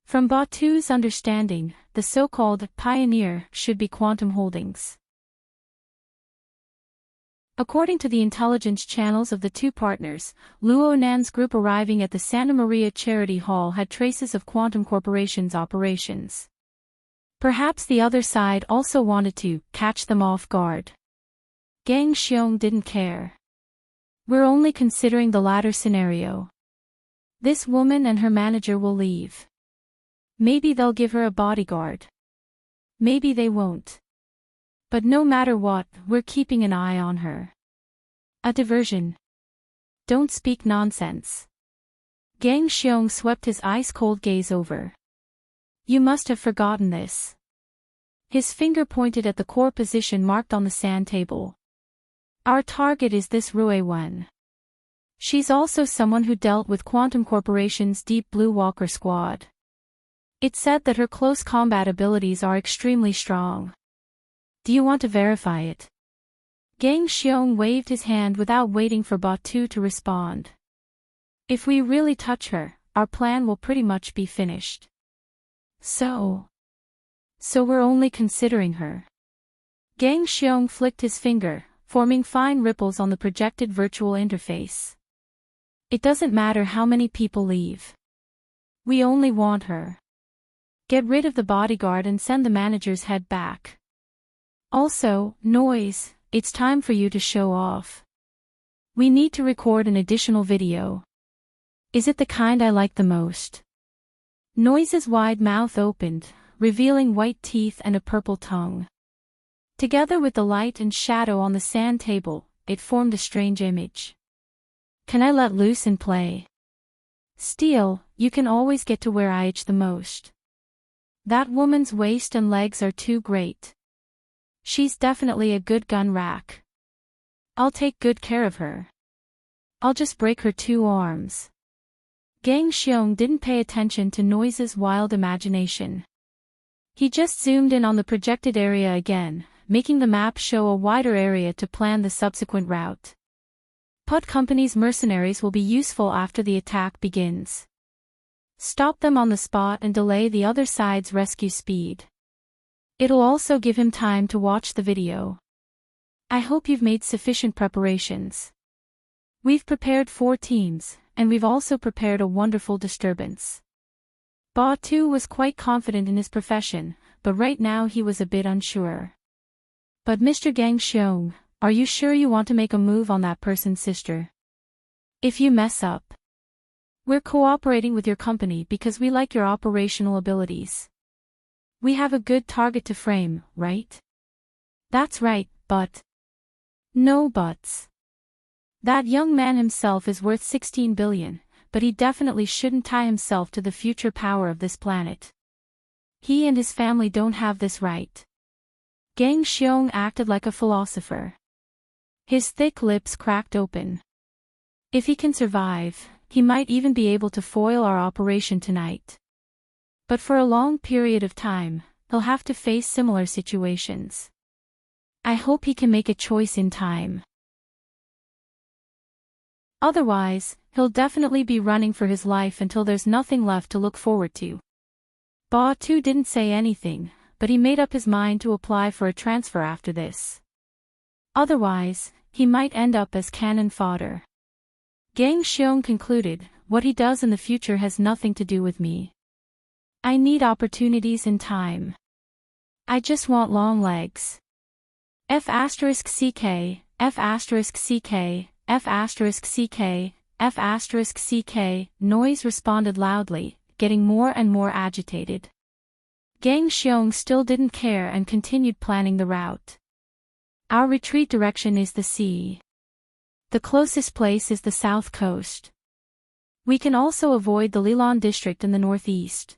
From Ba Tu's understanding, the so-called pioneer should be Quantum Holdings. According to the intelligence channels of the 2 partners, Luo Nan's group arriving at the Santa Maria Charity Hall had traces of Quantum Corporation's operations. Perhaps the other side also wanted to catch them off guard. Gang Xiong didn't care. We're only considering the latter scenario. This woman and her manager will leave. Maybe they'll give her a bodyguard. Maybe they won't. But no matter what, we're keeping an eye on her. A diversion. Don't speak nonsense. Gang Xiong swept his ice-cold gaze over. You must have forgotten this. His finger pointed at the core position marked on the sand table. Our target is this Rue Wen. She's also someone who dealt with Quantum Corporation's Deep Blue Walker Squad. It said that her close combat abilities are extremely strong. Do you want to verify it? Gang Xiong waved his hand without waiting for Ba Tu to respond. If we really touch her, our plan will pretty much be finished. So we're only considering her. Gang Xiong flicked his finger, forming fine ripples on the projected virtual interface. It doesn't matter how many people leave. We only want her. Get rid of the bodyguard and send the manager's head back. Also, Noise, it's time for you to show off. We need to record an additional video. Is it the kind I like the most? Noise's wide mouth opened, revealing white teeth and a purple tongue. Together with the light and shadow on the sand table, it formed a strange image. Can I let loose and play? Steel, you can always get to where I itch the most. That woman's waist and legs are too great. She's definitely a good gun rack. I'll take good care of her. I'll just break her 2 arms. Gang Xiong didn't pay attention to Noise's wild imagination. He just zoomed in on the projected area again, making the map show a wider area to plan the subsequent route. Put Company's mercenaries will be useful after the attack begins. Stop them on the spot and delay the other side's rescue speed. It'll also give him time to watch the video. I hope you've made sufficient preparations. We've prepared 4 teams, and we've also prepared a wonderful disturbance. Ba Tu was quite confident in his profession, but right now he was a bit unsure. But Mr. Gang Xiong, are you sure you want to make a move on that person's sister? If you mess up, we're cooperating with your company because we like your operational abilities. We have a good target to frame, right? That's right, but... No buts. That young man himself is worth 16 billion, but he definitely shouldn't tie himself to the future power of this planet. He and his family don't have this right. Gang Xiong acted like a philosopher. His thick lips cracked open. If he can survive, he might even be able to foil our operation tonight. But for a long period of time, he'll have to face similar situations. I hope he can make a choice in time. Otherwise, he'll definitely be running for his life until there's nothing left to look forward to. Ba Tu didn't say anything, but he made up his mind to apply for a transfer after this. Otherwise, he might end up as cannon fodder. Gang Xiong concluded, what he does in the future has nothing to do with me. I need opportunities in time. I just want long legs. F*CK, F*CK, F*CK, F*CK, Noise responded loudly, getting more and more agitated. Gang Xiong still didn't care and continued planning the route. Our retreat direction is the sea. The closest place is the south coast. We can also avoid the Lilan district in the northeast.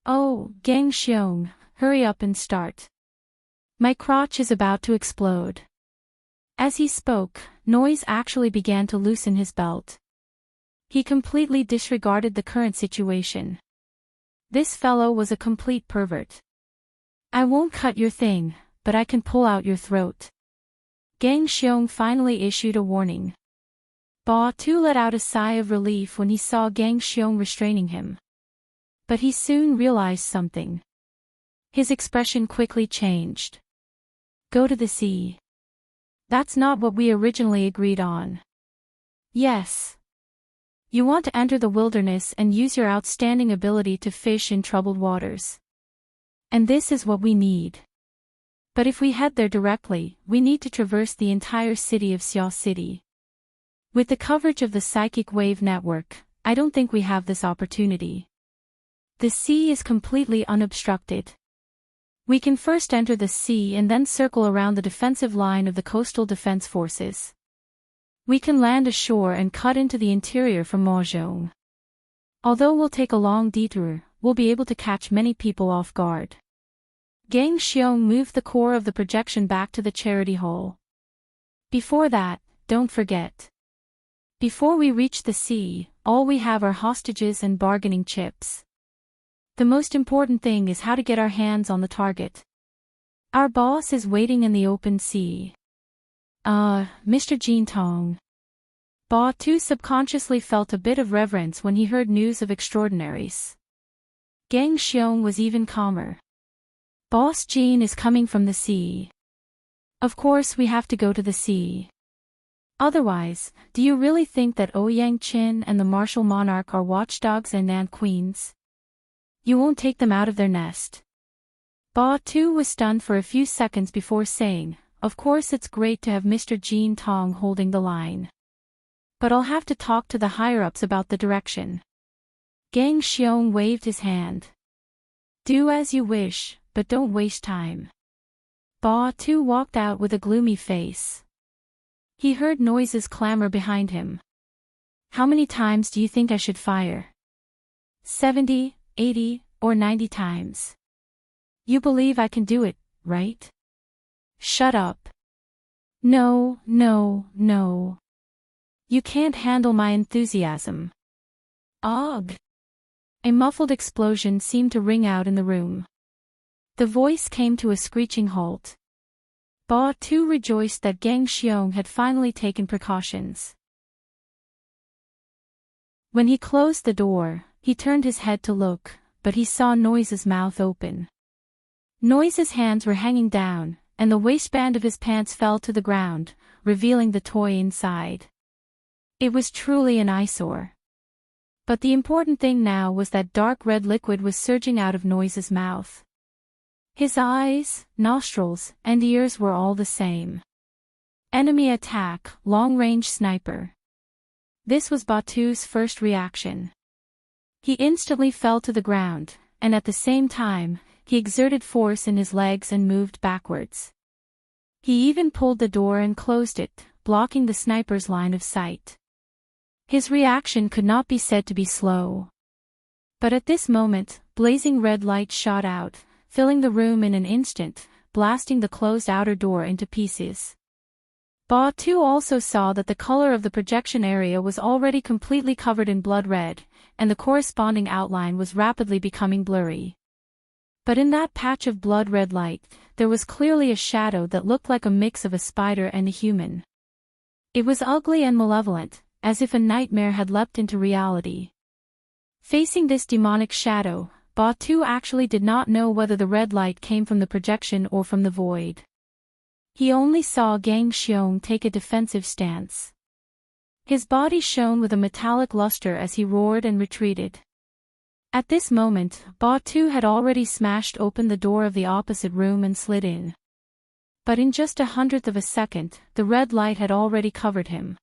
Oh, Gang Xiong, hurry up and start. My crotch is about to explode. As he spoke, Noise actually began to loosen his belt. He completely disregarded the current situation. This fellow was a complete pervert. I won't cut your thing, but I can pull out your throat. Gang Xiong finally issued a warning. Ba Tu let out a sigh of relief when he saw Gang Xiong restraining him. But he soon realized something. His expression quickly changed. Go to the sea. That's not what we originally agreed on. Yes. You want to enter the wilderness and use your outstanding ability to fish in troubled waters. And this is what we need. But if we head there directly, we need to traverse the entire city of Xia City. With the coverage of the psychic wave network, I don't think we have this opportunity. The sea is completely unobstructed. We can first enter the sea and then circle around the defensive line of the coastal defense forces. We can land ashore and cut into the interior from Mahjong. Although we'll take a long detour, we'll be able to catch many people off guard. Gang Xiong moved the core of the projection back to the charity hole. Before that, don't forget. Before we reach the sea, all we have are hostages and bargaining chips. The most important thing is how to get our hands on the target. Our boss is waiting in the open sea. Mr. Jin Tong. Ba Tu subconsciously felt a bit of reverence when he heard news of extraordinaries. Gang Xiong was even calmer. Boss Jin is coming from the sea. Of course we have to go to the sea. Otherwise, do you really think that Ouyang Qin and the martial monarch are watchdogs and Nan queens? You won't take them out of their nest. Ba Tu was stunned for a few seconds before saying, of course it's great to have Mr. Jin Tong holding the line. But I'll have to talk to the higher-ups about the direction. Gang Xiong waved his hand. Do as you wish, but don't waste time. Ba Tu walked out with a gloomy face. He heard noises clamor behind him. How many times do you think I should fire? 70, 80, or 90 times. You believe I can do it, right? Shut up. No. You can't handle my enthusiasm. Ugh. A muffled explosion seemed to ring out in the room. The voice came to a screeching halt. Ba Tu rejoiced that Gang Xiong had finally taken precautions. When he closed the door, he turned his head to look, but he saw Noise's mouth open. Noise's hands were hanging down, and the waistband of his pants fell to the ground, revealing the toy inside. It was truly an eyesore. But the important thing now was that dark red liquid was surging out of Noise's mouth. His eyes, nostrils, and ears were all the same. Enemy attack, long-range sniper. This was Ba Tu's first reaction. He instantly fell to the ground, and at the same time, he exerted force in his legs and moved backwards. He even pulled the door and closed it, blocking the sniper's line of sight. His reaction could not be said to be slow. But at this moment, blazing red light shot out, filling the room in an instant, blasting the closed outer door into pieces. Ba Tu also saw that the color of the projection area was already completely covered in blood red, and the corresponding outline was rapidly becoming blurry. But in that patch of blood red light, there was clearly a shadow that looked like a mix of a spider and a human. It was ugly and malevolent, as if a nightmare had leapt into reality. Facing this demonic shadow, Ba Tu actually did not know whether the red light came from the projection or from the void. He only saw Gang Xiong take a defensive stance. His body shone with a metallic luster as he roared and retreated. At this moment, Ba Tu had already smashed open the door of the opposite room and slid in. But in just 1/100th of a second, the red light had already covered him.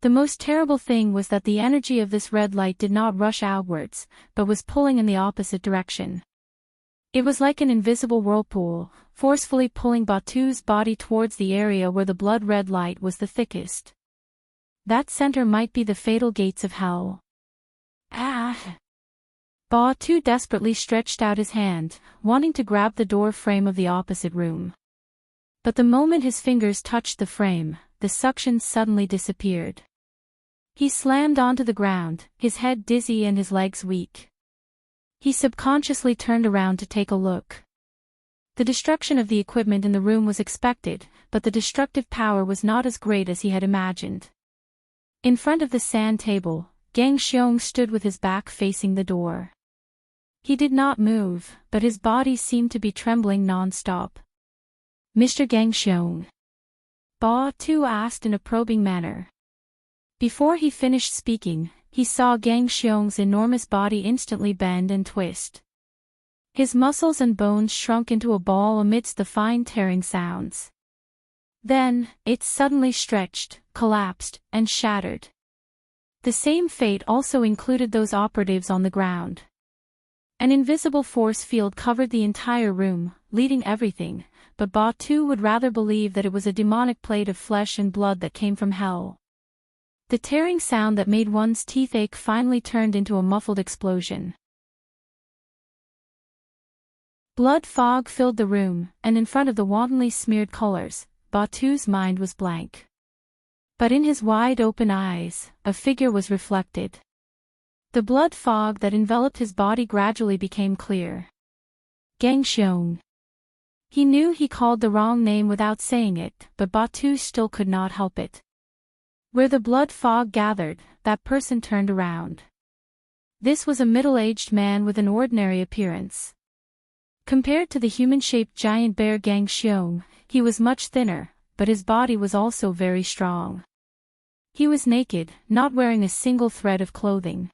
The most terrible thing was that the energy of this red light did not rush outwards, but was pulling in the opposite direction. It was like an invisible whirlpool, forcefully pulling Ba Tu's body towards the area where the blood red light was the thickest. That center might be the fatal gates of hell. Ah! Ba Tu desperately stretched out his hand, wanting to grab the door frame of the opposite room. But the moment his fingers touched the frame, the suction suddenly disappeared. He slammed onto the ground, his head dizzy and his legs weak. He subconsciously turned around to take a look. The destruction of the equipment in the room was expected, but the destructive power was not as great as he had imagined. In front of the sand table, Gang Xiong stood with his back facing the door. He did not move, but his body seemed to be trembling non-stop. "Mr. Gang Xiong?" Ba Tu asked in a probing manner. Before he finished speaking, he saw Gang Xiong's enormous body instantly bend and twist. His muscles and bones shrunk into a ball amidst the fine tearing sounds. Then, it suddenly stretched, collapsed, and shattered. The same fate also included those operatives on the ground. An invisible force field covered the entire room, leading everything, but Ba Tu would rather believe that it was a demonic plate of flesh and blood that came from hell. The tearing sound that made one's teeth ache finally turned into a muffled explosion. Blood fog filled the room, and in front of the wantonly smeared colors, Ba Tu's mind was blank. But in his wide-open eyes, a figure was reflected. The blood fog that enveloped his body gradually became clear. Gang Xiong. He knew he called the wrong name without saying it, but Ba Tu still could not help it. Where the blood fog gathered, that person turned around. This was a middle-aged man with an ordinary appearance. Compared to the human-shaped giant bear Gang Xiong, he was much thinner, but his body was also very strong. He was naked, not wearing a single thread of clothing.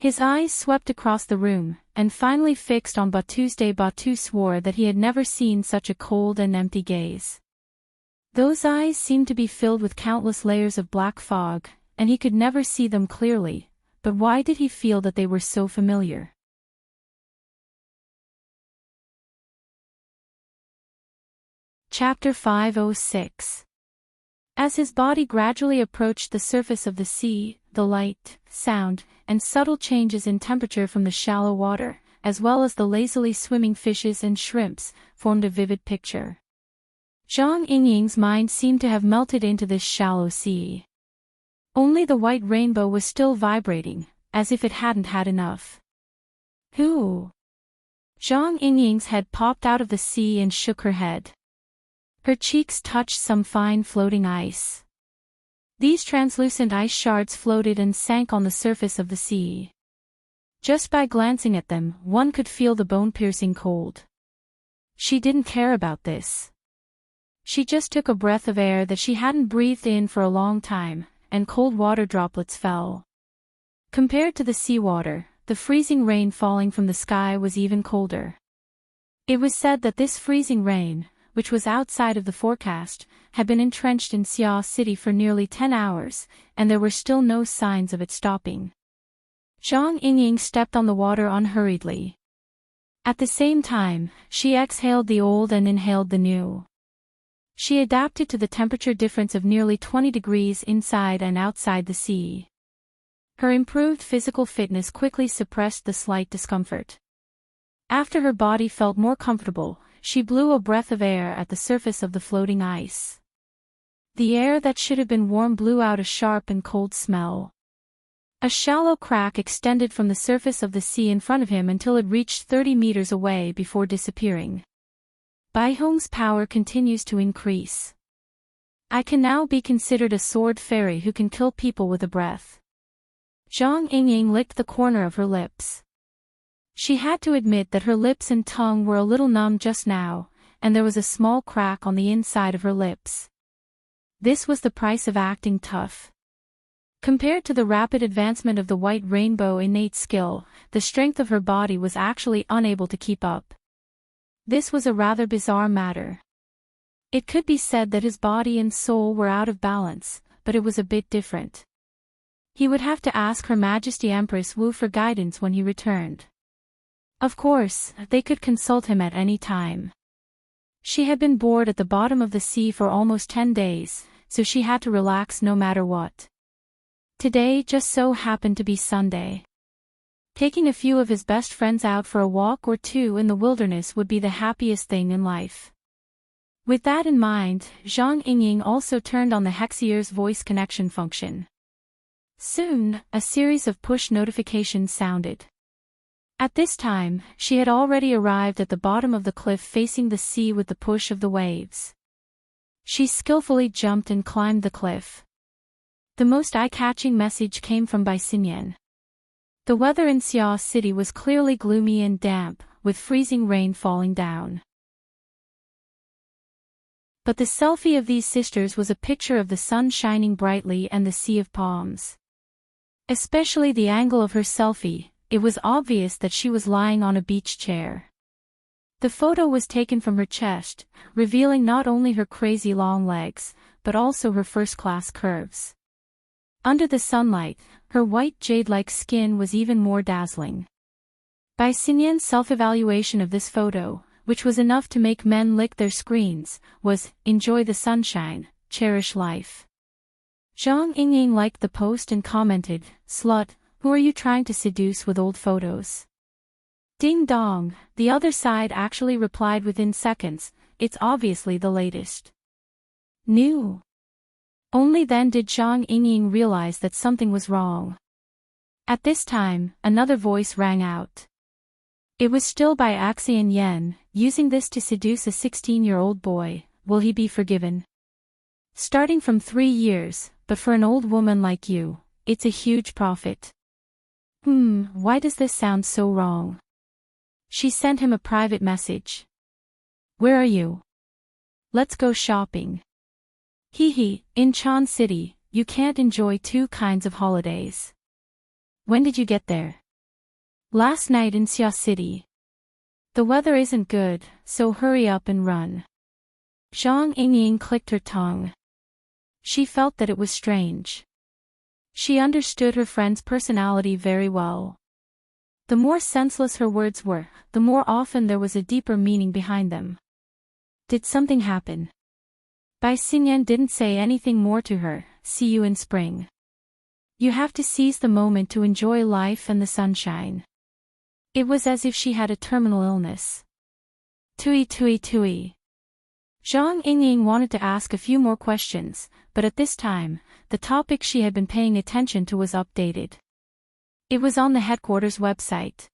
His eyes swept across the room, and finally fixed on Ba Tuesday. Ba Tu swore that he had never seen such a cold and empty gaze. Those eyes seemed to be filled with countless layers of black fog, and he could never see them clearly, but why did he feel that they were so familiar? Chapter 506. As his body gradually approached the surface of the sea, the light, sound, and subtle changes in temperature from the shallow water, as well as the lazily swimming fishes and shrimps, formed a vivid picture. Zhang Yingying's mind seemed to have melted into this shallow sea. Only the white rainbow was still vibrating, as if it hadn't had enough. Who? Zhang Yingying's head popped out of the sea and shook her head. Her cheeks touched some fine floating ice. These translucent ice shards floated and sank on the surface of the sea. Just by glancing at them, one could feel the bone-piercing cold. She didn't care about this. She just took a breath of air that she hadn't breathed in for a long time, and cold water droplets fell. Compared to the seawater, the freezing rain falling from the sky was even colder. It was said that this freezing rain, which was outside of the forecast, had been entrenched in Xia City for nearly 10 hours, and there were still no signs of it stopping. Zhang Yingying stepped on the water unhurriedly. At the same time, she exhaled the old and inhaled the new. She adapted to the temperature difference of nearly 20 degrees inside and outside the sea. Her improved physical fitness quickly suppressed the slight discomfort. After her body felt more comfortable, she blew a breath of air at the surface of the floating ice. The air that should have been warm blew out a sharp and cold smell. A shallow crack extended from the surface of the sea in front of him until it reached 30 meters away before disappearing. Bai Hong's power continues to increase. I can now be considered a sword fairy who can kill people with a breath. Zhang Yingying licked the corner of her lips. She had to admit that her lips and tongue were a little numb just now, and there was a small crack on the inside of her lips. This was the price of acting tough. Compared to the rapid advancement of the white rainbow innate skill, the strength of her body was actually unable to keep up. This was a rather bizarre matter. It could be said that his body and soul were out of balance, but it was a bit different. He would have to ask Her Majesty Empress Wu for guidance when he returned. Of course, they could consult him at any time. She had been bored at the bottom of the sea for almost 10 days, so she had to relax no matter what. Today just so happened to be Sunday. Taking a few of his best friends out for a walk or two in the wilderness would be the happiest thing in life. With that in mind, Zhang Yingying also turned on the Hexier's voice connection function. Soon, a series of push notifications sounded. At this time, she had already arrived at the bottom of the cliff facing the sea with the push of the waves. She skillfully jumped and climbed the cliff. The most eye-catching message came from Bai Xinyan. The weather in Xia City was clearly gloomy and damp, with freezing rain falling down. But the selfie of these sisters was a picture of the sun shining brightly and the sea of palms. Especially the angle of her selfie, it was obvious that she was lying on a beach chair. The photo was taken from her chest, revealing not only her crazy long legs, but also her first-class curves. Under the sunlight, her white jade-like skin was even more dazzling. Bai Xinyan's self-evaluation of this photo, which was enough to make men lick their screens, was, enjoy the sunshine, cherish life. Zhang Yingying liked the post and commented, slut, who are you trying to seduce with old photos? Ding dong, the other side actually replied within seconds, it's obviously the latest. New. Only then did Zhang Yingying realize that something was wrong. At this time, another voice rang out. It was still by Axian Yen, using this to seduce a 16-year-old boy, will he be forgiven? Starting from 3 years, but for an old woman like you, it's a huge profit. Why does this sound so wrong? She sent him a private message. Where are you? Let's go shopping. Hee, in Chan City, you can't enjoy 2 kinds of holidays. When did you get there? Last night in Xia City. The weather isn't good, so hurry up and run. Zhang Yingying clicked her tongue. She felt that it was strange. She understood her friend's personality very well. The more senseless her words were, the more often there was a deeper meaning behind them. Did something happen? Bai Xinyan didn't say anything more to her, see you in spring. You have to seize the moment to enjoy life and the sunshine. It was as if she had a terminal illness. Tui. Zhang Yingying wanted to ask a few more questions, but at this time, the topic she had been paying attention to was updated. It was on the headquarters website.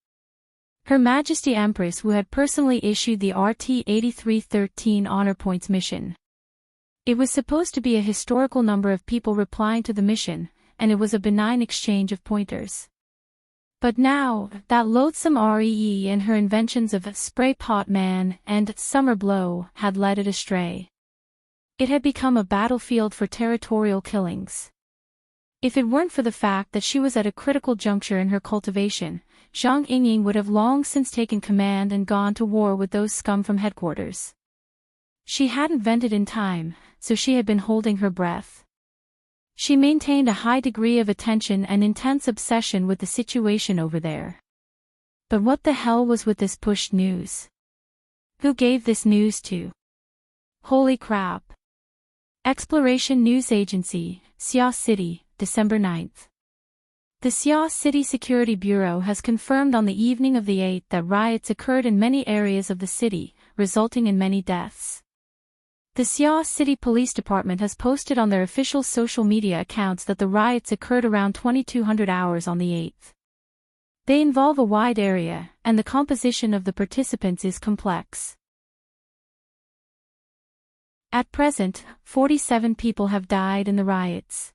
Her Majesty Empress, who had personally issued the RT-8313 Honor Points mission. It was supposed to be a historical number of people replying to the mission, and it was a benign exchange of pointers. But now, that loathsome REE and her inventions of Spray Pot Man and Summer Blow had led it astray. It had become a battlefield for territorial killings. If it weren't for the fact that she was at a critical juncture in her cultivation, Zhang Yingying would have long since taken command and gone to war with those scum from headquarters. She hadn't vented in time, so she had been holding her breath. She maintained a high degree of attention and intense obsession with the situation over there. But what the hell was with this pushed news? Who gave this news to? Holy crap. Exploration News Agency, Xia City, December 9th. The Xia City Security Bureau has confirmed on the evening of the 8th that riots occurred in many areas of the city, resulting in many deaths. The Xia City Police Department has posted on their official social media accounts that the riots occurred around 2200 hours on the 8th. They involve a wide area, and the composition of the participants is complex. At present, 47 people have died in the riots.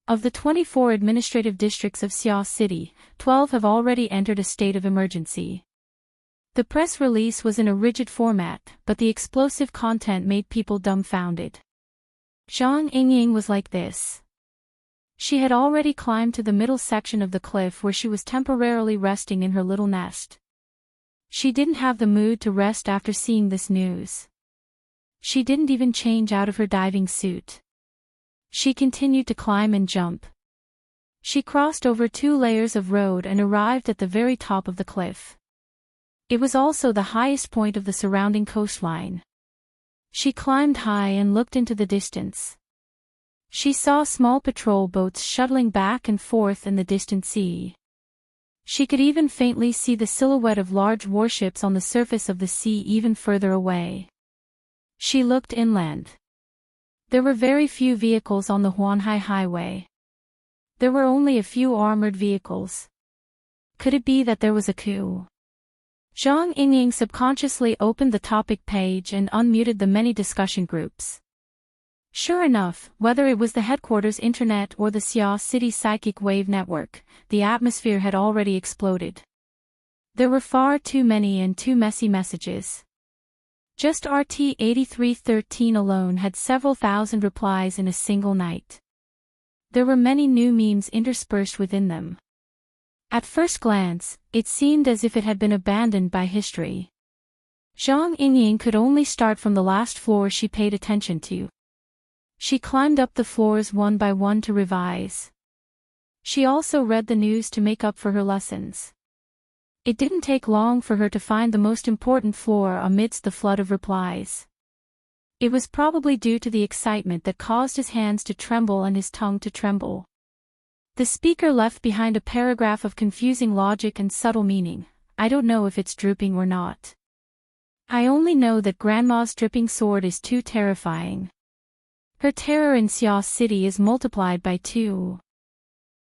Of the 24 administrative districts of Xia City, 12 have already entered a state of emergency. The press release was in a rigid format, but the explosive content made people dumbfounded. Zhang Yingying was like this. She had already climbed to the middle section of the cliff where she was temporarily resting in her little nest. She didn't have the mood to rest after seeing this news. She didn't even change out of her diving suit. She continued to climb and jump. She crossed over 2 layers of road and arrived at the very top of the cliff. It was also the highest point of the surrounding coastline. She climbed high and looked into the distance. She saw small patrol boats shuttling back and forth in the distant sea. She could even faintly see the silhouette of large warships on the surface of the sea even further away. She looked inland. There were very few vehicles on the Huanhai Highway. There were only a few armored vehicles. Could it be that there was a coup? Zhang Yingying subconsciously opened the topic page and unmuted the many discussion groups. Sure enough, whether it was the headquarters internet or the Xia City psychic wave network, the atmosphere had already exploded. There were far too many and too messy messages. Just RT-8313 alone had several thousand replies in a single night. There were many new memes interspersed within them. At first glance, it seemed as if it had been abandoned by history. Zhang Yingying could only start from the last floor she paid attention to. She climbed up the floors one by one to revise. She also read the news to make up for her lessons. It didn't take long for her to find the most important floor amidst the flood of replies. It was probably due to the excitement that caused his hands to tremble and his tongue to tremble. The speaker left behind a paragraph of confusing logic and subtle meaning. I don't know if it's drooping or not. I only know that Grandma's dripping sword is too terrifying. Her terror in Xia City is multiplied by 2.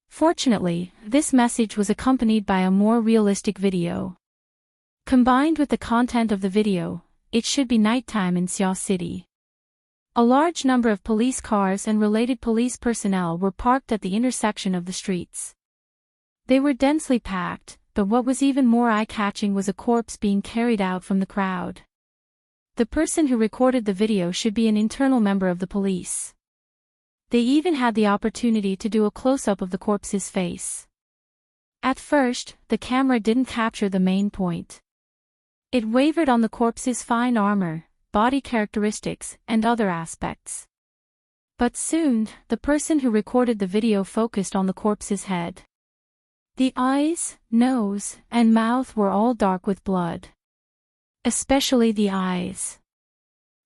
Fortunately, this message was accompanied by a more realistic video. Combined with the content of the video, it should be nighttime in Xia City. A large number of police cars and related police personnel were parked at the intersection of the streets. They were densely packed, but what was even more eye-catching was a corpse being carried out from the crowd. The person who recorded the video should be an internal member of the police. They even had the opportunity to do a close-up of the corpse's face. At first, the camera didn't capture the main point. It wavered on the corpse's fine armor, body characteristics, and other aspects. But soon, the person who recorded the video focused on the corpse's head. The eyes, nose, and mouth were all dark with blood. Especially the eyes.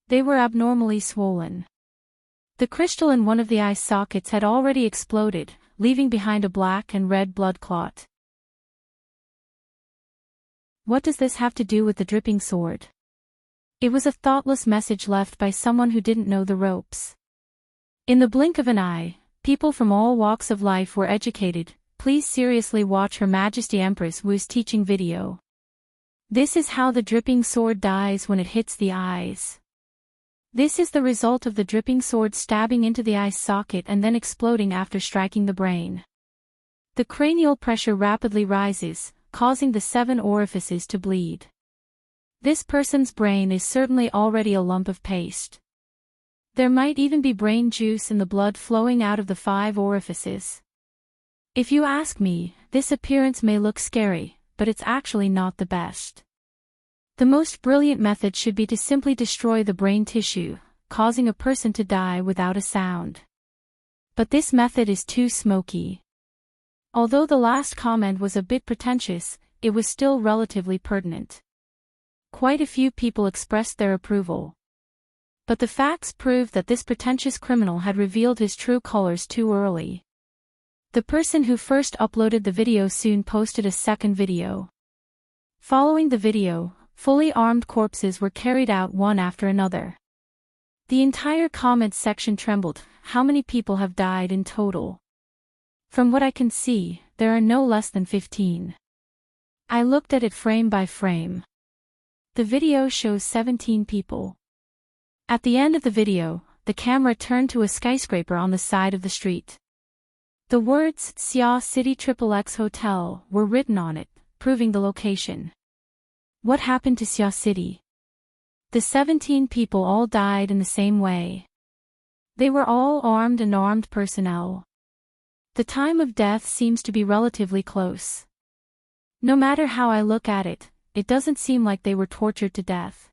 They were abnormally swollen. The crystal in one of the eye sockets had already exploded, leaving behind a black and red blood clot. What does this have to do with the dripping sword? It was a thoughtless message left by someone who didn't know the ropes. In the blink of an eye, people from all walks of life were educated. Please seriously watch Her Majesty Empress Wu's teaching video. This is how the dripping sword dies when it hits the eyes. This is the result of the dripping sword stabbing into the eye socket and then exploding after striking the brain. The cranial pressure rapidly rises, causing the 7 orifices to bleed. This person's brain is certainly already a lump of paste. There might even be brain juice in the blood flowing out of the 5 orifices. If you ask me, this appearance may look scary, but it's actually not the best. The most brilliant method should be to simply destroy the brain tissue, causing a person to die without a sound. But this method is too smoky. Although the last comment was a bit pretentious, it was still relatively pertinent. Quite a few people expressed their approval. But the facts proved that this pretentious criminal had revealed his true colors too early. The person who first uploaded the video soon posted a second video. Following the video, fully armed corpses were carried out one after another. The entire comments section trembled. How many people have died in total? From what I can see, there are no less than 15. I looked at it frame by frame. The video shows 17 people. At the end of the video, the camera turned to a skyscraper on the side of the street. The words Xia City XXX Hotel were written on it, proving the location. What happened to Xia City? The 17 people all died in the same way. They were all armed and armed personnel. The time of death seems to be relatively close. No matter how I look at it, it doesn't seem like they were tortured to death.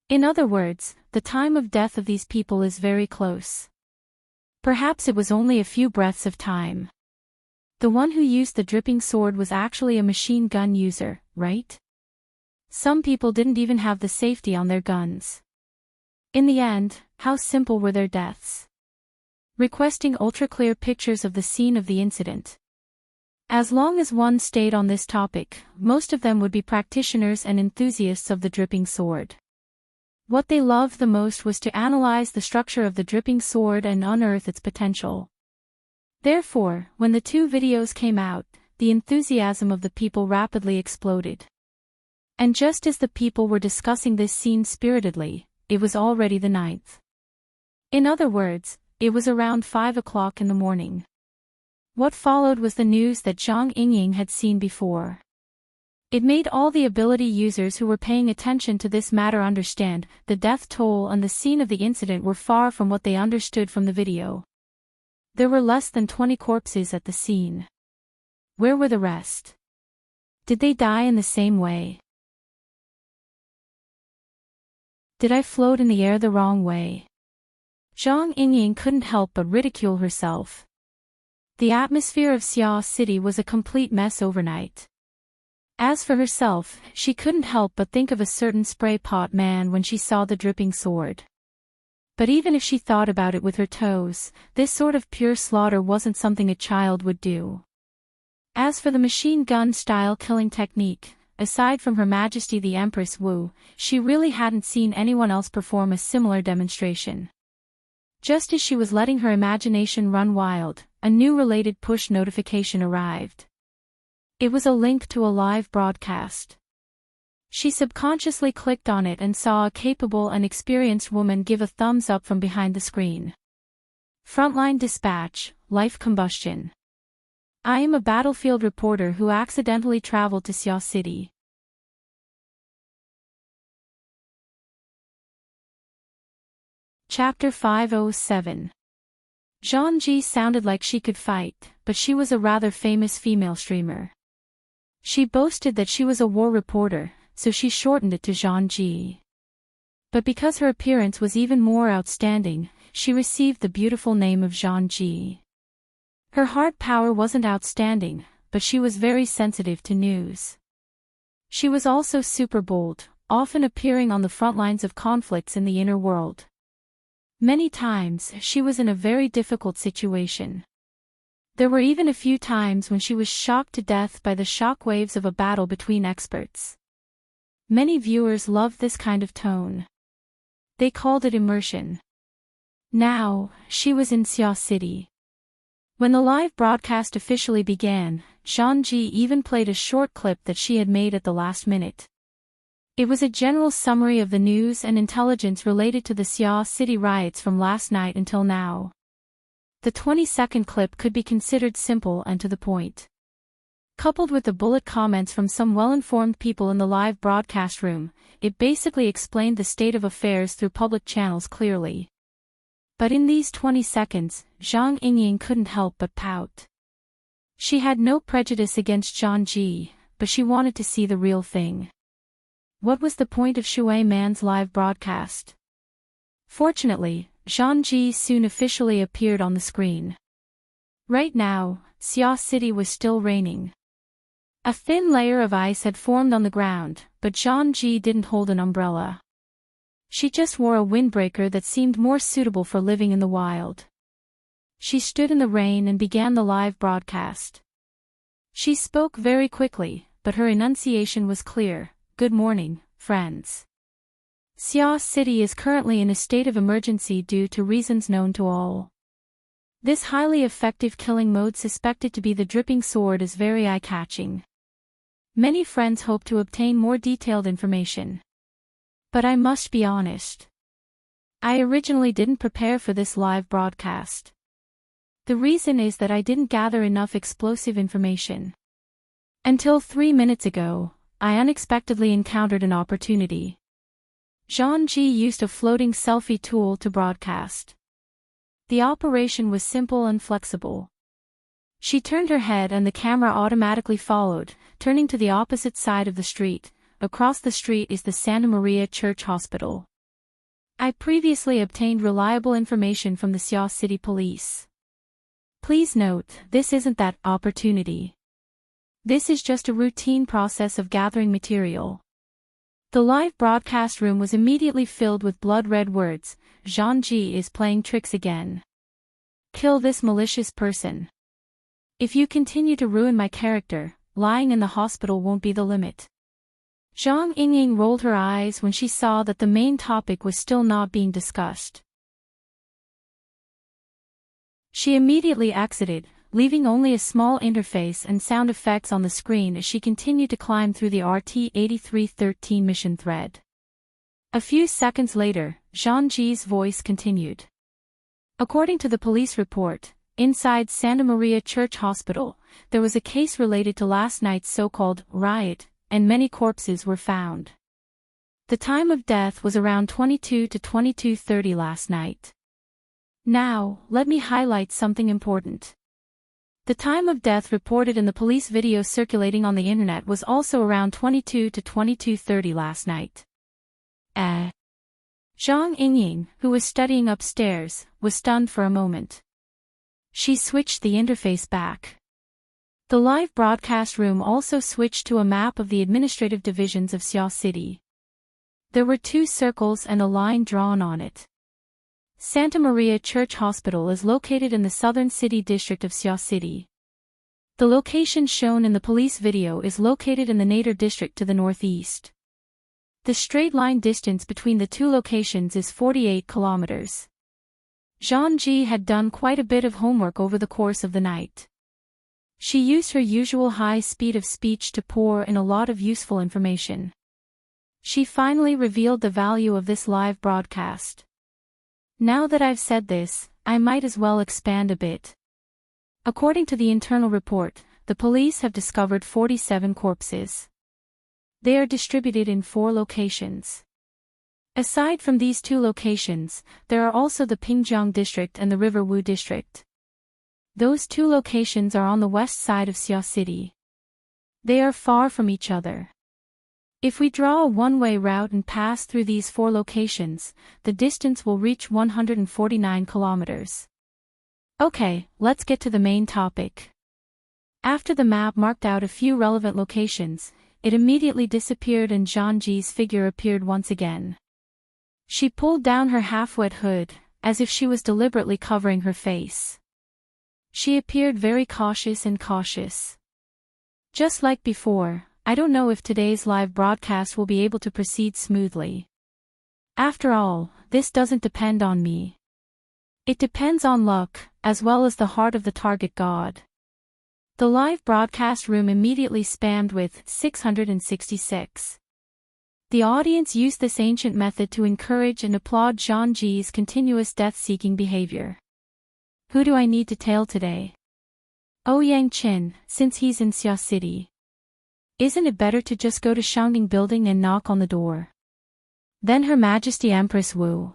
In other words, the time of death of these people is very close. Perhaps it was only a few breaths of time. The one who used the dripping sword was actually a machine gun user, right? Some people didn't even have the safety on their guns. In the end, how simple were their deaths? Requesting ultra-clear pictures of the scene of the incident. As long as one stayed on this topic, most of them would be practitioners and enthusiasts of the dripping sword. What they loved the most was to analyze the structure of the dripping sword and unearth its potential. Therefore, when the two videos came out, the enthusiasm of the people rapidly exploded. And just as the people were discussing this scene spiritedly, it was already the 9th. In other words, it was around 5 o'clock in the morning. What followed was the news that Zhang Yingying had seen before. It made all the ability users who were paying attention to this matter understand the death toll and the scene of the incident were far from what they understood from the video. There were less than 20 corpses at the scene. Where were the rest? Did they die in the same way? Did I float in the air the wrong way? Zhang Yingying couldn't help but ridicule herself. The atmosphere of Xia City was a complete mess overnight. As for herself, she couldn't help but think of a certain spray pot man when she saw the dripping sword. But even if she thought about it with her toes, this sort of pure slaughter wasn't something a child would do. As for the machine gun-style killing technique, aside from Her Majesty the Empress Wu, she really hadn't seen anyone else perform a similar demonstration. Just as she was letting her imagination run wild, a new related push notification arrived. It was a link to a live broadcast. She subconsciously clicked on it and saw a capable and experienced woman give a thumbs up from behind the screen. Frontline dispatch, life combustion. I am a battlefield reporter who accidentally traveled to Xia City. Chapter 507. Zhang Ji sounded like she could fight, but she was a rather famous female streamer. She boasted that she was a war reporter, so she shortened it to Zhang Ji. But because her appearance was even more outstanding, she received the beautiful name of Zhang Ji. Her heart power wasn't outstanding, but she was very sensitive to news. She was also super bold, often appearing on the front lines of conflicts in the inner world. Many times, she was in a very difficult situation. There were even a few times when she was shocked to death by the shockwaves of a battle between experts. Many viewers loved this kind of tone. They called it immersion. Now, she was in Xia City. When the live broadcast officially began, Zhang Ji even played a short clip that she had made at the last minute. It was a general summary of the news and intelligence related to the Xia City riots from last night until now. The 20-second clip could be considered simple and to the point. Coupled with the bullet comments from some well-informed people in the live broadcast room, it basically explained the state of affairs through public channels clearly. But in these 20 seconds, Zhang Yingying couldn't help but pout. She had no prejudice against Zhang Ji, but she wanted to see the real thing. What was the point of Shui Man's live broadcast? Fortunately, Zhang Ji soon officially appeared on the screen. Right now, Xia City was still raining. A thin layer of ice had formed on the ground, but Zhang Ji didn't hold an umbrella. She just wore a windbreaker that seemed more suitable for living in the wild. She stood in the rain and began the live broadcast. She spoke very quickly, but her enunciation was clear. Good morning, friends. Xia City is currently in a state of emergency due to reasons known to all. This highly effective killing mode suspected to be the dripping sword is very eye-catching. Many friends hope to obtain more detailed information. But I must be honest. I originally didn't prepare for this live broadcast. The reason is that I didn't gather enough explosive information. Until 3 minutes ago, I unexpectedly encountered an opportunity. Zhang Ji used a floating selfie tool to broadcast. The operation was simple and flexible. She turned her head and the camera automatically followed, turning to the opposite side of the street. Across the street is the Santa Maria Church Hospital. I previously obtained reliable information from the Xia City Police. Please note, this isn't that opportunity. This is just a routine process of gathering material. The live broadcast room was immediately filled with blood-red words. Zhang Ji is playing tricks again. Kill this malicious person. If you continue to ruin my character, lying in the hospital won't be the limit. Zhang Yingying rolled her eyes when she saw that the main topic was still not being discussed. She immediately exited, leaving only a small interface and sound effects on the screen as she continued to climb through the RT-8313 mission thread. A few seconds later, Zhang Ji's voice continued. According to the police report, inside Santa Maria Church Hospital, there was a case related to last night's so-called riot, and many corpses were found. The time of death was around 22 to 22:30 last night. Now, let me highlight something important. The time of death reported in the police video circulating on the internet was also around 22 to 22:30 last night. Zhang Yingying, who was studying upstairs, was stunned for a moment. She switched the interface back. The live broadcast room also switched to a map of the administrative divisions of Xia City. There were 2 circles and a line drawn on it. Santa Maria Church Hospital is located in the southern city district of Xia City. The location shown in the police video is located in the Nader district to the northeast. The straight line distance between the 2 locations is 48 kilometers. Zhang Ji had done quite a bit of homework over the course of the night. She used her usual high speed of speech to pour in a lot of useful information. She finally revealed the value of this live broadcast. Now that I've said this, I might as well expand a bit. According to the internal report, the police have discovered 47 corpses. They are distributed in 4 locations. Aside from these 2 locations, there are also the Pingjiang district and the River Wu district. Those 2 locations are on the west side of Xia City. They are far from each other. If we draw a one-way route and pass through these 4 locations, the distance will reach 149 kilometers. Okay, let's get to the main topic. After the map marked out a few relevant locations, it immediately disappeared and Zhang Ji's figure appeared once again. She pulled down her half-wet hood, as if she was deliberately covering her face. She appeared very cautious and cautious. Just like before, I don't know if today's live broadcast will be able to proceed smoothly. After all, this doesn't depend on me. It depends on luck, as well as the heart of the target god. The live broadcast room immediately spammed with 666. The audience used this ancient method to encourage and applaud Zhang Ji's continuous death-seeking behavior. Who do I need to tail today? Oh, Yang Qin, since he's in Xia City. Isn't it better to just go to Shangding Building and knock on the door? Then Her Majesty Empress Wu.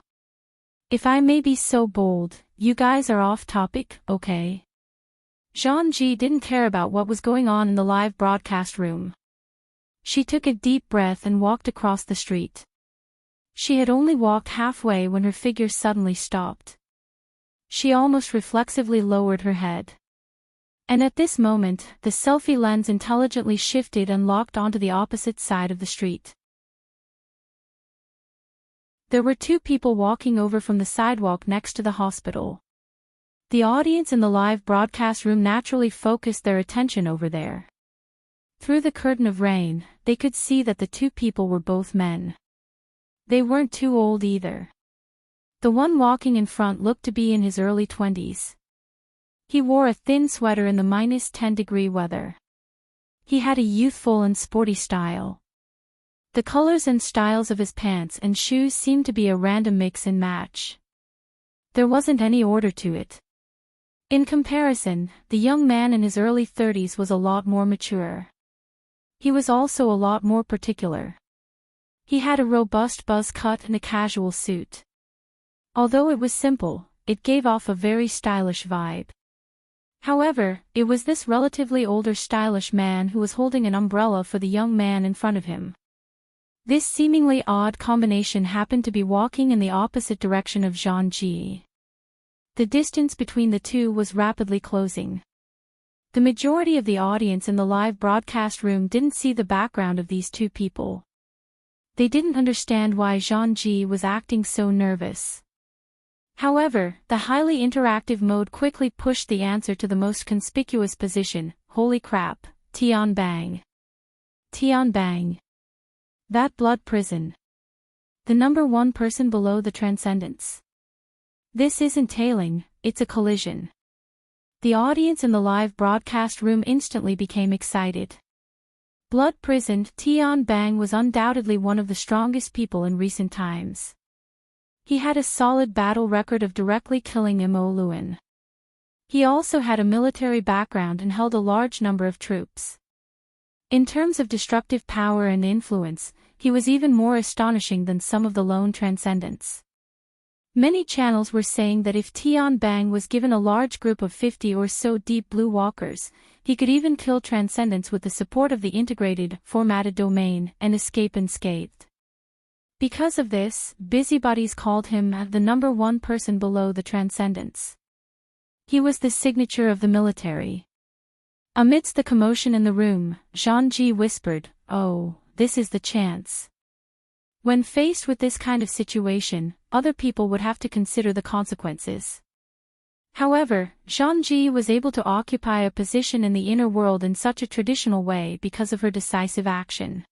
If I may be so bold, you guys are off topic, okay? Zhang Ji didn't care about what was going on in the live broadcast room. She took a deep breath and walked across the street. She had only walked halfway when her figure suddenly stopped. She almost reflexively lowered her head. And at this moment, the selfie lens intelligently shifted and locked onto the opposite side of the street. There were 2 people walking over from the sidewalk next to the hospital. The audience in the live broadcast room naturally focused their attention over there. Through the curtain of rain, they could see that the 2 people were both men. They weren't too old either. The one walking in front looked to be in his early 20s. He wore a thin sweater in the -10-degree weather. He had a youthful and sporty style. The colors and styles of his pants and shoes seemed to be a random mix and match. There wasn't any order to it. In comparison, the young man in his early 30s was a lot more mature. He was also a lot more particular. He had a robust buzz cut and a casual suit. Although it was simple, it gave off a very stylish vibe. However, it was this relatively older stylish man who was holding an umbrella for the young man in front of him. This seemingly odd combination happened to be walking in the opposite direction of Zhang Ji. The distance between the 2 was rapidly closing. The majority of the audience in the live broadcast room didn't see the background of these 2 people. They didn't understand why Zhang Ji was acting so nervous. However, the highly interactive mode quickly pushed the answer to the most conspicuous position. Holy crap, Tian Bang. Tian Bang. That blood prison. The number one person below the transcendence. This isn't tailing, it's a collision. The audience in the live broadcast room instantly became excited. Blood-prisoned Tian Bang was undoubtedly one of the strongest people in recent times. He had a solid battle record of directly killing Mo Luan. He also had a military background and held a large number of troops. In terms of destructive power and influence, he was even more astonishing than some of the lone transcendents. Many channels were saying that if Tian Bang was given a large group of 50 or so deep blue walkers, he could even kill transcendents with the support of the integrated, formatted domain and escape unscathed. Because of this, busybodies called him the number one person below the transcendents. He was the signature of the military. Amidst the commotion in the room, Zhang whispered, "Oh, this is the chance." When faced with this kind of situation, other people would have to consider the consequences. However, Zhang was able to occupy a position in the inner world in such a traditional way because of her decisive action.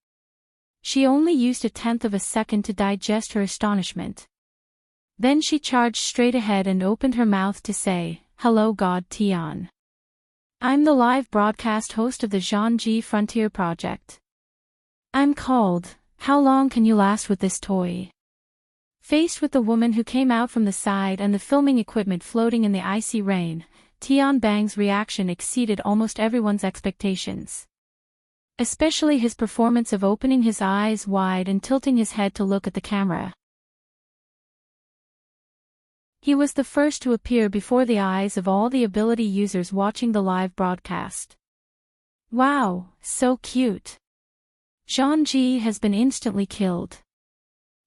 She only used 1/10 of a second to digest her astonishment. Then she charged straight ahead and opened her mouth to say, "Hello God Tian. I'm the live broadcast host of the Zhang Frontier Project. I'm called, How long can you last with this toy?" Faced with the woman who came out from the side and the filming equipment floating in the icy rain, Tian Bang's reaction exceeded almost everyone's expectations. Especially his performance of opening his eyes wide and tilting his head to look at the camera. He was the first to appear before the eyes of all the ability users watching the live broadcast. Wow, so cute. Zhang has been instantly killed.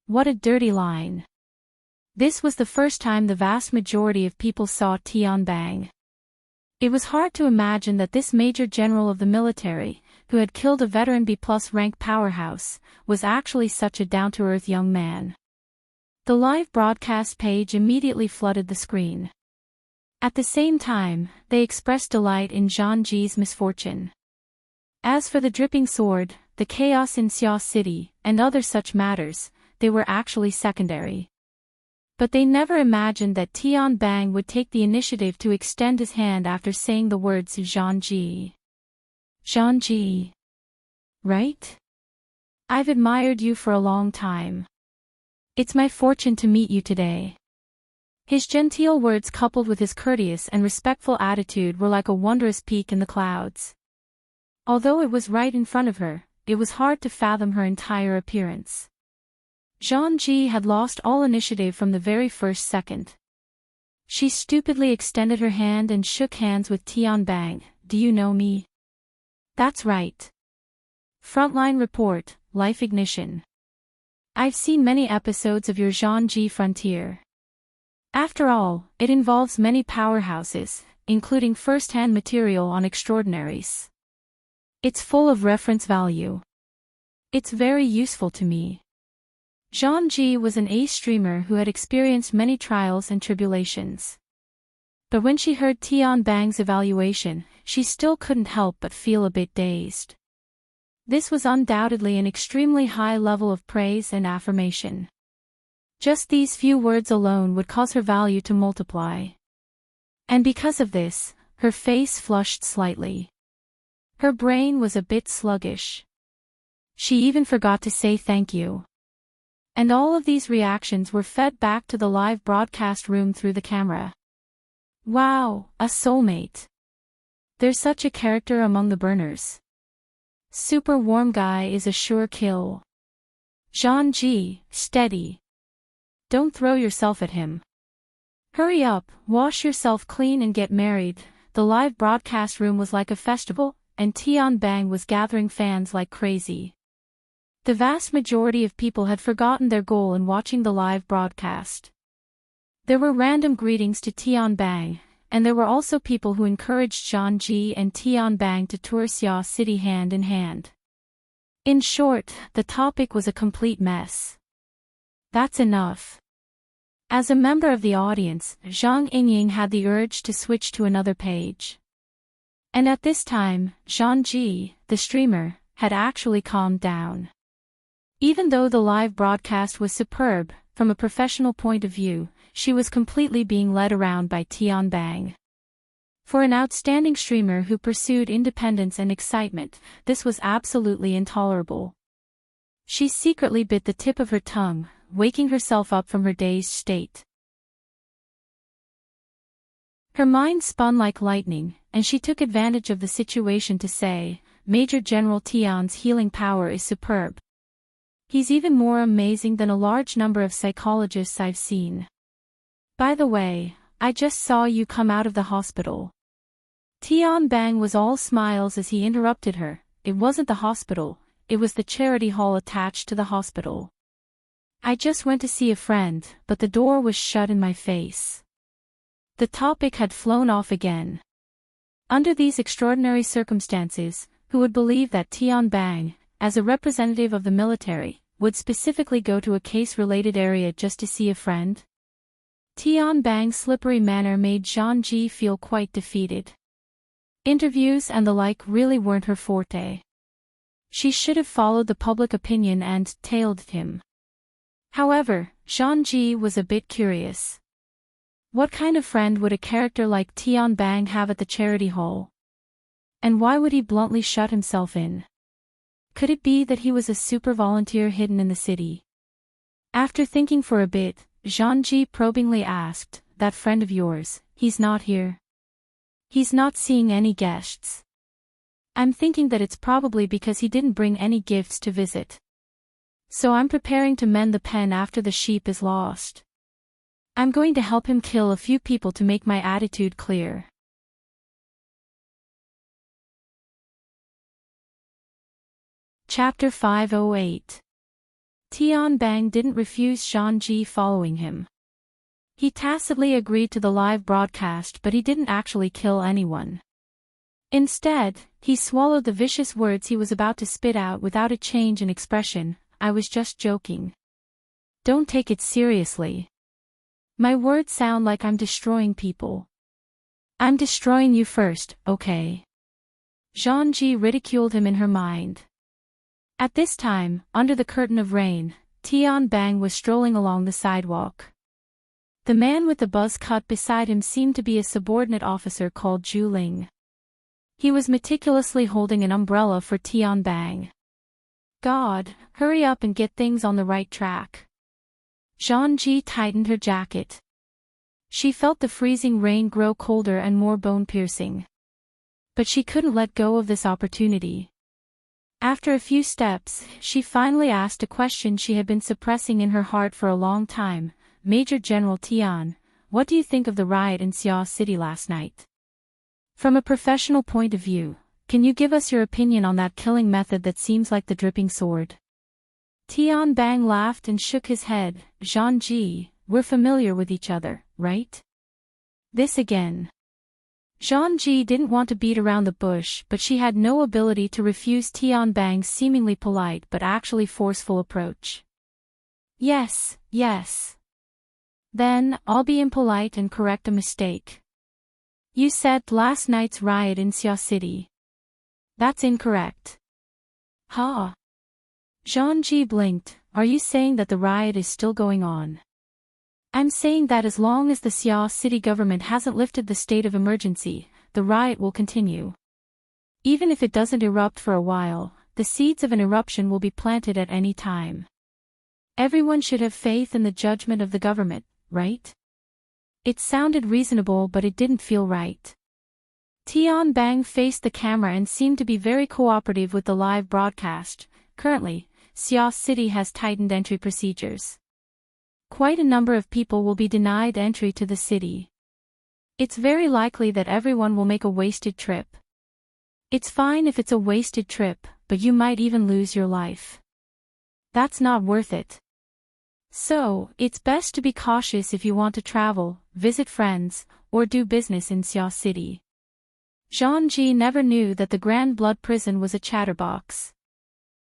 What a dirty line. This was the first time the vast majority of people saw Tian Bang. It was hard to imagine that this major general of the military, who had killed a veteran B+ rank powerhouse, was actually such a down-to-earth young man. The live broadcast page immediately flooded the screen. At the same time, they expressed delight in Zhang misfortune. As for the dripping sword, the chaos in Xia City, and other such matters, they were actually secondary. But they never imagined that Tian Bang would take the initiative to extend his hand after saying the words Zhang. Zhang. Right? I've admired you for a long time. It's my fortune to meet you today. His genteel words coupled with his courteous and respectful attitude were like a wondrous peak in the clouds. Although it was right in front of her, it was hard to fathom her entire appearance. Zhang had lost all initiative from the very first second. She stupidly extended her hand and shook hands with Tian Bang. "Do you know me?" "That's right. Frontline report, life ignition. I've seen many episodes of your Zhang Frontier. After all, it involves many powerhouses, including first-hand material on extraordinaries. It's full of reference value. It's very useful to me." Zhang was an ace streamer who had experienced many trials and tribulations. But when she heard Tian Bang's evaluation, she still couldn't help but feel a bit dazed. This was undoubtedly an extremely high level of praise and affirmation. Just these few words alone would cause her value to multiply. And because of this, her face flushed slightly. Her brain was a bit sluggish. She even forgot to say thank you. And all of these reactions were fed back to the live broadcast room through the camera. Wow, a soulmate. There's such a character among the burners. Super warm guy is a sure kill. Zhang, steady. Don't throw yourself at him. Hurry up, wash yourself clean and get married. The live broadcast room was like a festival, and Tian Bang was gathering fans like crazy. The vast majority of people had forgotten their goal in watching the live broadcast. There were random greetings to Tian Bang, and there were also people who encouraged Zhang and Tian Bang to tour Xia City hand in hand. In short, the topic was a complete mess. That's enough. As a member of the audience, Zhang Yingying had the urge to switch to another page. And at this time, Zhang Ji, the streamer, had actually calmed down. Even though the live broadcast was superb, from a professional point of view, she was completely being led around by Tianbang. For an outstanding streamer who pursued independence and excitement, this was absolutely intolerable. She secretly bit the tip of her tongue, waking herself up from her dazed state. Her mind spun like lightning, and she took advantage of the situation to say, Major General Tian's healing power is superb. He's even more amazing than a large number of psychologists I've seen. By the way, I just saw you come out of the hospital. Tianbang was all smiles as he interrupted her. It wasn't the hospital, it was the charity hall attached to the hospital. I just went to see a friend, but the door was shut in my face. The topic had flown off again. Under these extraordinary circumstances, who would believe that Tianbang, as a representative of the military, would specifically go to a case-related area just to see a friend? Tianbang's slippery manner made Zhang Ji feel quite defeated. Interviews and the like really weren't her forte. She should have followed the public opinion and tailed him. However, Zhang Ji was a bit curious. What kind of friend would a character like Tianbang have at the charity hall? And why would he bluntly shut himself in? Could it be that he was a super volunteer hidden in the city? After thinking for a bit, Zhang Ji probingly asked, that friend of yours, he's not here? He's not seeing any guests. I'm thinking that it's probably because he didn't bring any gifts to visit. So I'm preparing to mend the pen after the sheep is lost. I'm going to help him kill a few people to make my attitude clear. Chapter 508. Tianbang didn't refuse Zhang Ji following him. He tacitly agreed to the live broadcast, but he didn't actually kill anyone. Instead, he swallowed the vicious words he was about to spit out without a change in expression. I was just joking. Don't take it seriously. My words sound like I'm destroying people. I'm destroying you first, okay? Zhang Ji ridiculed him in her mind. At this time, under the curtain of rain, Tianbang was strolling along the sidewalk. The man with the buzz cut beside him seemed to be a subordinate officer called Zhu Ling. He was meticulously holding an umbrella for Tianbang. God, hurry up and get things on the right track. Zhang Ji tightened her jacket. She felt the freezing rain grow colder and more bone-piercing. But she couldn't let go of this opportunity. After a few steps, she finally asked a question she had been suppressing in her heart for a long time. Major General Tian, what do you think of the riot in Xia City last night? From a professional point of view, can you give us your opinion on that killing method that seems like the dripping sword? Tianbang laughed and shook his head. Zhang Ji, we're familiar with each other, right? This again. Zhang Ji didn't want to beat around the bush, but she had no ability to refuse Tianbang's seemingly polite but actually forceful approach. Yes, yes. Then, I'll be impolite and correct a mistake. You said last night's riot in Xia City. That's incorrect. Huh? Zhang Ji blinked. Are you saying that the riot is still going on? I'm saying that as long as the Xia City government hasn't lifted the state of emergency, the riot will continue. Even if it doesn't erupt for a while, the seeds of an eruption will be planted at any time. Everyone should have faith in the judgment of the government, right? It sounded reasonable, but it didn't feel right. Tianbang faced the camera and seemed to be very cooperative with the live broadcast. Currently, Xia City has tightened entry procedures. Quite a number of people will be denied entry to the city. It's very likely that everyone will make a wasted trip. It's fine if it's a wasted trip, but you might even lose your life. That's not worth it. So, it's best to be cautious if you want to travel, visit friends, or do business in Xia City. Zhang Ji never knew that the Grand Blood Prison was a chatterbox.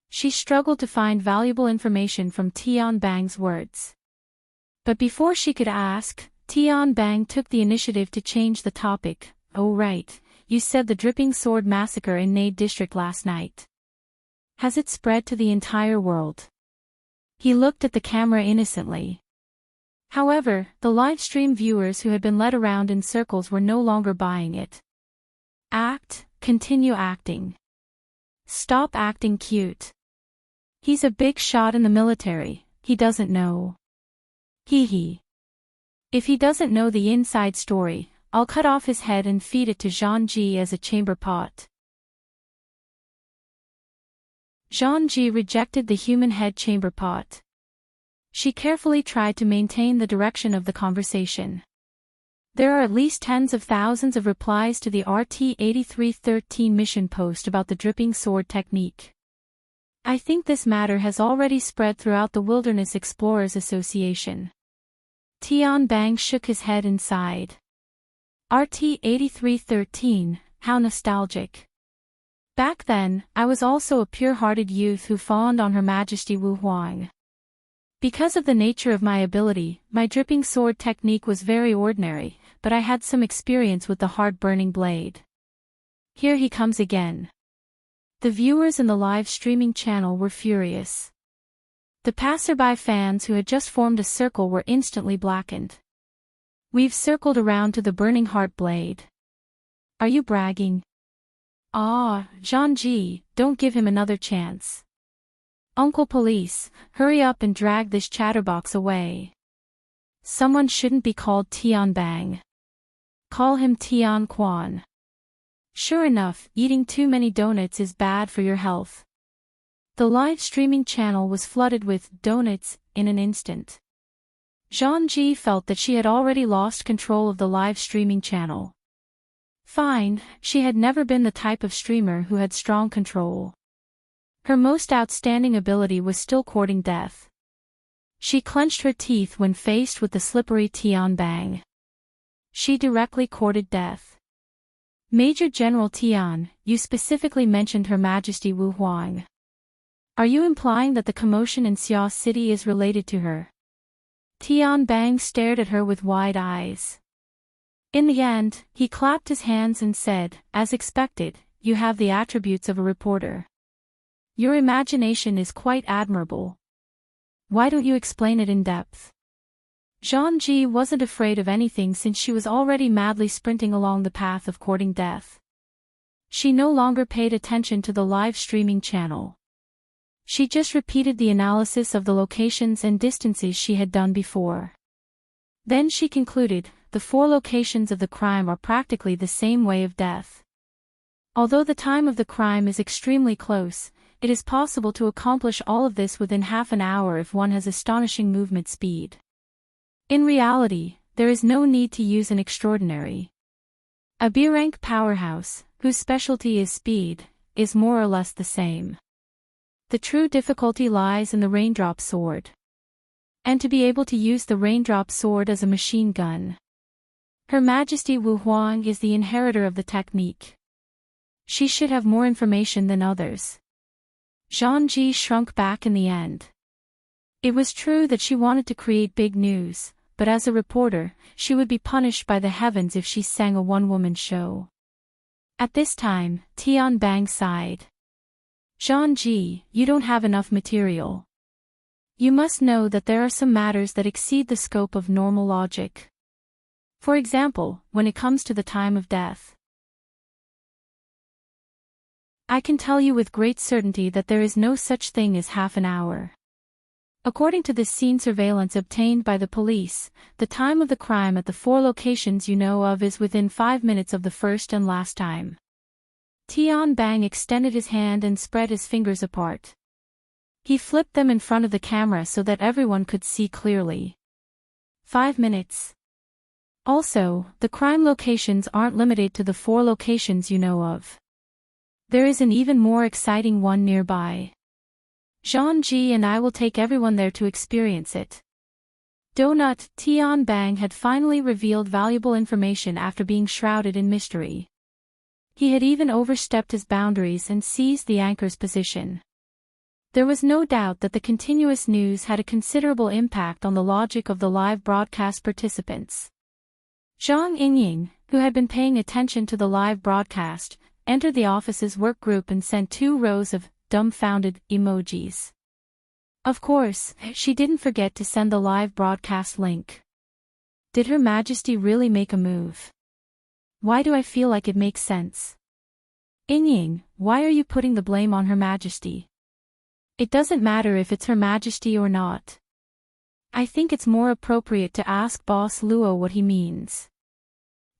She struggled to find valuable information from Tianbang's words. But before she could ask, Tian Bang took the initiative to change the topic. Oh right, you said the Dripping Sword massacre in Nade district last night. Has it spread to the entire world? He looked at the camera innocently. However, the live stream viewers who had been led around in circles were no longer buying it. Continue acting. Stop acting cute. He's a big shot in the military, he doesn't know. Hee. If he doesn't know the inside story, I'll cut off his head and feed it to Zhang as a chamber pot. Zhang rejected the human head chamber pot. She carefully tried to maintain the direction of the conversation. There are at least tens of thousands of replies to the RT-8313 mission post about the dripping sword technique. I think this matter has already spread throughout the Wilderness Explorers Association. Tian Bang shook his head and sighed. RT-8313, how nostalgic. Back then, I was also a pure-hearted youth who fawned on Her Majesty Wu Huang. Because of the nature of my ability, my dripping sword technique was very ordinary, but I had some experience with the heart-burning blade. Here he comes again. The viewers in the live streaming channel were furious. The passerby fans who had just formed a circle were instantly blackened. We've circled around to the burning heart blade. Are you bragging? Ah, Zhang, don't give him another chance. Uncle Police, hurry up and drag this chatterbox away. Someone shouldn't be called Tian Bang. Call him Tian Quan. Sure enough, eating too many donuts is bad for your health. The live streaming channel was flooded with donuts in an instant. Zhang felt that she had already lost control of the live streaming channel. Fine, she had never been the type of streamer who had strong control. Her most outstanding ability was still courting death. She clenched her teeth when faced with the slippery Tian Bang. She directly courted death. Major General Tian, you specifically mentioned Her Majesty Wu Huang. Are you implying that the commotion in Xia City is related to her? Tian Bang stared at her with wide eyes. In the end, he clapped his hands and said, as expected, you have the attributes of a reporter. Your imagination is quite admirable. Why don't you explain it in depth? Zhang wasn't afraid of anything since she was already madly sprinting along the path of courting death. She no longer paid attention to the live streaming channel. She just repeated the analysis of the locations and distances she had done before. Then she concluded, the 4 locations of the crime are practically the same way of death. Although the time of the crime is extremely close, it is possible to accomplish all of this within half an hour if one has astonishing movement speed. In reality, there is no need to use an extraordinary. A B-rank powerhouse, whose specialty is speed, is more or less the same. The true difficulty lies in the raindrop sword. And to be able to use the raindrop sword as a machine gun. Her Majesty Wu Huang is the inheritor of the technique. She should have more information than others. Zhang shrunk back in the end. It was true that she wanted to create big news, but as a reporter, she would be punished by the heavens if she sang a one-woman show. At this time, Tian Bang sighed. Zhang, you don't have enough material. You must know that there are some matters that exceed the scope of normal logic. For example, when it comes to the time of death. I can tell you with great certainty that there is no such thing as half an hour. According to the scene surveillance obtained by the police, the time of the crime at the 4 locations you know of is within 5 minutes of the first and last time. Tian Bang extended his hand and spread his fingers apart. He flipped them in front of the camera so that everyone could see clearly. 5 minutes. Also, the crime locations aren't limited to the 4 locations you know of. There is an even more exciting one nearby. Zhang and I will take everyone there to experience it. Donut, Tian Bang had finally revealed valuable information after being shrouded in mystery. He had even overstepped his boundaries and seized the anchor's position. There was no doubt that the continuous news had a considerable impact on the logic of the live broadcast participants. Zhang Yingying, who had been paying attention to the live broadcast, entered the office's work group and sent 2 rows of dumbfounded emojis. Of course, she didn't forget to send the live broadcast link. Did Her Majesty really make a move? Why do I feel like it makes sense? Yingying, why are you putting the blame on Her Majesty? It doesn't matter if it's Her Majesty or not. I think it's more appropriate to ask Boss Luo what he means.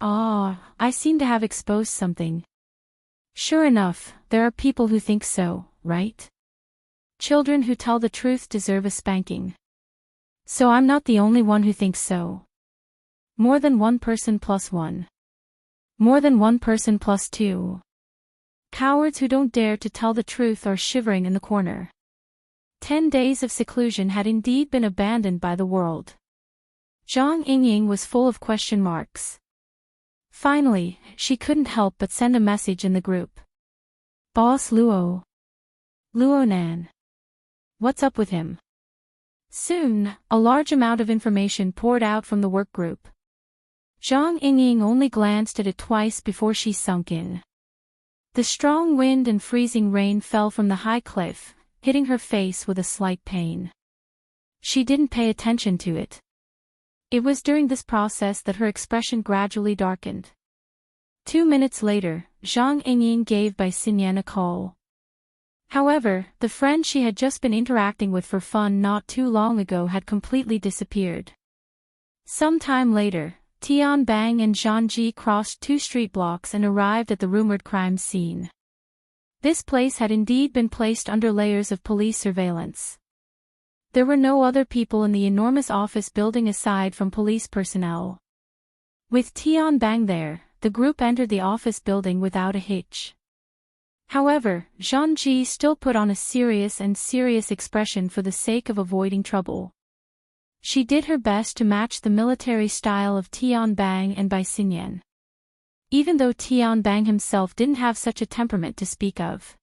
I seem to have exposed something. Sure enough, there are people who think so, right? Children who tell the truth deserve a spanking. So I'm not the only one who thinks so. More than one person plus one. More than one person plus 2. Cowards who don't dare to tell the truth are shivering in the corner. 10 days of seclusion had indeed been abandoned by the world. Zhang Yingying was full of question marks. Finally, she couldn't help but send a message in the group. Boss Luo. Luonan. What's up with him? Soon, a large amount of information poured out from the work group. Zhang Yingying only glanced at it twice before she sunk in. The strong wind and freezing rain fell from the high cliff, hitting her face with a slight pain. She didn't pay attention to it. It was during this process that her expression gradually darkened. 2 minutes later, Zhang Yingying gave Bai Xinyan a call. However, the friend she had just been interacting with for fun not too long ago had completely disappeared. Some time later, Tian Bang and Zhang Ji crossed 2 street blocks and arrived at the rumored crime scene. This place had indeed been placed under layers of police surveillance. There were no other people in the enormous office building aside from police personnel. With Tian Bang there, the group entered the office building without a hitch. However, Zhang Ji still put on a serious expression for the sake of avoiding trouble. She did her best to match the military style of Tian Bang and Bai Xinyan. Even though Tian Bang himself didn't have such a temperament to speak of.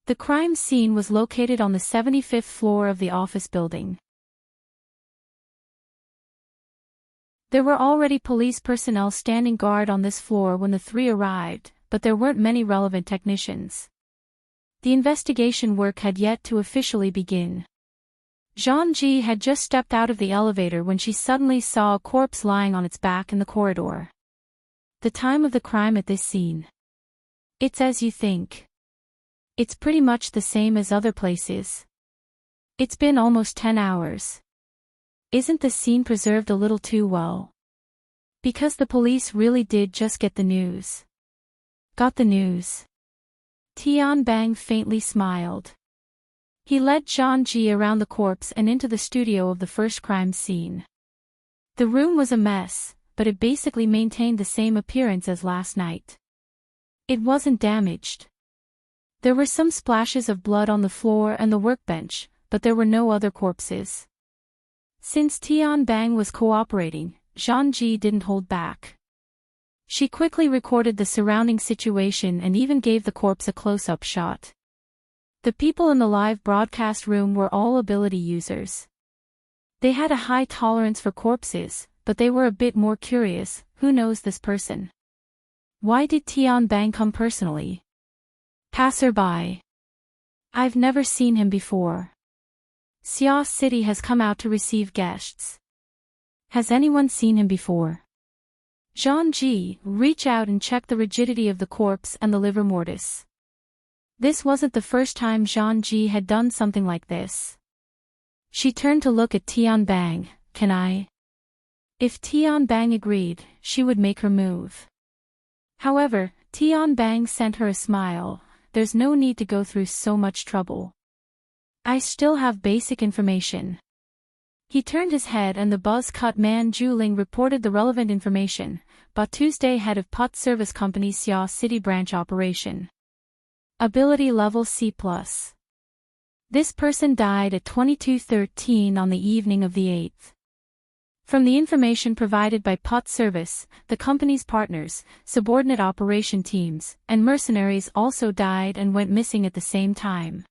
The crime scene was located on the 75th floor of the office building. There were already police personnel standing guard on this floor when the 3 arrived, but there weren't many relevant technicians. The investigation work had yet to officially begin. Zhang Ji had just stepped out of the elevator when she suddenly saw a corpse lying on its back in the corridor. The time of the crime at this scene. It's as you think. It's pretty much the same as other places. It's been almost 10 hours. Isn't the scene preserved a little too well? Because the police really did just get the news. Got the news. Tian Bang faintly smiled. He led Zhang Ji around the corpse and into the studio of the first crime scene. The room was a mess, but it basically maintained the same appearance as last night. It wasn't damaged. There were some splashes of blood on the floor and the workbench, but there were no other corpses. Since Tian Bang was cooperating, Zhang Ji didn't hold back. She quickly recorded the surrounding situation and even gave the corpse a close-up shot. The people in the live broadcast room were all ability users. They had a high tolerance for corpses, but they were a bit more curious. Who knows this person? Why did Tian Bang come personally? Passerby. I've never seen him before. Xia City has come out to receive guests. Has anyone seen him before? Zhang Ji, reach out and check the rigidity of the corpse and the livor mortis. This wasn't the first time Zhang Ji had done something like this. She turned to look at Tian Bang. Can I? If Tian Bang agreed, she would make her move. However, Tian Bang sent her a smile. There's no need to go through so much trouble. I still have basic information. He turned his head and the buzz-cut man Juling reported the relevant information, but Tuesday head of Put Service Company Xia City Branch Operation. Ability level C+. This person died at 22:13 on the evening of the 8th. From the information provided by Put Service, the company's partners, subordinate operation teams, and mercenaries also died and went missing at the same time.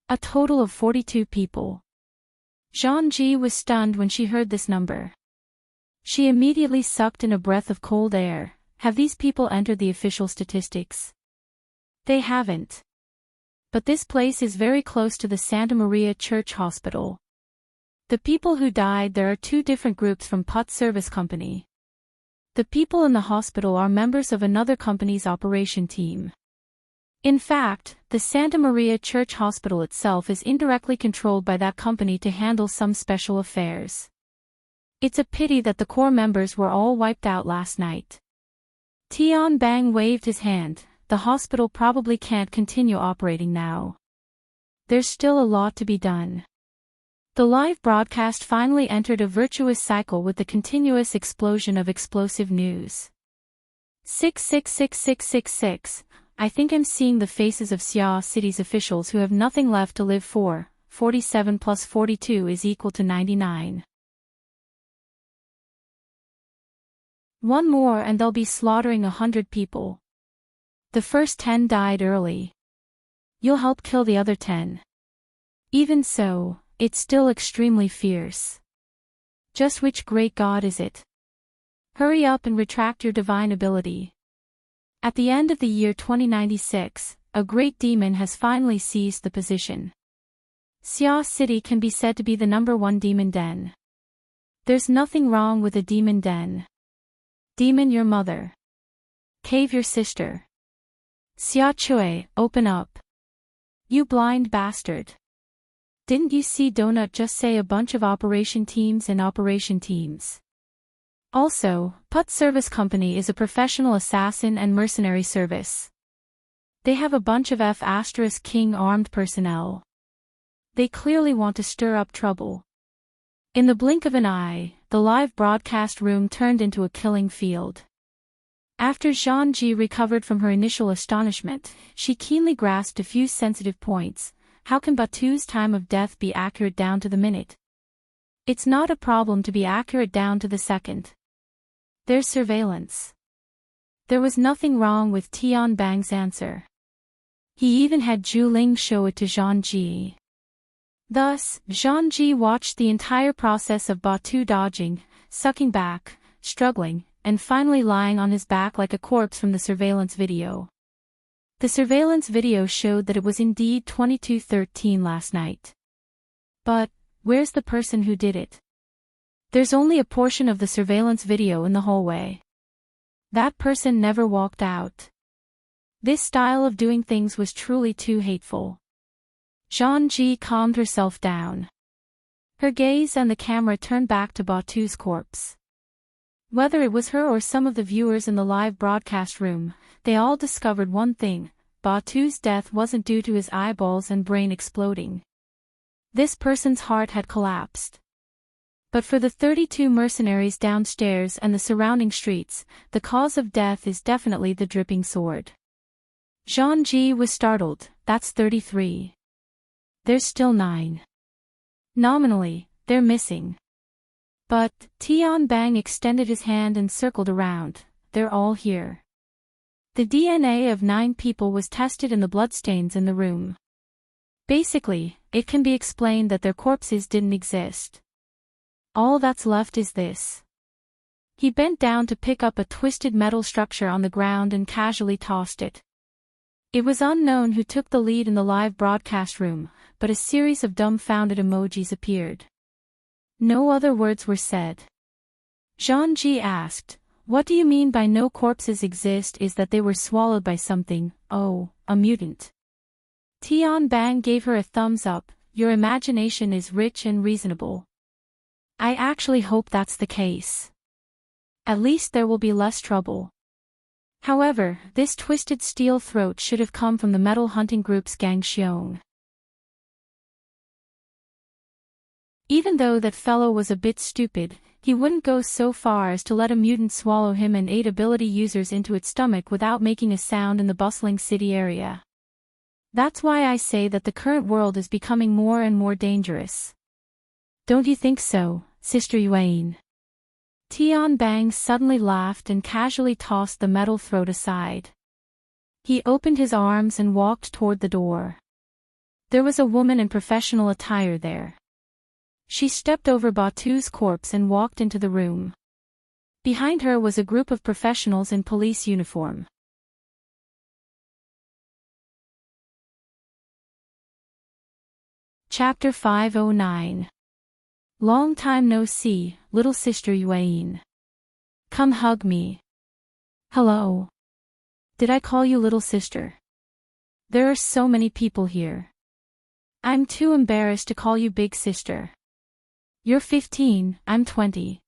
A total of 42 people. Zhang was stunned when she heard this number. She immediately sucked in a breath of cold air. Have these people entered the official statistics? They haven't. But this place is very close to the Santa Maria Church Hospital. The people who died, there are two different groups from Putt Service Company. The people in the hospital are members of another company's operation team. In fact, the Santa Maria Church Hospital itself is indirectly controlled by that company to handle some special affairs. It's a pity that the core members were all wiped out last night. Tian Bang waved his hand. The hospital probably can't continue operating now. There's still a lot to be done. The live broadcast finally entered a virtuous cycle with the continuous explosion of explosive news. 666666. I think I'm seeing the faces of Xia City's officials who have nothing left to live for. 47 plus 42 is equal to 99. One more and they'll be slaughtering 100 people. The first 10 died early. You'll help kill the other 10. Even so, it's still extremely fierce. Just which great god is it? Hurry up and retract your divine ability. At the end of the year 2096, a great demon has finally seized the position. Xia City can be said to be the #1 demon den. There's nothing wrong with a demon den. Demon your mother. Cave your sister. Xia Chui, open up. You blind bastard. Didn't you see Donut just say a bunch of operation teams and operation teams? Also, Putt Service Company is a professional assassin and mercenary service. They have a bunch of F*King armed personnel. They clearly want to stir up trouble. In the blink of an eye, the live broadcast room turned into a killing field. After Zhang recovered from her initial astonishment, she keenly grasped a few sensitive points. How can Batu's time of death be accurate down to the minute? It's not a problem to be accurate down to the second. There's surveillance. There was nothing wrong with Tian Bang's answer. He even had Zhu Ling show it to Zhang. Thus, Zhang watched the entire process of Batu dodging, sucking back, struggling, and finally lying on his back like a corpse from the surveillance video. The surveillance video showed that it was indeed 22:13 last night. But, where's the person who did it? There's only a portion of the surveillance video in the hallway. That person never walked out. This style of doing things was truly too hateful. Zhang calmed herself down. Her gaze and the camera turned back to Batu's corpse. Whether it was her or some of the viewers in the live broadcast room, they all discovered one thing: Batu's death wasn't due to his eyeballs and brain exploding. This person's heart had collapsed. But for the 32 mercenaries downstairs and the surrounding streets, the cause of death is definitely the dripping sword. Zhang was startled. That's 33. There's still 9. Nominally, they're missing. But, Tian Bang extended his hand and circled around. They're all here. The DNA of 9 people was tested in the bloodstains in the room. Basically, it can be explained that their corpses didn't exist. All that's left is this. He bent down to pick up a twisted metal structure on the ground and casually tossed it. It was unknown who took the lead in the live broadcast room, but a series of dumbfounded emojis appeared. No other words were said. Zhang asked, "What do you mean by no corpses exist? Is that they were swallowed by something? Oh, a mutant." Tian Bang gave her a thumbs up. Your imagination is rich and reasonable. I actually hope that's the case. At least there will be less trouble. However, this twisted steel throat should have come from the metal hunting group's Gang Xiong. Even though that fellow was a bit stupid, he wouldn't go so far as to let a mutant swallow him and 8 ability users into its stomach without making a sound in the bustling city area. That's why I say that the current world is becoming more and more dangerous. Don't you think so, Sister Yuan? Tian Bang suddenly laughed and casually tossed the metal throat aside. He opened his arms and walked toward the door. There was a woman in professional attire there. She stepped over Batu's corpse and walked into the room. Behind her was a group of professionals in police uniform. Chapter 509. Long time no see, little sister Yuain. Come hug me. Hello. Did I call you little sister? There are so many people here. I'm too embarrassed to call you big sister. You're 15, I'm 20.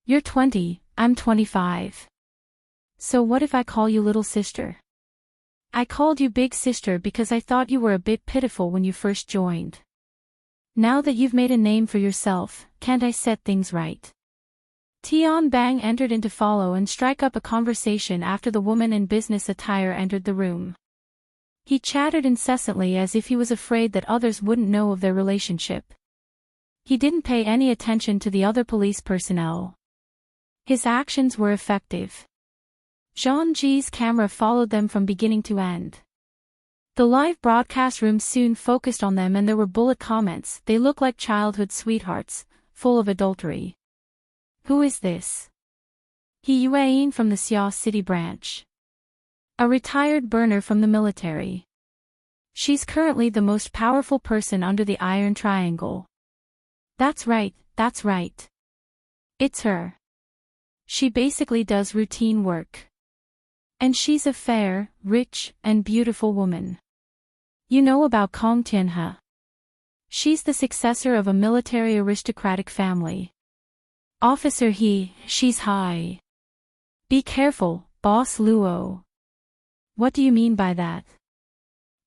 You're 20, I'm 25. So what if I call you little sister? I called you big sister because I thought you were a bit pitiful when you first joined. Now that you've made a name for yourself, can't I set things right? Tian Bang entered in to follow and strike up a conversation after the woman in business attire entered the room. He chattered incessantly as if he was afraid that others wouldn't know of their relationship. He didn't pay any attention to the other police personnel. His actions were effective. Zhang Ji's camera followed them from beginning to end. The live broadcast room soon focused on them and there were bullet comments. They look like childhood sweethearts, full of adultery. Who is this? He Yuain from the Xia City branch. A retired burner from the military. She's currently the most powerful person under the Iron Triangle. That's right, that's right. It's her. She basically does routine work. And she's a fair, rich, and beautiful woman. You know about Kong Tianhe? She's the successor of a military aristocratic family. Officer He, she's high. Be careful, Boss Luo. What do you mean by that?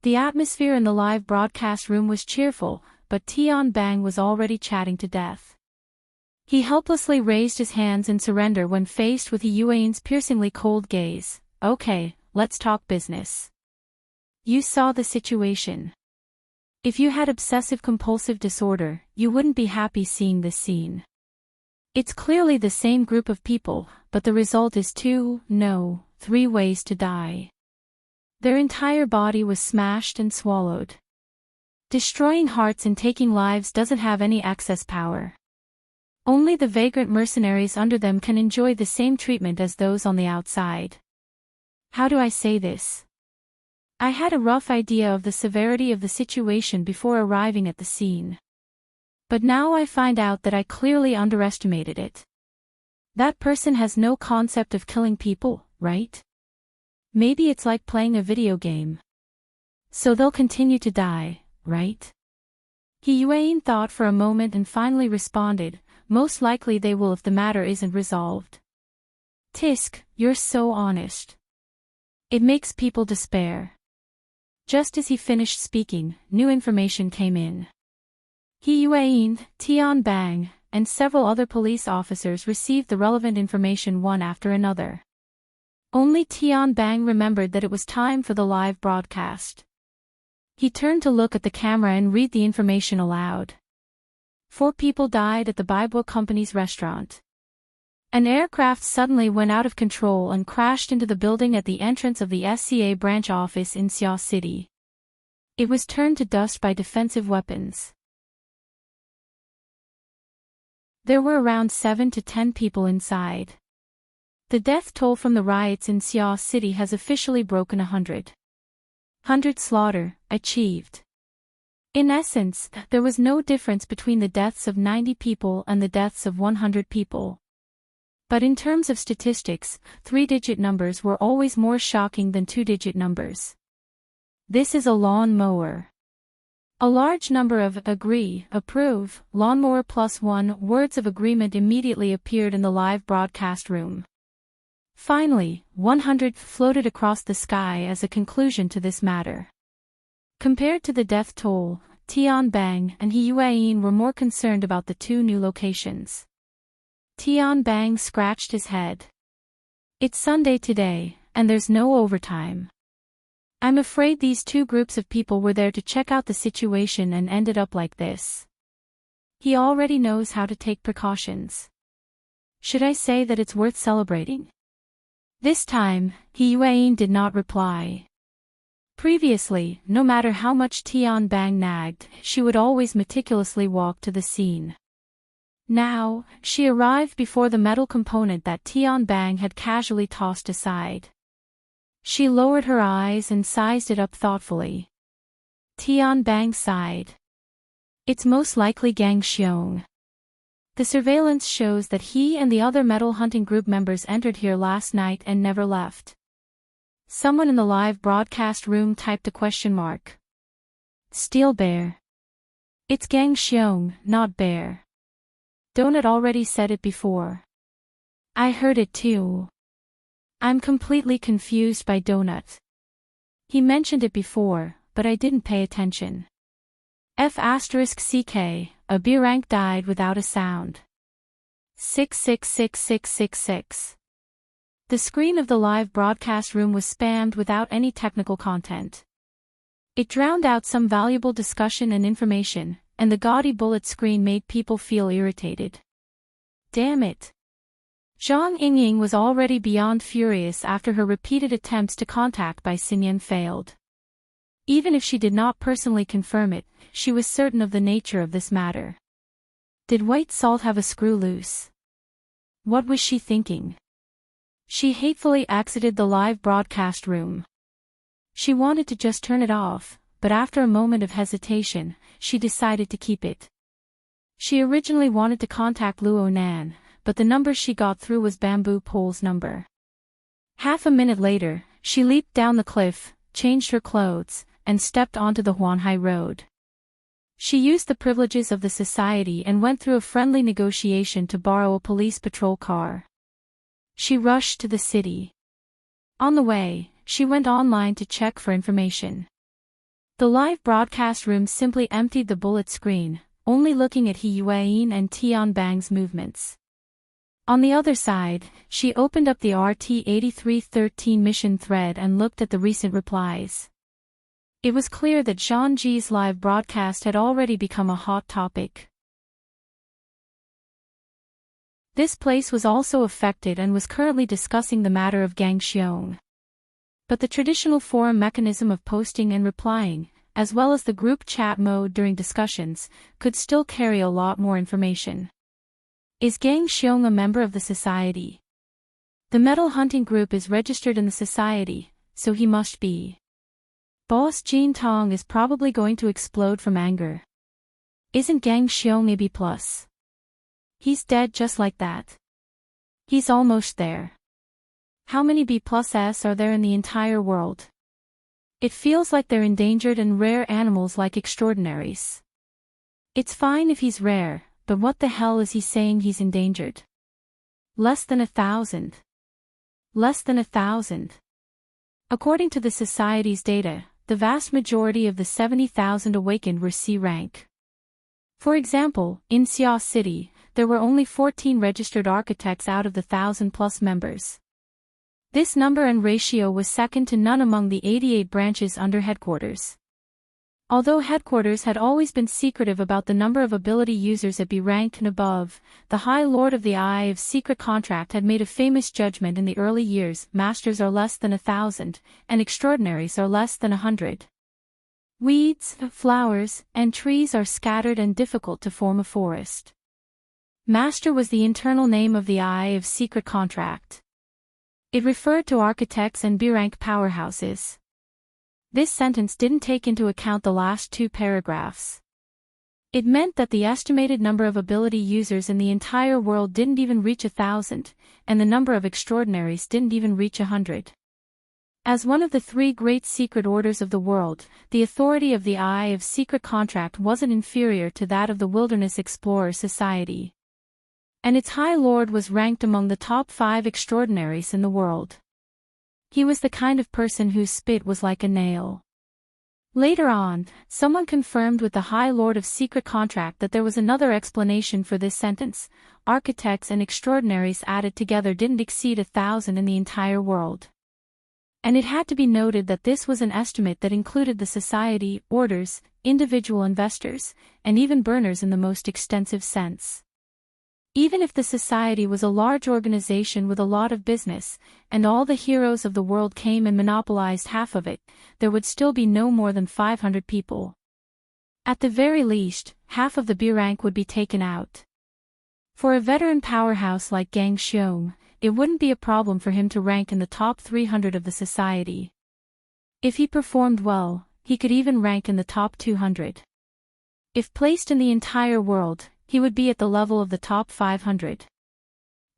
The atmosphere in the live broadcast room was cheerful, but Tian Bang was already chatting to death. He helplessly raised his hands in surrender when faced with He Yuan's piercingly cold gaze. Okay, let's talk business. You saw the situation. If you had obsessive-compulsive disorder, you wouldn't be happy seeing this scene. It's clearly the same group of people, but the result is 3 ways to die. Their entire body was smashed and swallowed. Destroying hearts and taking lives doesn't have any access power. Only the vagrant mercenaries under them can enjoy the same treatment as those on the outside. How do I say this? I had a rough idea of the severity of the situation before arriving at the scene. But now I find out that I clearly underestimated it. That person has no concept of killing people, right? Maybe it's like playing a video game. So they'll continue to die, right? He Yuan thought for a moment and finally responded, most likely they will if the matter isn't resolved. Tisk, you're so honest. It makes people despair. Just as he finished speaking, new information came in. He Yuan, Tian Bang, and several other police officers received the relevant information one after another. Only Tian Bang remembered that it was time for the live broadcast. He turned to look at the camera and read the information aloud. 4 people died at the Baibo Company's restaurant. An aircraft suddenly went out of control and crashed into the building at the entrance of the SCA branch office in Xia City. It was turned to dust by defensive weapons. There were around 7 to 10 people inside. The death toll from the riots in Xia City has officially broken 100. 100 slaughter, achieved. In essence, there was no difference between the deaths of 90 people and the deaths of 100 people. But in terms of statistics, 3-digit numbers were always more shocking than 2-digit numbers. This is a lawn mower. A large number of agree, approve, lawnmower +1 words of agreement immediately appeared in the live broadcast room. Finally, 100 floated across the sky as a conclusion to this matter. Compared to the death toll, Tian Bang and He Yuan were more concerned about the 2 new locations. Tian Bang scratched his head. It's Sunday today, and there's no overtime. I'm afraid these 2 groups of people were there to check out the situation and ended up like this. He already knows how to take precautions. Should I say that it's worth celebrating? This time, He Yuan did not reply. Previously, no matter how much Tian Bang nagged, she would always meticulously walk to the scene. Now, she arrived before the metal component that Tian Bang had casually tossed aside. She lowered her eyes and sized it up thoughtfully. Tian Bang sighed. It's most likely Gang Xiong. The surveillance shows that he and the other metal hunting group members entered here last night and never left. Someone in the live broadcast room typed a question mark. Steel Bear. It's Gang Xiong, not Bear. Donut already said it before. I heard it too. I'm completely confused by Donut. He mentioned it before, but I didn't pay attention. F*CK, a B rank died without a sound. 666666. The screen of the live broadcast room was spammed without any technical content. It drowned out some valuable discussion and information, and the gaudy bullet screen made people feel irritated. Damn it. Zhang Yingying was already beyond furious after her repeated attempts to contact by Xinyan failed. Even if she did not personally confirm it, she was certain of the nature of this matter. Did White Salt have a screw loose? What was she thinking? She hatefully exited the live broadcast room. She wanted to just turn it off, but after a moment of hesitation, she decided to keep it. She originally wanted to contact Luo Nan, but the number she got through was Bamboo Pole's number. Half a minute later, she leaped down the cliff, changed her clothes, and stepped onto the Huanhai Road. She used the privileges of the society and went through a friendly negotiation to borrow a police patrol car. She rushed to the city. On the way, she went online to check for information. The live broadcast room simply emptied the bullet screen, only looking at He Yueyin and Tian Bang's movements. On the other side, she opened up the RT-8313 mission thread and looked at the recent replies. It was clear that Zhang Ji's live broadcast had already become a hot topic. This place was also affected and was currently discussing the matter of Gang Xiong. But the traditional forum mechanism of posting and replying, as well as the group chat mode during discussions, could still carry a lot more information. Is Gang Xiong a member of the society? The metal hunting group is registered in the society, so he must be. Boss Jin Tong is probably going to explode from anger. Isn't Gang Xiong a B+? He's dead just like that. He's almost there. How many B+S are there in the entire world? It feels like they're endangered and rare animals like extraordinaries. It's fine if he's rare, but what the hell is he saying he's endangered? Less than 1,000. Less than 1,000. According to the Society's data, the vast majority of the 70,000 awakened were C rank. For example, in Xia City, there were only 14 registered architects out of the 1,000+ members. This number and ratio was second to none among the 88 branches under headquarters. Although headquarters had always been secretive about the number of ability users at B rank and above, the High Lord of the Eye of Secret Contract had made a famous judgment in the early years: masters are less than 1,000, and extraordinaries are less than 100. Weeds, flowers, and trees are scattered and difficult to form a forest. Master was the internal name of the Eye of Secret Contract. It referred to architects and B-rank powerhouses. This sentence didn't take into account the last two paragraphs. It meant that the estimated number of ability users in the entire world didn't even reach 1,000, and the number of extraordinaries didn't even reach 100. As one of the three great secret orders of the world, the authority of the Eye of Secret Contract wasn't inferior to that of the Wilderness Explorer Society. And its High Lord was ranked among the top 5 extraordinaries in the world. He was the kind of person whose spit was like a nail. Later on, someone confirmed with the High Lord of Secret Contract that there was another explanation for this sentence: architects and extraordinaries added together didn't exceed 1,000 in the entire world. And it had to be noted that this was an estimate that included the society, orders, individual investors, and even burners in the most extensive sense. Even if the society was a large organization with a lot of business, and all the heroes of the world came and monopolized half of it, there would still be no more than 500 people. At the very least, half of the B rank would be taken out. For a veteran powerhouse like Gang Xiong, it wouldn't be a problem for him to rank in the top 300 of the society. If he performed well, he could even rank in the top 200. If placed in the entire world, he would be at the level of the top 500.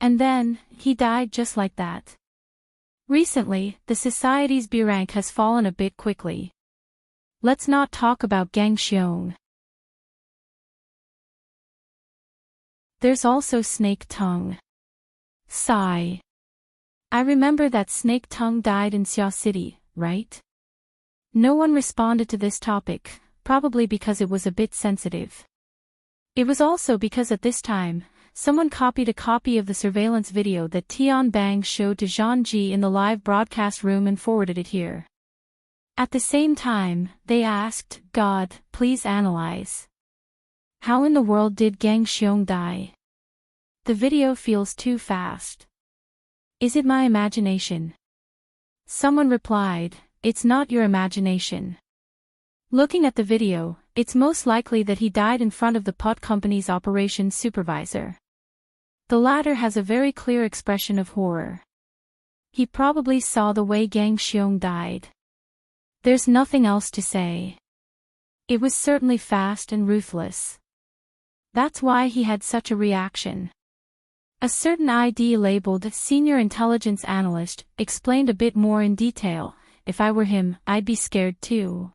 And then, he died just like that. Recently, the society's B rank has fallen a bit quickly. Let's not talk about Gang Xiong. There's also Snake Tongue. Sigh. I remember that Snake Tongue died in Xia City, right? No one responded to this topic, probably because it was a bit sensitive. It was also because at this time, someone copied a copy of the surveillance video that Tian Bang showed to Zhang Ji in the live broadcast room and forwarded it here. At the same time, they asked, God, please analyze. How in the world did Gang Xiong die? The video feels too fast. Is it my imagination? Someone replied, it's not your imagination. Looking at the video, it's most likely that he died in front of the pot company's operations supervisor. The latter has a very clear expression of horror. He probably saw the way Gang Xiong died. There's nothing else to say. It was certainly fast and ruthless. That's why he had such a reaction. A certain ID labeled Senior Intelligence Analyst explained a bit more in detail. If I were him, I'd be scared too.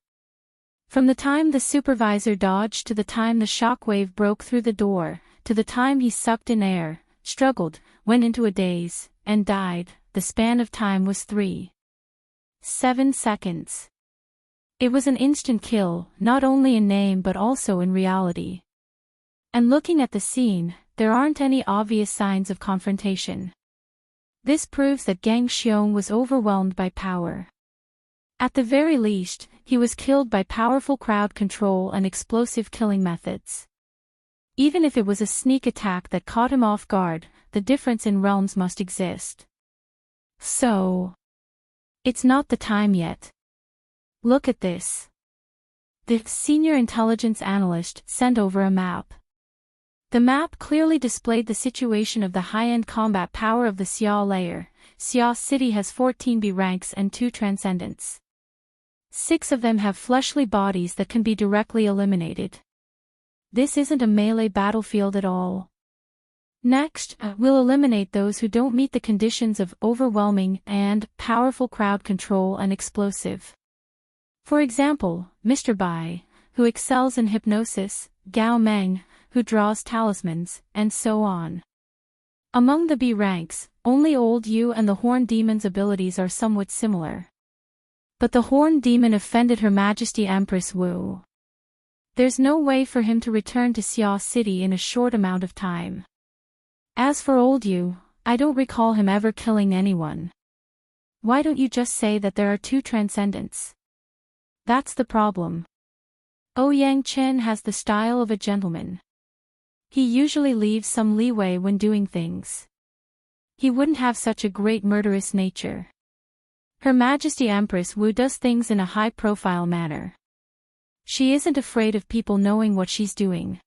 From the time the supervisor dodged to the time the shockwave broke through the door, to the time he sucked in air, struggled, went into a daze, and died, the span of time was 3.7 seconds. It was an instant kill, not only in name but also in reality. And looking at the scene, there aren't any obvious signs of confrontation. This proves that Gang Xiong was overwhelmed by power. At the very least, he was killed by powerful crowd control and explosive killing methods. Even if it was a sneak attack that caught him off guard, the difference in realms must exist. So, it's not the time yet. Look at this. The Senior Intelligence Analyst sent over a map. The map clearly displayed the situation of the high-end combat power of the Xia layer. Xia City has 14 B ranks and 2 transcendents. 6 of them have fleshly bodies that can be directly eliminated. This isn't a melee battlefield at all. Next, we'll eliminate those who don't meet the conditions of overwhelming and powerful crowd control and explosive. For example, Mr. Bai, who excels in hypnosis, Gao Meng, who draws talismans, and so on. Among the B ranks, only Old Yu and the Horn Demon's abilities are somewhat similar. But the Horn Demon offended Her Majesty Empress Wu. There's no way for him to return to Xia City in a short amount of time. As for Old Yu, I don't recall him ever killing anyone. Why don't you just say that there are 2 transcendents? That's the problem. Ouyang Chen has the style of a gentleman. He usually leaves some leeway when doing things. He wouldn't have such a great murderous nature. Her Majesty Empress Wu does things in a high-profile manner. She isn't afraid of people knowing what she's doing.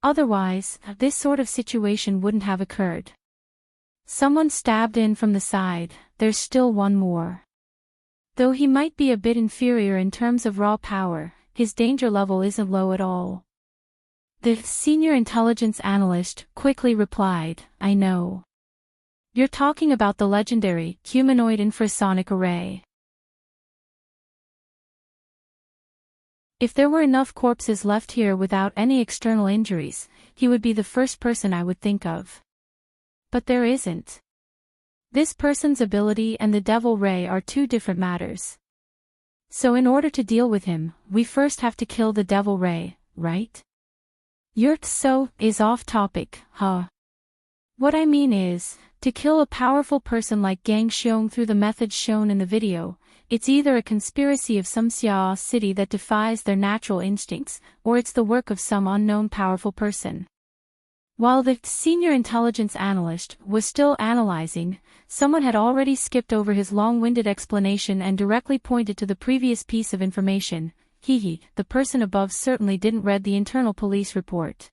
Otherwise, this sort of situation wouldn't have occurred. Someone stabbed in from the side, there's still one more. Though he might be a bit inferior in terms of raw power, his danger level isn't low at all. The Senior Intelligence Analyst quickly replied, I know. You're talking about the legendary humanoid infrasonic array. If there were enough corpses left here without any external injuries, he would be the first person I would think of. But there isn't. This person's ability and the Devil Ray are 2 different matters. So in order to deal with him, we first have to kill the Devil Ray, right? So is off topic, huh? What I mean is, to kill a powerful person like Gang Xiong through the methods shown in the video, it's either a conspiracy of some Xia city that defies their natural instincts, or it's the work of some unknown powerful person. While the senior intelligence analyst was still analyzing, someone had already skipped over his long-winded explanation and directly pointed to the previous piece of information. The person above certainly didn't read the internal police report.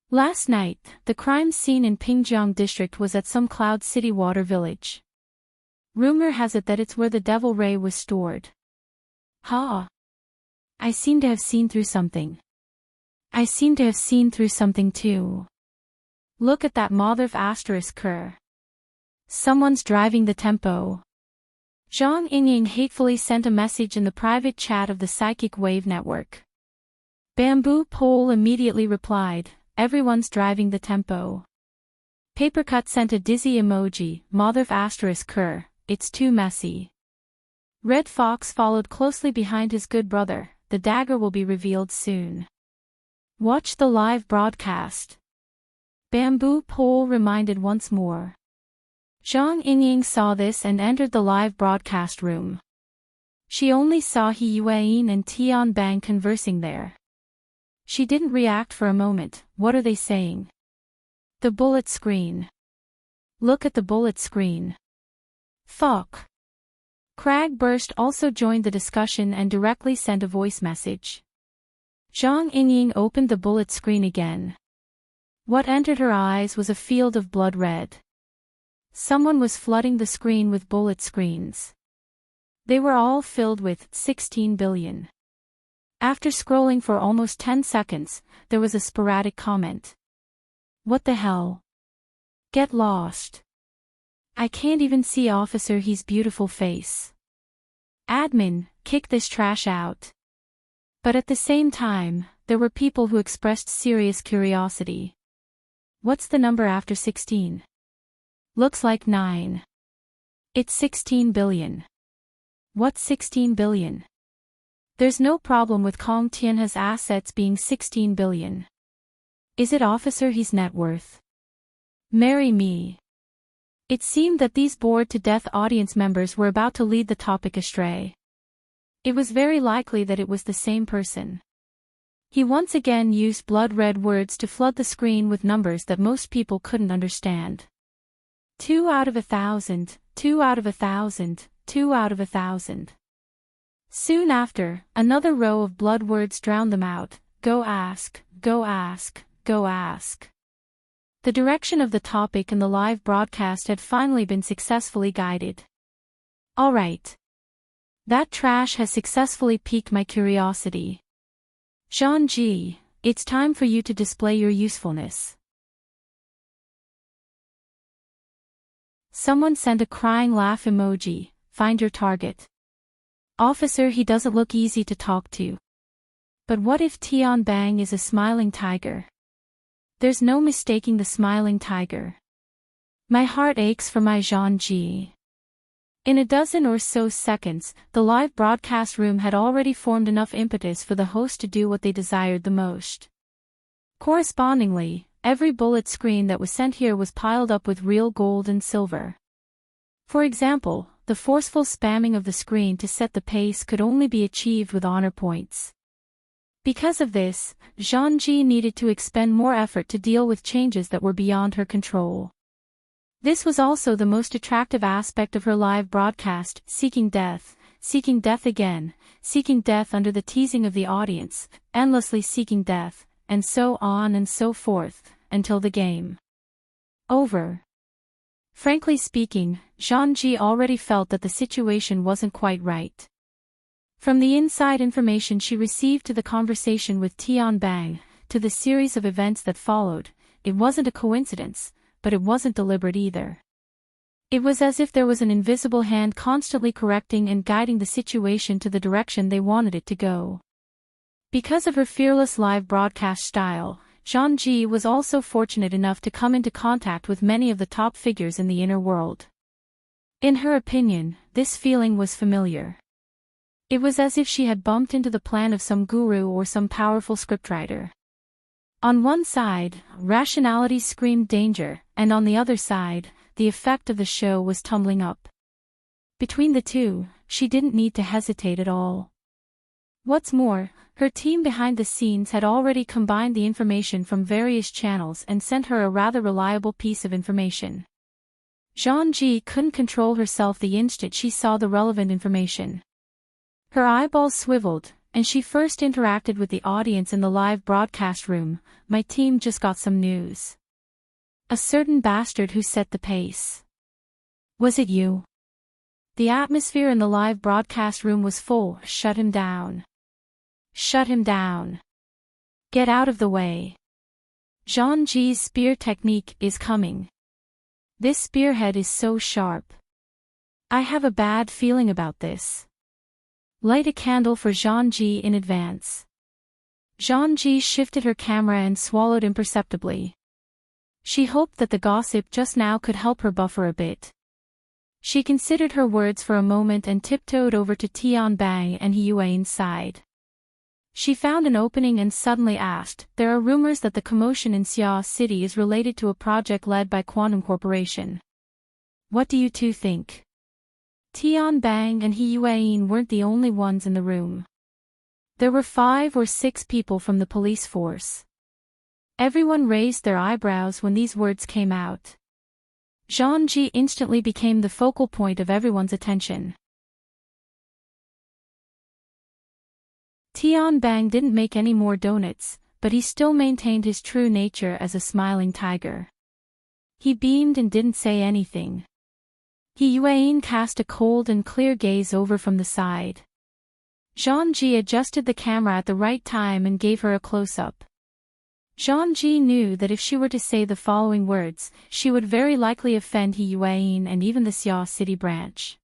Last night, the crime scene in Pingjiang district was at some Cloud City water village. Rumor has it that it's where the Devil Ray was stored. I seem to have seen through something. I seem to have seen through something too. Look at that mother of asterisk cur. Someone's driving the tempo. Zhang Yingying hatefully sent a message in the private chat of the Psychic Wave Network. Bamboo Pole immediately replied, everyone's driving the tempo. Papercut sent a dizzy emoji, mother of asterisk cur, it's too messy. Red Fox followed closely behind his good brother, the dagger will be revealed soon. Watch the live broadcast. Bamboo Pole reminded once more. Zhang Yingying saw this and entered the live broadcast room. She only saw He Yuan and Tian Bang conversing there. She didn't react for a moment. What are they saying? The bullet screen. Look at the bullet screen. Fuck. Cragburst also joined the discussion and directly sent a voice message. Zhang Yingying opened the bullet screen again. What entered her eyes was a field of blood red. Someone was flooding the screen with bullet screens. They were all filled with 16 billion. After scrolling for almost 10 seconds, there was a sporadic comment. What the hell? Get lost. I can't even see Officer He's beautiful face. Admin, kick this trash out. But at the same time, there were people who expressed serious curiosity. What's the number after 16? Looks like 9. It's 16 billion. What's 16 billion? There's no problem with Kong Tianha's assets being 16 billion. Is it Officer He's net worth? Marry me. It seemed that these bored-to-death audience members were about to lead the topic astray. It was very likely that it was the same person. He once again used blood-red words to flood the screen with numbers that most people couldn't understand. 2 out of 1,000, 2 out of 1,000, 2 out of 1,000. Soon after, another row of blood words drowned them out. Go ask, go ask, go ask. The direction of the topic in the live broadcast had finally been successfully guided. All right. That trash has successfully piqued my curiosity. Zhangji, it's time for you to display your usefulness. Someone sent a crying laugh emoji. Find your target. Officer, he doesn't look easy to talk to. But what if Tian Bang is a smiling tiger? There's no mistaking the smiling tiger. My heart aches for my Zhangji. In a dozen or so seconds, the live broadcast room had already formed enough impetus for the host to do what they desired the most. Correspondingly, every bullet screen that was sent here was piled up with real gold and silver. For example, the forceful spamming of the screen to set the pace could only be achieved with honor points. Because of this, Zhangji needed to expend more effort to deal with changes that were beyond her control. This was also the most attractive aspect of her live broadcast, seeking death again, seeking death under the teasing of the audience, endlessly seeking death, and so on and so forth, until the game over. Frankly speaking, Zhangji already felt that the situation wasn't quite right. From the inside information she received to the conversation with Tian Bang, to the series of events that followed, it wasn't a coincidence, but it wasn't deliberate either. It was as if there was an invisible hand constantly correcting and guiding the situation to the direction they wanted it to go. Because of her fearless live broadcast style, Zhangji was also fortunate enough to come into contact with many of the top figures in the inner world. In her opinion, this feeling was familiar. It was as if she had bumped into the plan of some guru or some powerful scriptwriter. On one side, rationality screamed danger, and on the other side, the effect of the show was tumbling up. Between the two, she didn't need to hesitate at all. What's more, her team behind the scenes had already combined the information from various channels and sent her a rather reliable piece of information. Zhang couldn't control herself the instant she saw the relevant information. Her eyeballs swiveled, and she first interacted with the audience in the live broadcast room. My team just got some news. A certain bastard who set the pace. Was it you? The atmosphere in the live broadcast room was full. Shut him down. Shut him down. Get out of the way. Zhang spear technique is coming. This spearhead is so sharp. I have a bad feeling about this. Light a candle for Zhang in advance. Zhang shifted her camera and swallowed imperceptibly. She hoped that the gossip just now could help her buffer a bit. She considered her words for a moment and tiptoed over to Tianbang and He Yuan's side. She found an opening and suddenly asked, "There are rumors that the commotion in Xia City is related to a project led by Quantum Corporation. What do you two think?" Tianbang and He Yuan weren't the only ones in the room. There were 5 or 6 people from the police force. Everyone raised their eyebrows when these words came out. Zhang instantly became the focal point of everyone's attention. Tianbang didn't make any more donuts, but he still maintained his true nature as a smiling tiger. He beamed and didn't say anything. He Yuan cast a cold and clear gaze over from the side. Zhang adjusted the camera at the right time and gave her a close-up. Zhang knew that if she were to say the following words, she would very likely offend He Yuan and even the Xia City branch.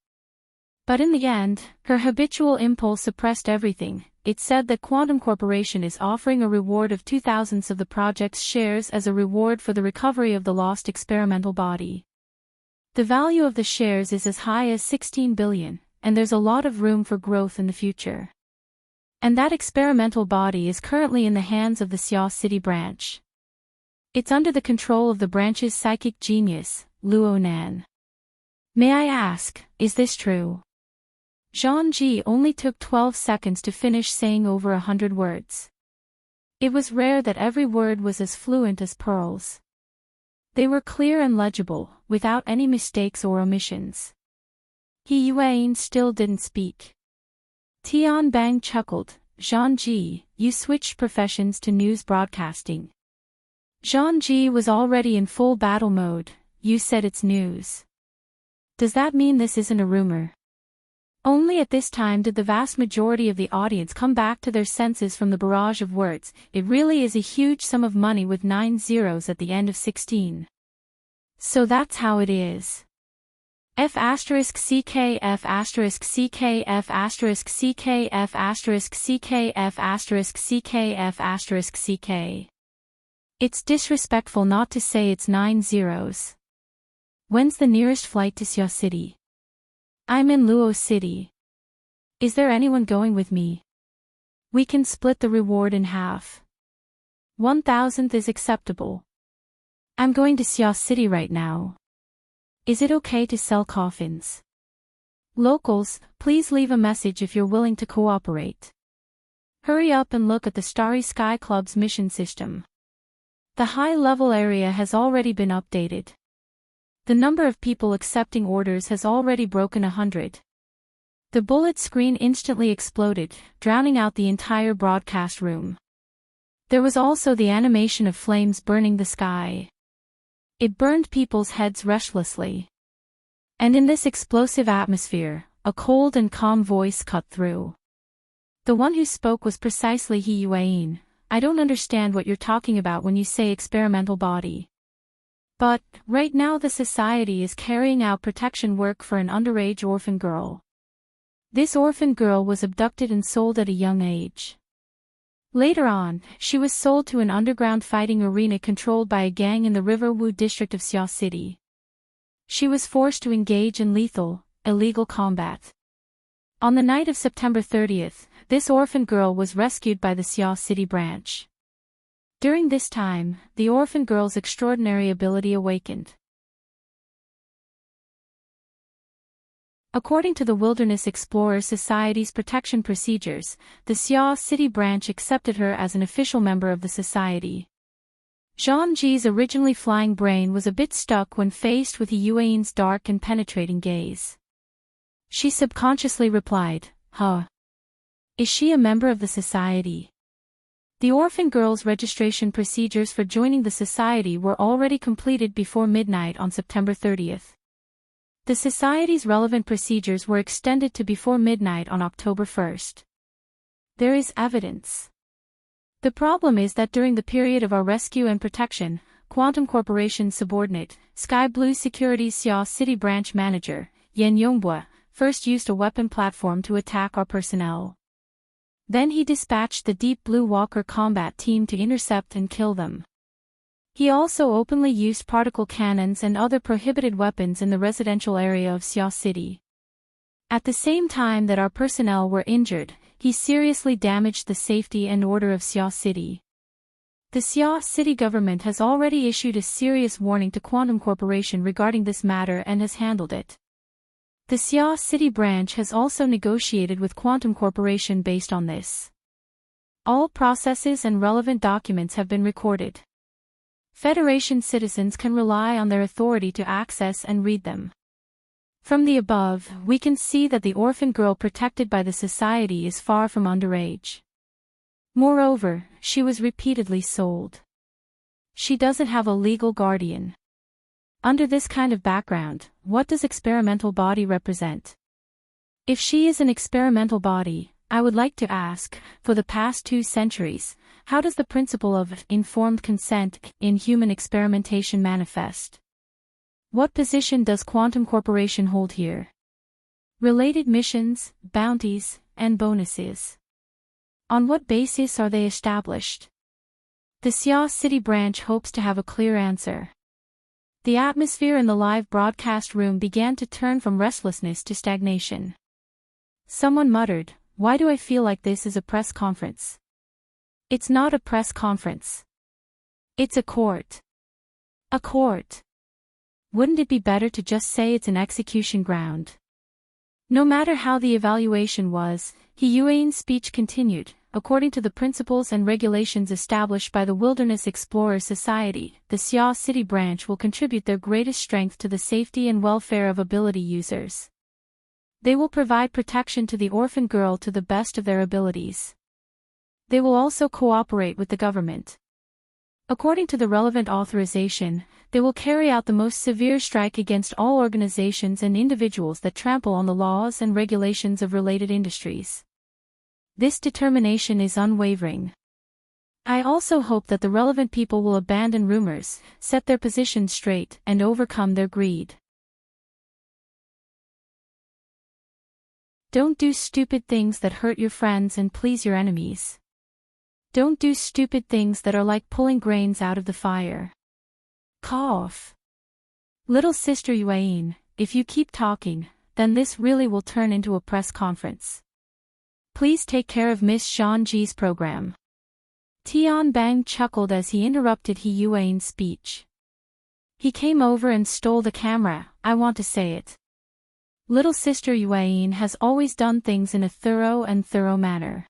But in the end, her habitual impulse suppressed everything. It said that Quantum Corporation is offering a reward of 2,000 of the project's shares as a reward for the recovery of the lost experimental body. The value of the shares is as high as 16 billion, and there's a lot of room for growth in the future. And that experimental body is currently in the hands of the Xia City branch. It's under the control of the branch's psychic genius, Luo Nan. May I ask, is this true? Zhang only took 12 seconds to finish saying over 100 words. It was rare that every word was as fluent as pearls. They were clear and legible, without any mistakes or omissions. He Yuan still didn't speak. Tianbang chuckled. Zhang, you switched professions to news broadcasting. Zhang was already in full battle mode. You said it's news. Does that mean this isn't a rumor? Only at this time did the vast majority of the audience come back to their senses from the barrage of words. It really is a huge sum of money with 9 zeros at the end of 16. So that's how it is. F asterisk CK F asterisk CK F asterisk CK F asterisk CK F asterisk CK F asterisk CK. It's disrespectful not to say it's 9 zeros. When's the nearest flight to Xia City? I'm in Luo City. Is there anyone going with me? We can split the reward in half. 1,000th is acceptable. I'm going to Xia City right now. Is it okay to sell coffins? Locals, please leave a message if you're willing to cooperate. Hurry up and look at the Starry Sky Club's mission system. The high-level area has already been updated. The number of people accepting orders has already broken 100. The bullet screen instantly exploded, drowning out the entire broadcast room. There was also the animation of flames burning the sky. It burned people's heads restlessly. And in this explosive atmosphere, a cold and calm voice cut through. The one who spoke was precisely He Yuan. I don't understand what you're talking about when you say experimental body. But, right now the society is carrying out protection work for an underage orphan girl. This orphan girl was abducted and sold at a young age. Later on, she was sold to an underground fighting arena controlled by a gang in the Riverwu district of Xia City. She was forced to engage in lethal, illegal combat. On the night of September 30th, this orphan girl was rescued by the Xia City branch. During this time, the orphan girl's extraordinary ability awakened. According to the Wilderness Explorers Society's protection procedures, the Xiao City branch accepted her as an official member of the society. Zhang-Ji's originally flying brain was a bit stuck when faced with Yuan's dark and penetrating gaze. She subconsciously replied, "Huh. Is she a member of the society?" The orphan girl's registration procedures for joining the society were already completed before midnight on September 30th. The society's relevant procedures were extended to before midnight on October 1st. There is evidence. The problem is that during the period of our rescue and protection, Quantum Corporation's subordinate, Sky Blue Security's Xiao City branch manager, Yan Yongbua, first used a weapon platform to attack our personnel. Then he dispatched the Deep Blue Walker combat team to intercept and kill them. He also openly used particle cannons and other prohibited weapons in the residential area of Xiao City. At the same time that our personnel were injured, he seriously damaged the safety and order of Xiao City. The Xiao City government has already issued a serious warning to Quantum Corporation regarding this matter and has handled it. The Xiao City branch has also negotiated with Quantum Corporation based on this. All processes and relevant documents have been recorded. Federation citizens can rely on their authority to access and read them. From the above, we can see that the orphan girl protected by the society is far from underage. Moreover, she was repeatedly sold. She doesn't have a legal guardian. Under this kind of background, what does experimental body represent? If she is an experimental body, I would like to ask, for the past 2 centuries, how does the principle of informed consent in human experimentation manifest? What position does Quantum Corporation hold here? Related missions, bounties, and bonuses. On what basis are they established? The Xiao City branch hopes to have a clear answer. The atmosphere in the live broadcast room began to turn from restlessness to stagnation. Someone muttered, "Why do I feel like this is a press conference?" It's not a press conference. It's a court. A court. Wouldn't it be better to just say it's an execution ground? No matter how the evaluation was, Yuan's speech continued. According to the principles and regulations established by the Wilderness Explorers Society, the Xiao City branch will contribute their greatest strength to the safety and welfare of ability users. They will provide protection to the orphan girl to the best of their abilities. They will also cooperate with the government. According to the relevant authorization, they will carry out the most severe strike against all organizations and individuals that trample on the laws and regulations of related industries. This determination is unwavering. I also hope that the relevant people will abandon rumors, set their position straight, and overcome their greed. Don't do stupid things that hurt your friends and please your enemies. Don't do stupid things that are like pulling grains out of the fire. Cough. Little sister Yuan, if you keep talking, then this really will turn into a press conference. Please take care of Miss Zhang-Ji's program. Tian Bang chuckled as he interrupted Yuan's speech. He came over and stole the camera. I want to say it. Little sister Yuan has always done things in a thorough manner.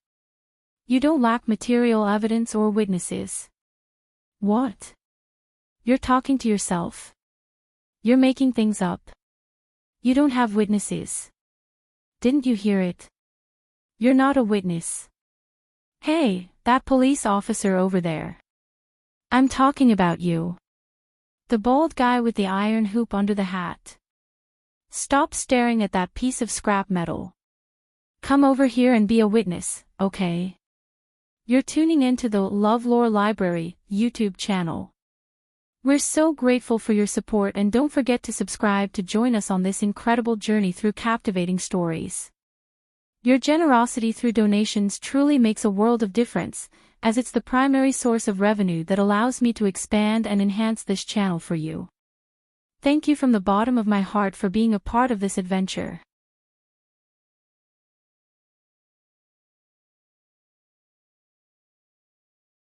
You don't lack material evidence or witnesses. What? You're talking to yourself. You're making things up. You don't have witnesses. Didn't you hear it? You're not a witness. Hey, that police officer over there. I'm talking about you. The bald guy with the iron hoop under the hat. Stop staring at that piece of scrap metal. Come over here and be a witness, okay? You're tuning into the LoveLore Library YouTube channel. We're so grateful for your support, and don't forget to subscribe to join us on this incredible journey through captivating stories. Your generosity through donations truly makes a world of difference, as it's the primary source of revenue that allows me to expand and enhance this channel for you. Thank you from the bottom of my heart for being a part of this adventure.